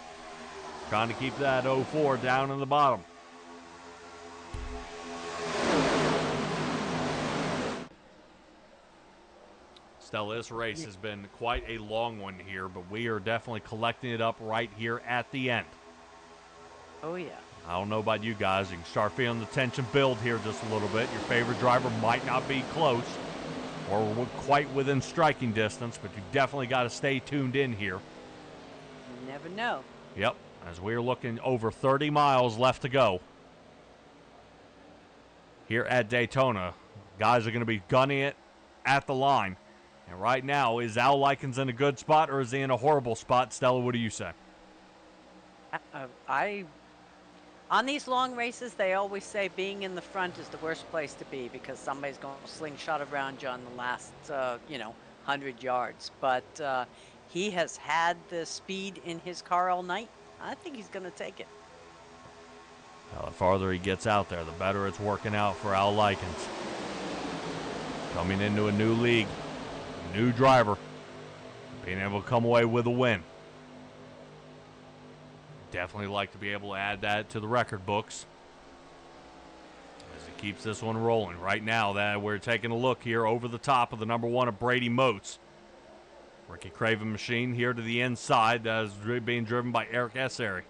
trying to keep that 04 down in the bottom. Stella, this race has been quite a long one here, but we are definitely collecting it up right here at the end. Oh, yeah. I don't know about you guys. You can start feeling the tension build here just a little bit. Your favorite driver might not be close or quite within striking distance, but you definitely got to stay tuned in here. You never know. Yep, as we're looking over 30 miles left to go here at Daytona. Guys are going to be gunning it at the line. And right now, is Al Likens in a good spot or is he in a horrible spot? Stella, what do you say? On these long races, they always say being in the front is the worst place to be because somebody's going to slingshot around you on the last, 100 yards. But he has had the speed in his car all night. I think he's going to take it. Well, the farther he gets out there, the better it's working out for Al Likens. Coming into a new league, a new driver, being able to come away with a win. Definitely like to be able to add that to the record books as he keeps this one rolling. Right now, that we're taking a look here over the top of the number one of Brady Moats. Ricky Craven machine here to the inside. That is being driven by Eric Essary.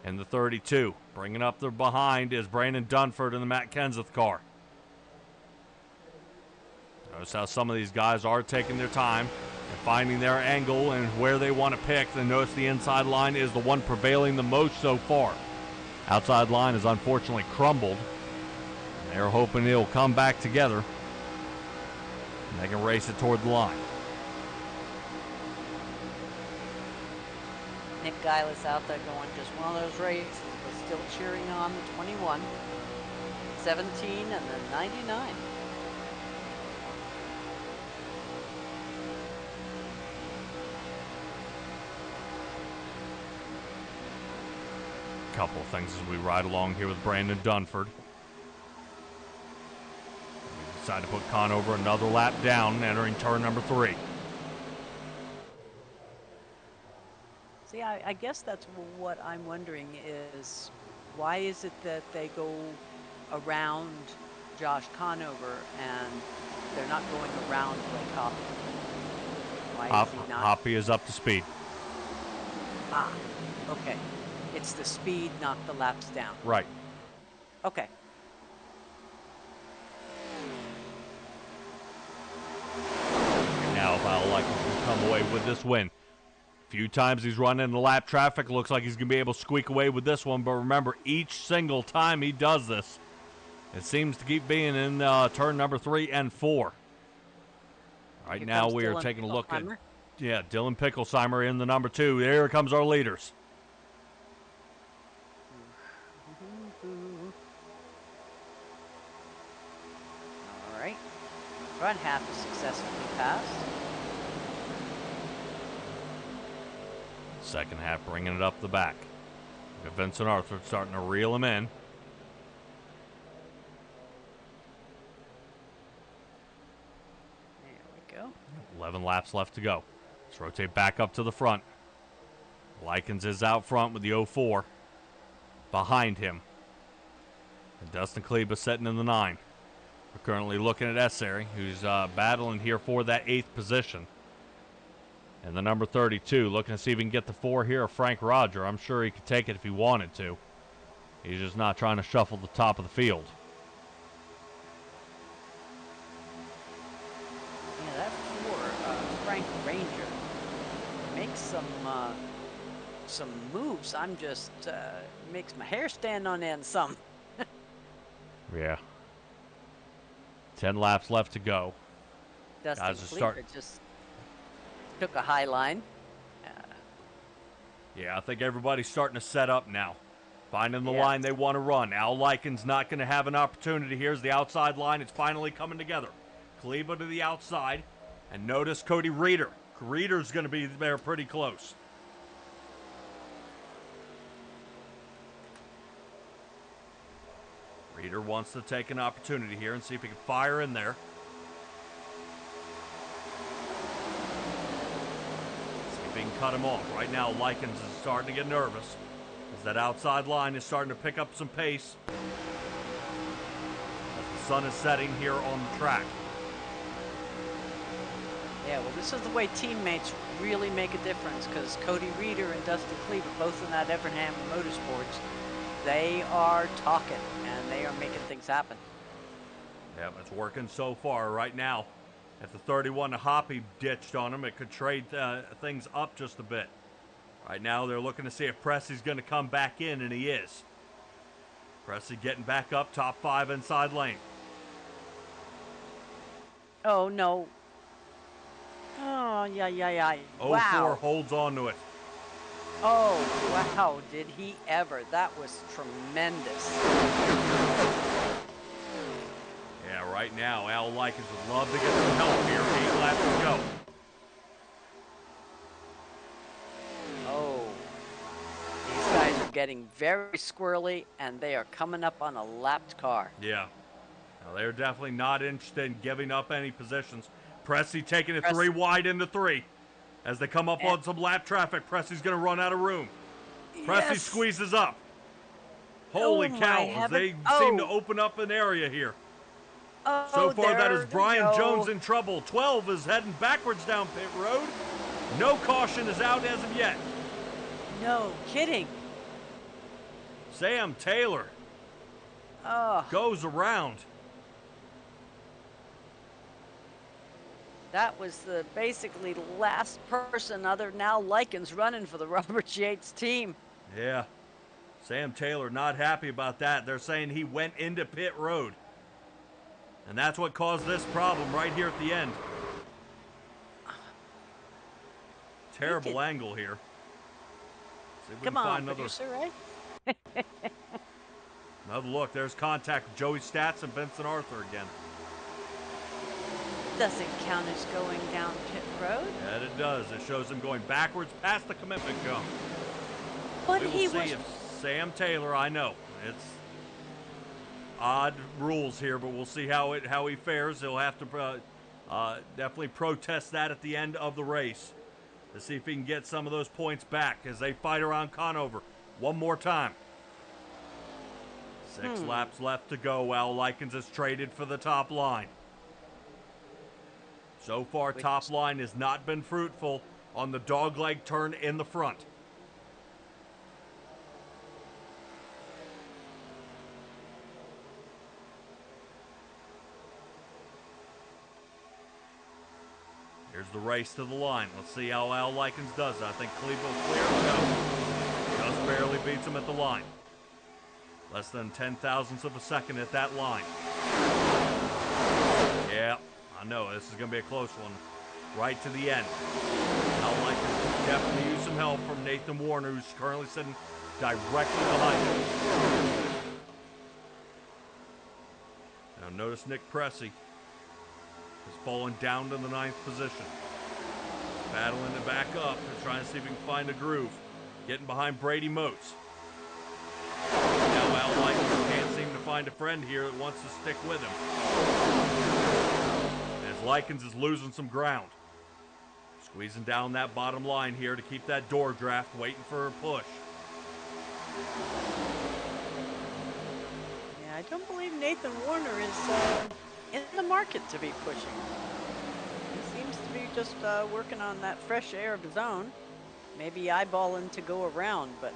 And the 32. Bringing up the behind is Brandon Dunford in the Matt Kenseth car. Notice how some of these guys are taking their time and finding their angle and where they want to pick. And notice the inside line is the one prevailing the most so far. Outside line is unfortunately crumbled. And they're hoping it'll come back together. And they can race it toward the line. Nick Geilis out there going, just one of those races, but still cheering on the 21, 17, and the 99. Couple of things as we ride along here with Brandon Dunford. We decide to put Conover another lap down, entering turn number 3. See, I guess that's what I'm wondering is, why is it that they go around Josh Conover and they're not going around Blake Hoppy? Why is he not? Hoppy is up to speed. Ah, okay. It's the speed, not the laps down. Right. Okay. Now, if Al Likens can come away with this win. Few times he's run into lap traffic. Looks like he's going to be able to squeak away with this one. But remember, each single time he does this, it seems to keep being in turn number 3 and 4. Right Here now comes we are Dylan taking a look at, Pickleheimer. Dylan Picklesheimer in the number 2. Here comes our leaders. All right. Front half is successfully passed. Second half bringing it up the back. Vincent Arthur starting to reel him in. There we go. 11 laps left to go. Let's rotate back up to the front. Likens is out front with the 04. Behind him. And Dustin Kleba sitting in the 9. We're currently looking at Essary, who's battling here for that 8th position. And the number 32, looking to see if he can get the 4 here of Frank Roger. I'm sure he could take it if he wanted to. He's just not trying to shuffle the top of the field. Yeah, that 4, Frank Ranger, makes some moves. I'm just, makes my hair stand on end some. Yeah. 10 laps left to go. Dustin Guys are Kleber starting. just took a high line. Yeah, I think everybody's starting to set up now. Finding the Yes. line they want to run. Al Likens not going to have an opportunity. Here's the outside line. It's finally coming together. Kleba to the outside. And notice Cody Reeder. Reeder's going to be there pretty close. Reeder wants to take an opportunity here and see if he can fire in there. See if he can cut him off. Right now, Likens is starting to get nervous as that outside line is starting to pick up some pace as the sun is setting here on the track. Yeah, well, this is the way teammates really make a difference, because Cody Reeder and Dustin Kleber, both in that Evernham Motorsports, they are talking, and they are making things happen. Yep, it's working so far. Right now, at the 31, Hoppy ditched on him. It could trade things up just a bit. Right now, they're looking to see if Pressey's going to come back in, and he is. Pressey getting back up, top 5 inside lane. Oh, no. Oh, yeah. 04 Wow. holds on to it. Oh, wow. Did he ever. That was tremendous. Yeah, right now, Al Likens would love to get some help here. 8 laps to go. Oh. These guys are getting very squirrely, and they are coming up on a lapped car. Yeah. Now, they're definitely not interested in giving up any positions. Pressey taking it Press- 3 wide into 3. As they come up And- on some lap traffic, Pressey's going to run out of room. Pressey Yes. squeezes up. Holy Oh, cow, my as heaven. they seem to Oh. open up an area here. Oh, So far, that is there Brian we go. Jones in trouble. 12 is heading backwards down pit road. No caution is out as of yet. No kidding. Sam Taylor Oh. goes around. That was the basically last person other than Al Likens running for the Robert Yates team. Yeah. Sam Taylor not happy about that. They're saying he went into pit road. And that's what caused this problem right here at the end. Terrible angle here. See if we Come can on, find another, producer Ray. another look. There's contact with Joey Stats and Vincent Arthur again. Doesn't count as going down pit road. Yeah, it does. It shows him going backwards past the commitment cone. But We will he see was. if Sam Taylor, I know, it's odd rules here, but we'll see how he fares. He'll have to definitely protest that at the end of the race to see if he can get some of those points back as they fight around Conover one more time. 6 laps left to go. Al Likens is traded for the top line. So far, top line has not been fruitful on the dogleg turn in the front. Here's the race to the line. Let's see how Al Likens does. I think Cleveland clears. No. Just barely beats him at the line. Less than 10 thousandths of a second at that line. Yeah, I know. This is going to be a close one. Right to the end. Al Likens definitely use some help from Nathan Warner, who's currently sitting directly behind him. Now notice Nick Pressey has fallen down to the 9th position. Battling to back up and trying to see if he can find a groove. Getting behind Brady Moats. Now Al Likens can't seem to find a friend here that wants to stick with him. As Likens is losing some ground. Squeezing down that bottom line here to keep that door draft, waiting for a push. Yeah, I don't believe Nathan Warner is in the market to be pushing. He seems to be just working on that fresh air of his own. Maybe eyeballing to go around, but...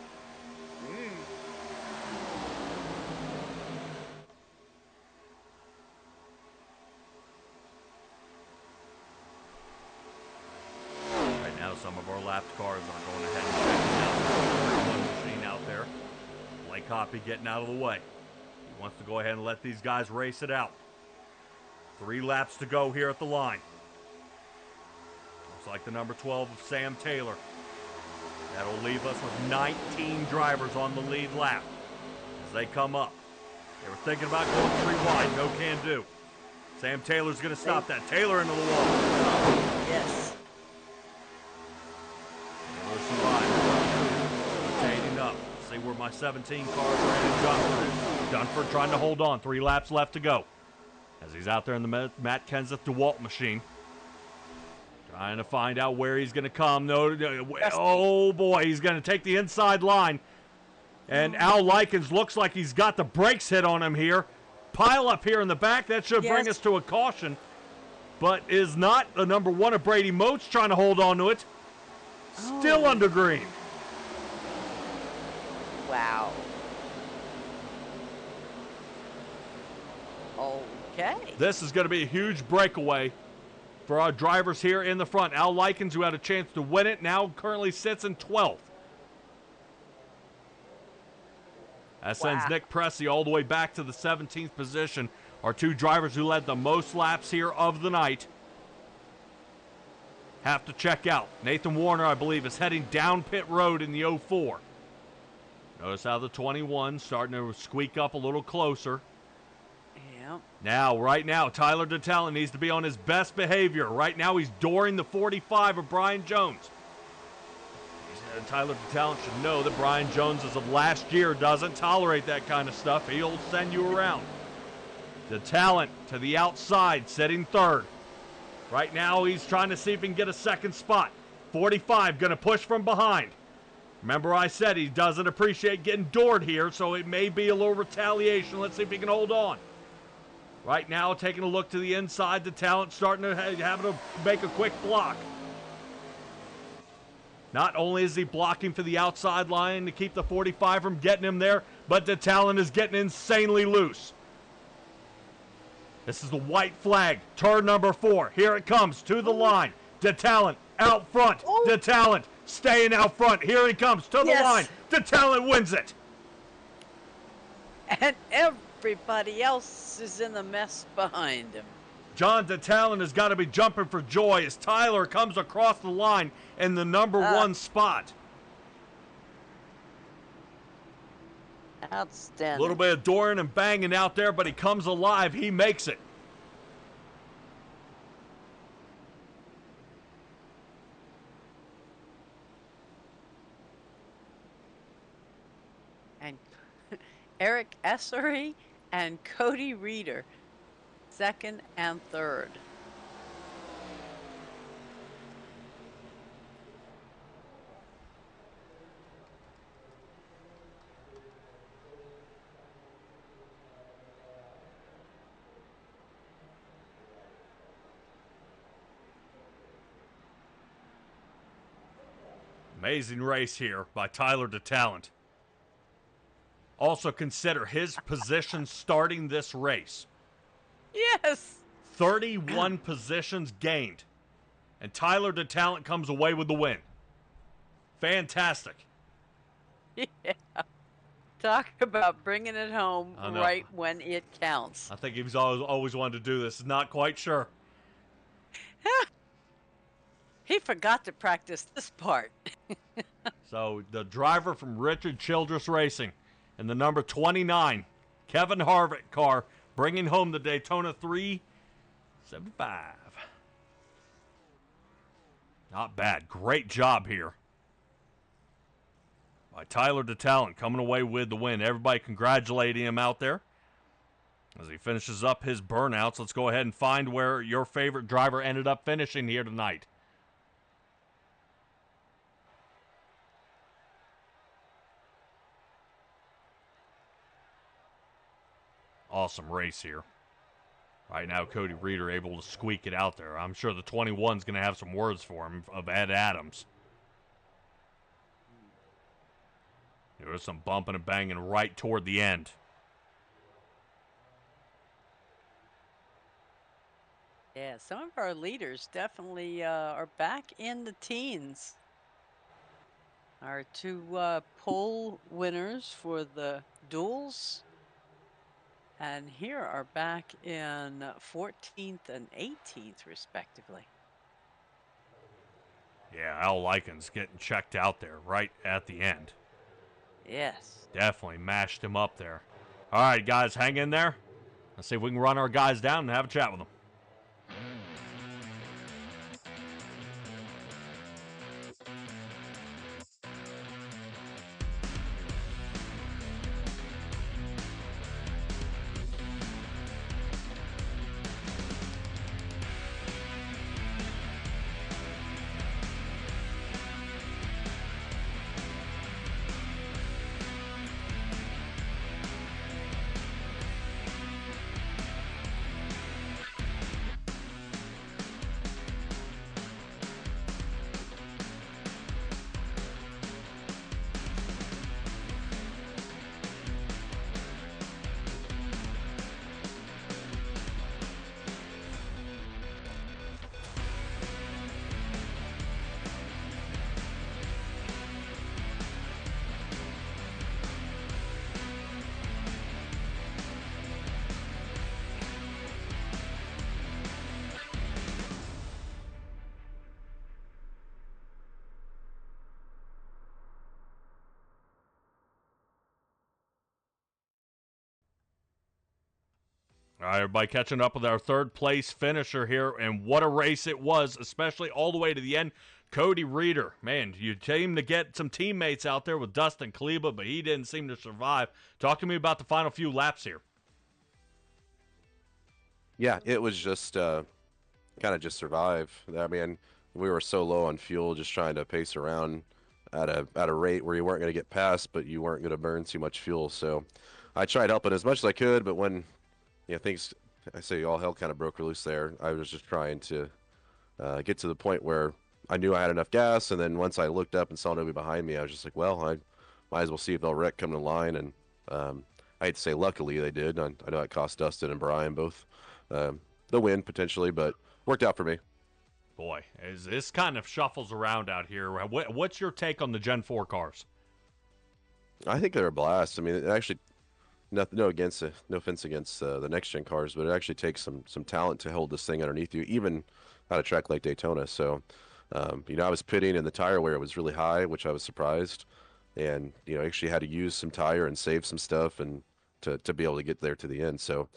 Right now, some of our lapped cars are going ahead and checking out. One machine out there. Blake Hoppy getting out of the way. He wants to go ahead and let these guys race it out. 3 laps to go here at the line. Looks like the number 12 of Sam Taylor. That'll leave us with 19 drivers on the lead lap as they come up. They were thinking about going 3 wide. No can do. Sam Taylor's going to stop that. Taylor into the wall. Yes. Taylor survived. Rotating up. See where my 17 car Brandon Dunford is. Dunford trying to hold on. 3 laps left to go. As he's out there in the Matt Kenseth DeWalt machine. Trying to find out where he's going to come. No, oh boy, he's going to take the inside line. And Al Likens looks like he's got the brakes hit on him here. Pile up here in the back. That should bring us to a caution. But is not the number 1 of Brady Moats trying to hold on to it. Still under green. Wow. Okay. This is going to be a huge breakaway for our drivers here in the front. Al Likens, who had a chance to win it, now currently sits in 12th. That sends Nick Pressey all the way back to the 17th position. Our 2 drivers who led the most laps here of the night have to check out. Nathan Warner, I believe, is heading down pit road in the 04. Notice how the 21 starting to squeak up a little closer. Yeah. Now, right now, Tyler DeTalent needs to be on his best behavior. Right now, he's dooring the 45 of Brian Jones. Tyler DeTalent should know that Brian Jones, as of last year, doesn't tolerate that kind of stuff. He'll send you around. DeTalent to the outside, sitting 3rd. Right now, he's trying to see if he can get a 2nd spot. 45 going to push from behind. Remember I said he doesn't appreciate getting doored here, so it may be a little retaliation. Let's see if he can hold on. Right now, taking a look to the inside, DeTalent starting to have to make a quick block. Not only is he blocking for the outside line to keep the 45 from getting him there, but DeTalent is getting insanely loose. This is the white flag, turn number 4. Here it comes to the line. DeTalent out front. DeTalent staying out front. Here he comes to the line. DeTalent wins it. And everybody else is in the mess behind him. John DeTalent has got to be jumping for joy as Tyler comes across the line in the number 1 spot. Outstanding. A little bit of dooring and banging out there, but he comes alive. He makes it. And Eric Essery and Cody Reeder, 2nd and 3rd. Amazing race here by Tyler DeTalent. Also consider his position starting this race. Yes. 31 positions gained. And Tyler DeTalent comes away with the win. Fantastic. Yeah. Talk about bringing it home right when it counts. I think he's always wanted to do this. Not quite sure. He forgot to practice this part. So the driver from Richard Childress Racing and the number 29, Kevin Harvick car, bringing home the Daytona 375. Not bad. Great job here by Tyler DeTalent, coming away with the win. Everybody congratulating him out there as he finishes up his burnouts. Let's go ahead and find where your favorite driver ended up finishing here tonight. Awesome race here. Right now, Cody Reeder able to squeak it out there. I'm sure the 21's going to have some words for him of Ed Adams. There was some bumping and banging right toward the end. Yeah, some of our leaders definitely are back in the teens. Our 2 pole winners for the duels. And here are back in 14th and 18th, respectively. Yeah, Al Likens getting checked out there right at the end. Yes. Definitely mashed him up there. All right, guys, hang in there. Let's see if we can run our guys down and have a chat with them. All right, everybody catching up with our third place finisher here, and what a race it was, especially all the way to the end. Cody Reeder, man, you seem to get some teammates out there with Dustin Kleba, but he didn't seem to survive. Talk to me about the final few laps here. Yeah, it was just kind of just survive. I mean, we were so low on fuel, just trying to pace around at a rate where you weren't going to get past, but you weren't going to burn too much fuel. So I tried helping as much as I could, but when things, I say all hell kind of broke loose there, I was just trying to get to the point where I knew I had enough gas, and then once I looked up and saw nobody behind me, I was just like, well, I might as well see if they'll wreck coming in line, and I hate to say luckily they did. I know it cost Dustin and Brian both the win potentially, but worked out for me. Boy, as this kind of shuffles around out here, what's your take on the Gen 4 cars? I think they're a blast. I mean, it actually, no offense against the next gen cars, but it actually takes some talent to hold this thing underneath you, even at a track like Daytona. So, I was pitting and the tire wear was really high, which I was surprised, and actually had to use some tire and save some stuff and to be able to get there to the end. So,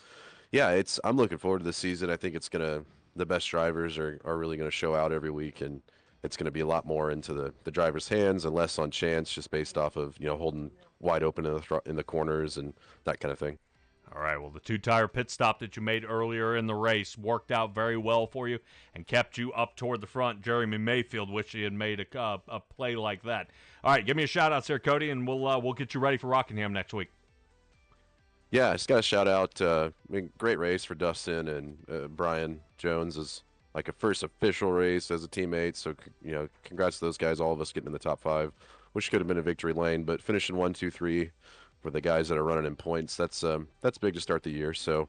yeah, I'm looking forward to this season. I think the best drivers are really gonna show out every week, and it's going to be a lot more into the driver's hands and less on chance, just based off of holding wide open in the corners and that kind of thing. All right, well, the 2-tire pit stop that you made earlier in the race worked out very well for you and kept you up toward the front. Jeremy Mayfield wished he had made a play like that. All right, give me a shout-out here, Cody, and we'll get you ready for Rockingham next week. Yeah, I just got a shout-out. Great race for Dustin, and Brian Jones is like a first official race as a teammate. So, congrats to those guys, all of us getting in the top 5. Wish could have been a victory lane, but finishing 1, 2, 3 for the guys that are running in points, that's big to start the year. So,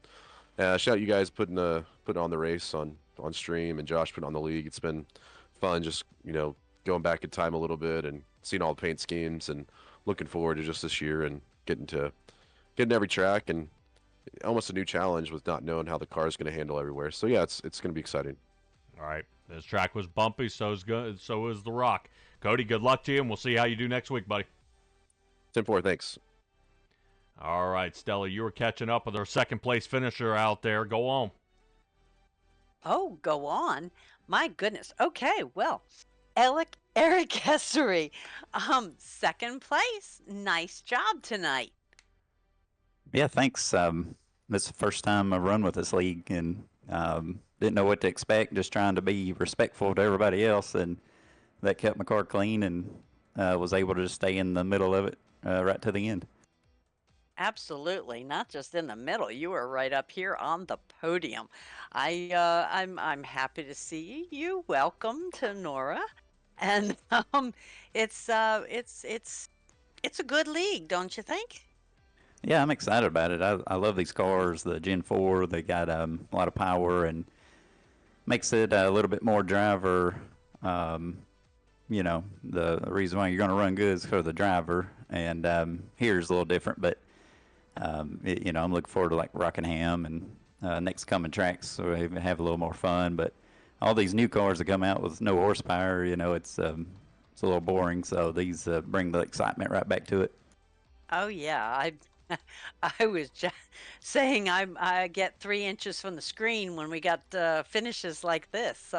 shout out you guys putting on the race on stream, and Josh putting on the league. It's been fun just, going back in time a little bit and seeing all the paint schemes, and looking forward to just this year and getting every track, and almost a new challenge with not knowing how the car is going to handle everywhere. So yeah, it's going to be exciting. All right. This track was bumpy, so is the rock. Cody, good luck to you, and we'll see how you do next week, buddy. 10-4, thanks. All right, Stella, you were catching up with our second-place finisher out there. Go on. Oh, go on. My goodness. Okay, well, Eric Essery, second place. Nice job tonight. Yeah, thanks. This is the first time I've run with this league, and didn't know what to expect, just trying to be respectful to everybody else, and that kept my car clean, and was able to just stay in the middle of it right to the end. Absolutely, not just in the middle. You were right up here on the podium. I'm happy to see you. Welcome to NORA, and it's a good league, don't you think? Yeah, I'm excited about it. I love these cars. The Gen 4, they got a lot of power and makes it a little bit more driver. The reason why you're going to run good is for the driver. And here's a little different, but I'm looking forward to like Rockingham and next coming tracks, so we have a little more fun. But all these new cars that come out with no horsepower, it's a little boring. So these bring the excitement right back to it. Oh yeah, I was just saying I get 3 inches from the screen when we got finishes like this.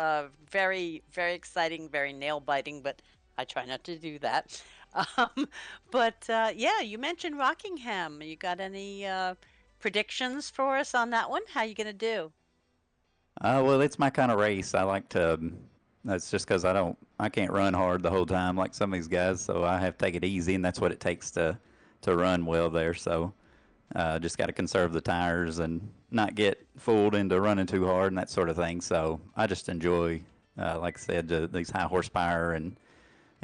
Very, very exciting, very nail biting, but I try not to do that. Yeah, you mentioned Rockingham. You got any predictions for us on that one? How you gonna do? Well, it's my kind of race. I like to. That's just because I can't run hard the whole time like some of these guys, so I have to take it easy, and that's what it takes to run well there. So just got to conserve the tires and not get fooled into running too hard and that sort of thing. So I just enjoy, like I said, these high horsepower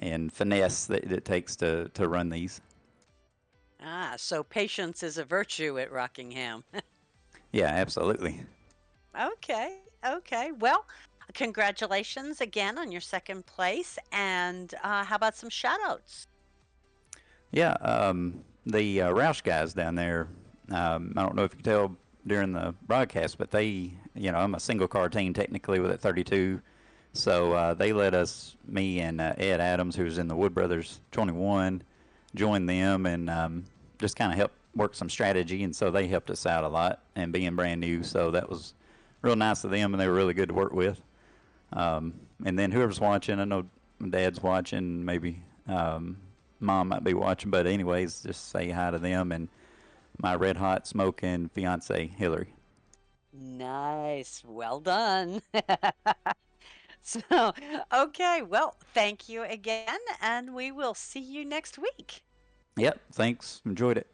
and finesse that it takes to run these. So patience is a virtue at Rockingham. Yeah, absolutely. Okay. Well, congratulations again on your second place. And how about some shout-outs? Yeah, the Roush guys down there, I don't know if you can tell during the broadcast, but they, I'm a single car team technically with a 32. So they let me and Ed Adams, who's in the Wood Brothers 21, join them and just kind of help work some strategy. And so they helped us out a lot, and being brand new. So that was real nice of them, and they were really good to work with. And then whoever's watching, I know my dad's watching, maybe Mom might be watching, but anyways, just say hi to them and my red hot smoking fiance, Hillary. Nice. Well done. So, okay. Well, thank you again, and we will see you next week. Yep. Thanks. Enjoyed it.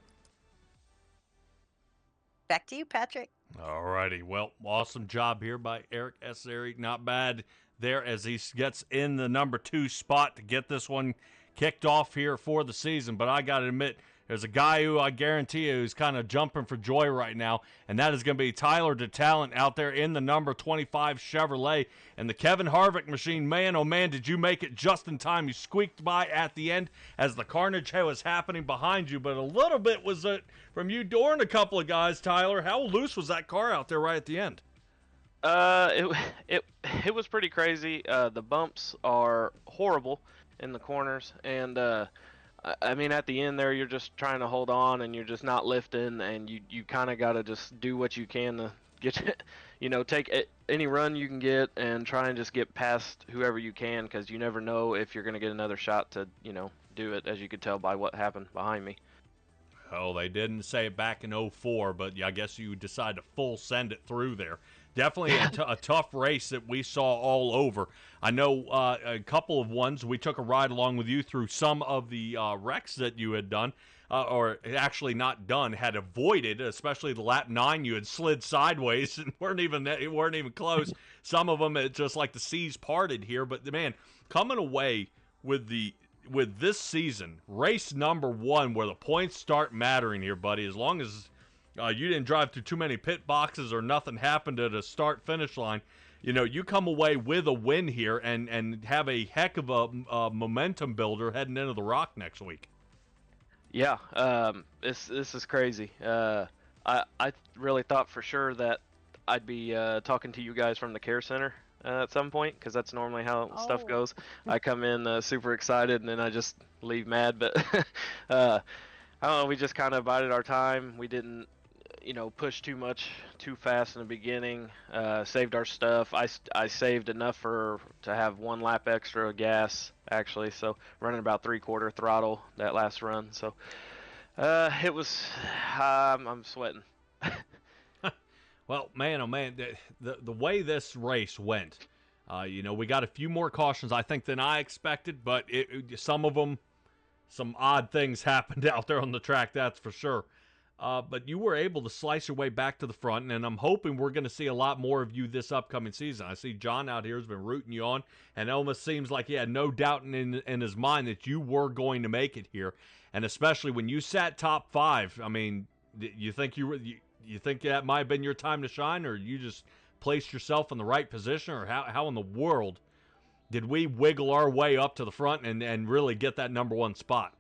Back to you, Patrick. All righty. Well, awesome job here by Eric Essery. Not bad there as he gets in the number 2 spot to get this one kicked off here for the season. But I got to admit, There's a guy who I guarantee you is kind of jumping for joy right now, and that is going to be Tyler DeTalent out there in the number 25 Chevrolet. And the Kevin Harvick machine, man, oh man, did you make it just in time. You squeaked by at the end as the carnage was happening behind you, but a little bit was it from you dooring a couple of guys, Tyler. How loose was that car out there right at the end? It was pretty crazy. The bumps are horrible in the corners, and I mean, at the end there, you're just trying to hold on, and you're just not lifting, and you kind of got to just do what you can to get, take any run you can get and try and just get past whoever you can, because you never know if you're going to get another shot to, do it, as you could tell by what happened behind me. Oh, they didn't say it back in 04, but I guess you decided to full send it through there. Definitely a tough race that we saw all over. I know a couple of ones. We took a ride along with you through some of the wrecks that you had done, or actually not done, had avoided, especially the lap 9. You had slid sideways and weren't even close. Some of them, it's just like the seas parted here. But man, coming away with this season, race number 1, where the points start mattering here, buddy. As long as you didn't drive through too many pit boxes or nothing happened at a start-finish line, you come away with a win here and have a heck of a momentum builder heading into the Rock next week. Yeah, this is crazy. I really thought for sure that I'd be talking to you guys from the care center at some point, because that's normally how stuff goes. I come in super excited, and then I just leave mad. But I don't know, we just kind of bided our time. We didn't push too much too fast in the beginning. Saved our stuff. I saved enough to have 1 lap extra of gas, actually, so running about 3/4 throttle that last run. So it was I'm sweating. Well, man, oh man, the way this race went, we got a few more cautions, I think, than I expected, but some of them, some odd things happened out there on the track, that's for sure. But you were able to slice your way back to the front, and I'm hoping we're going to see a lot more of you this upcoming season. I see John out here has been rooting you on, and it almost seems like he had no doubt in his mind that you were going to make it here. And especially when you sat top 5, I mean, you think you think that might have been your time to shine, or you just placed yourself in the right position, or how in the world did we wiggle our way up to the front and really get that number 1 spot?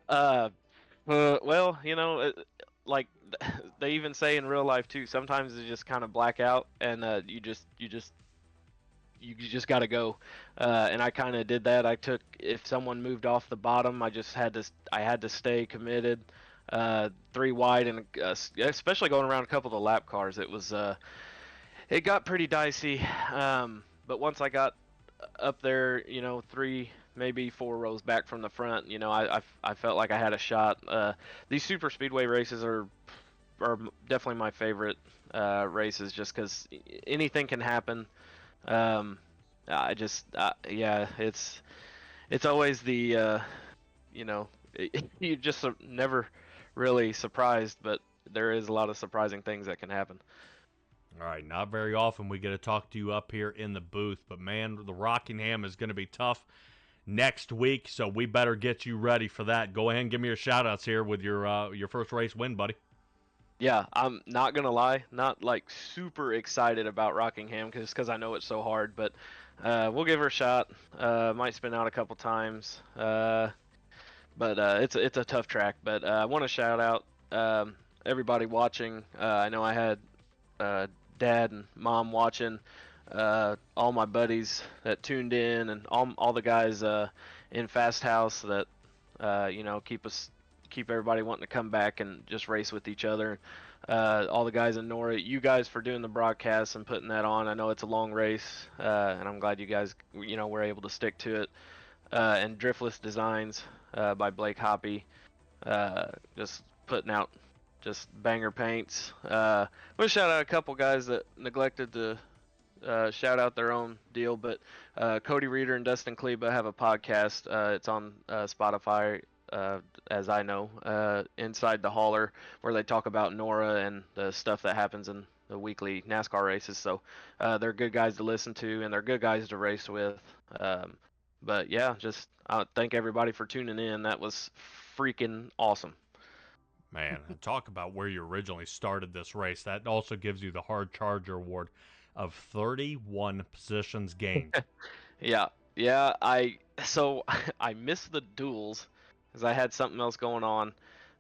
Well, like they even say in real life too, sometimes you just kind of black out, and you just got to go. And I kind of did that. If someone moved off the bottom, I had to stay committed. 3 wide, and especially going around a couple of the lap cars, it got pretty dicey. But once I got up there, 3, maybe 4 rows back from the front, I felt like I had a shot. These super speedway races are definitely my favorite races, just because anything can happen. Yeah, it's always the you just never really surprised, but there is a lot of surprising things that can happen. All right, not very often we get to talk to you up here in the booth, but man, the Rockingham is going to be tough next week, so we better get you ready for that. Go ahead and give me your shout-outs here with your first race win, buddy. Yeah, I'm not going to lie, not like super excited about Rockingham because I know it's so hard, but we'll give her a shot. Might spin out a couple times, but it's a tough track. But I want to shout out everybody watching. I know I had Dad and Mom watching, all my buddies that tuned in, and all the guys in Fast House that keep everybody wanting to come back and just race with each other. All the guys in NORA, you guys for doing the broadcast and putting that on. I know it's a long race, and I'm glad you guys were able to stick to it. And Driftless Designs by Blake Hoppy, just putting out just banger paints. We'll shout out a couple guys that neglected to shout out their own deal, but Cody Reeder and Dustin Kleba have a podcast. It's on Spotify, as I know, Inside the Hauler, where they talk about NORA and the stuff that happens in the weekly NASCAR races. So they're good guys to listen to, and they're good guys to race with. But yeah, just thank everybody for tuning in. That was freaking awesome. Man, talk about where you originally started this race. That also gives you the Hard Charger Award of 31 positions gained. Yeah, so I missed the duels because I had something else going on,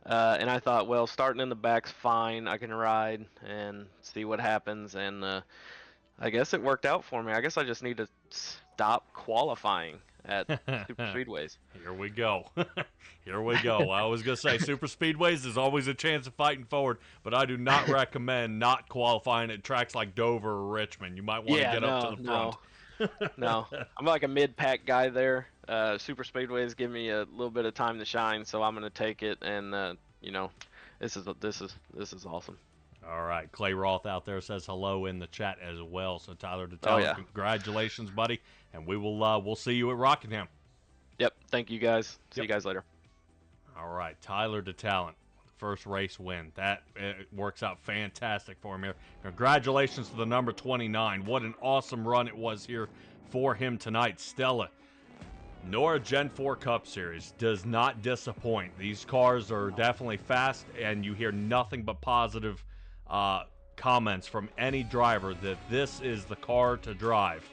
and I thought, well, starting in the back's fine. I can ride and see what happens, and I guess it worked out for me. I guess I just need to stop qualifying at super speedways. Here we go. Here we go. I was going to say super speedways is always a chance of fighting forward, but I do not recommend not qualifying at tracks like Dover or Richmond. You might want to get up to the front. No, I'm like a mid-pack guy there. Super speedways give me a little bit of time to shine, so I'm going to take it, and you know, this is awesome. All right, Clay Roth out there says hello in the chat as well. So Tyler DeTalent, congratulations, buddy, and we'll see you at Rockingham. Yep, thank you guys. See you guys later. All right, Tyler DeTalent, first race win. That works out fantastic for him here. Congratulations to the number 29. What an awesome run it was here for him tonight. Stella, NORA Gen 4 Cup Series does not disappoint. These cars are definitely fast, and you hear nothing but positive comments from any driver that this is the car to drive.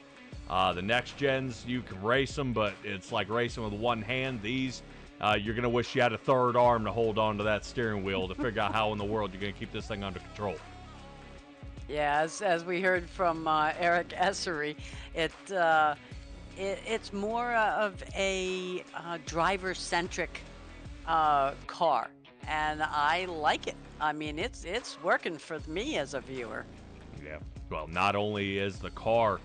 The next gens, you can race them, but it's like racing with one hand. These, you're going to wish you had a third arm to hold on to that steering wheel to figure out how in the world you're going to keep this thing under control. Yeah, as we heard from Eric Essery, it's more of a driver-centric car, and I like it. I mean, it's working for me as a viewer. Yeah. Well, not only is the car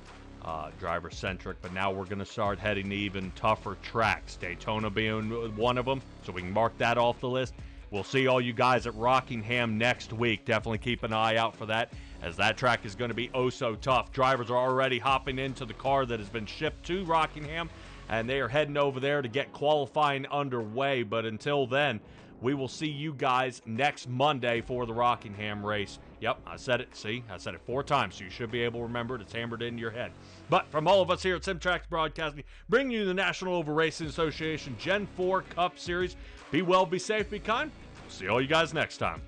driver-centric, but now we're going to start heading to even tougher tracks, Daytona being one of them, so we can mark that off the list. We'll see all you guys at Rockingham next week. Definitely keep an eye out for that, as that track is going to be oh so tough. Drivers are already hopping into the car that has been shipped to Rockingham, and they are heading over there to get qualifying underway. But until then, we will see you guys next Monday for the Rockingham race. Yep, I said it. See, I said it 4 times, so you should be able to remember it. It's hammered into your head. But from all of us here at SimTraX Broadcasting, bringing you the National Oval Racing Association Gen 4 Cup Series. Be well, be safe, be kind. See all you guys next time.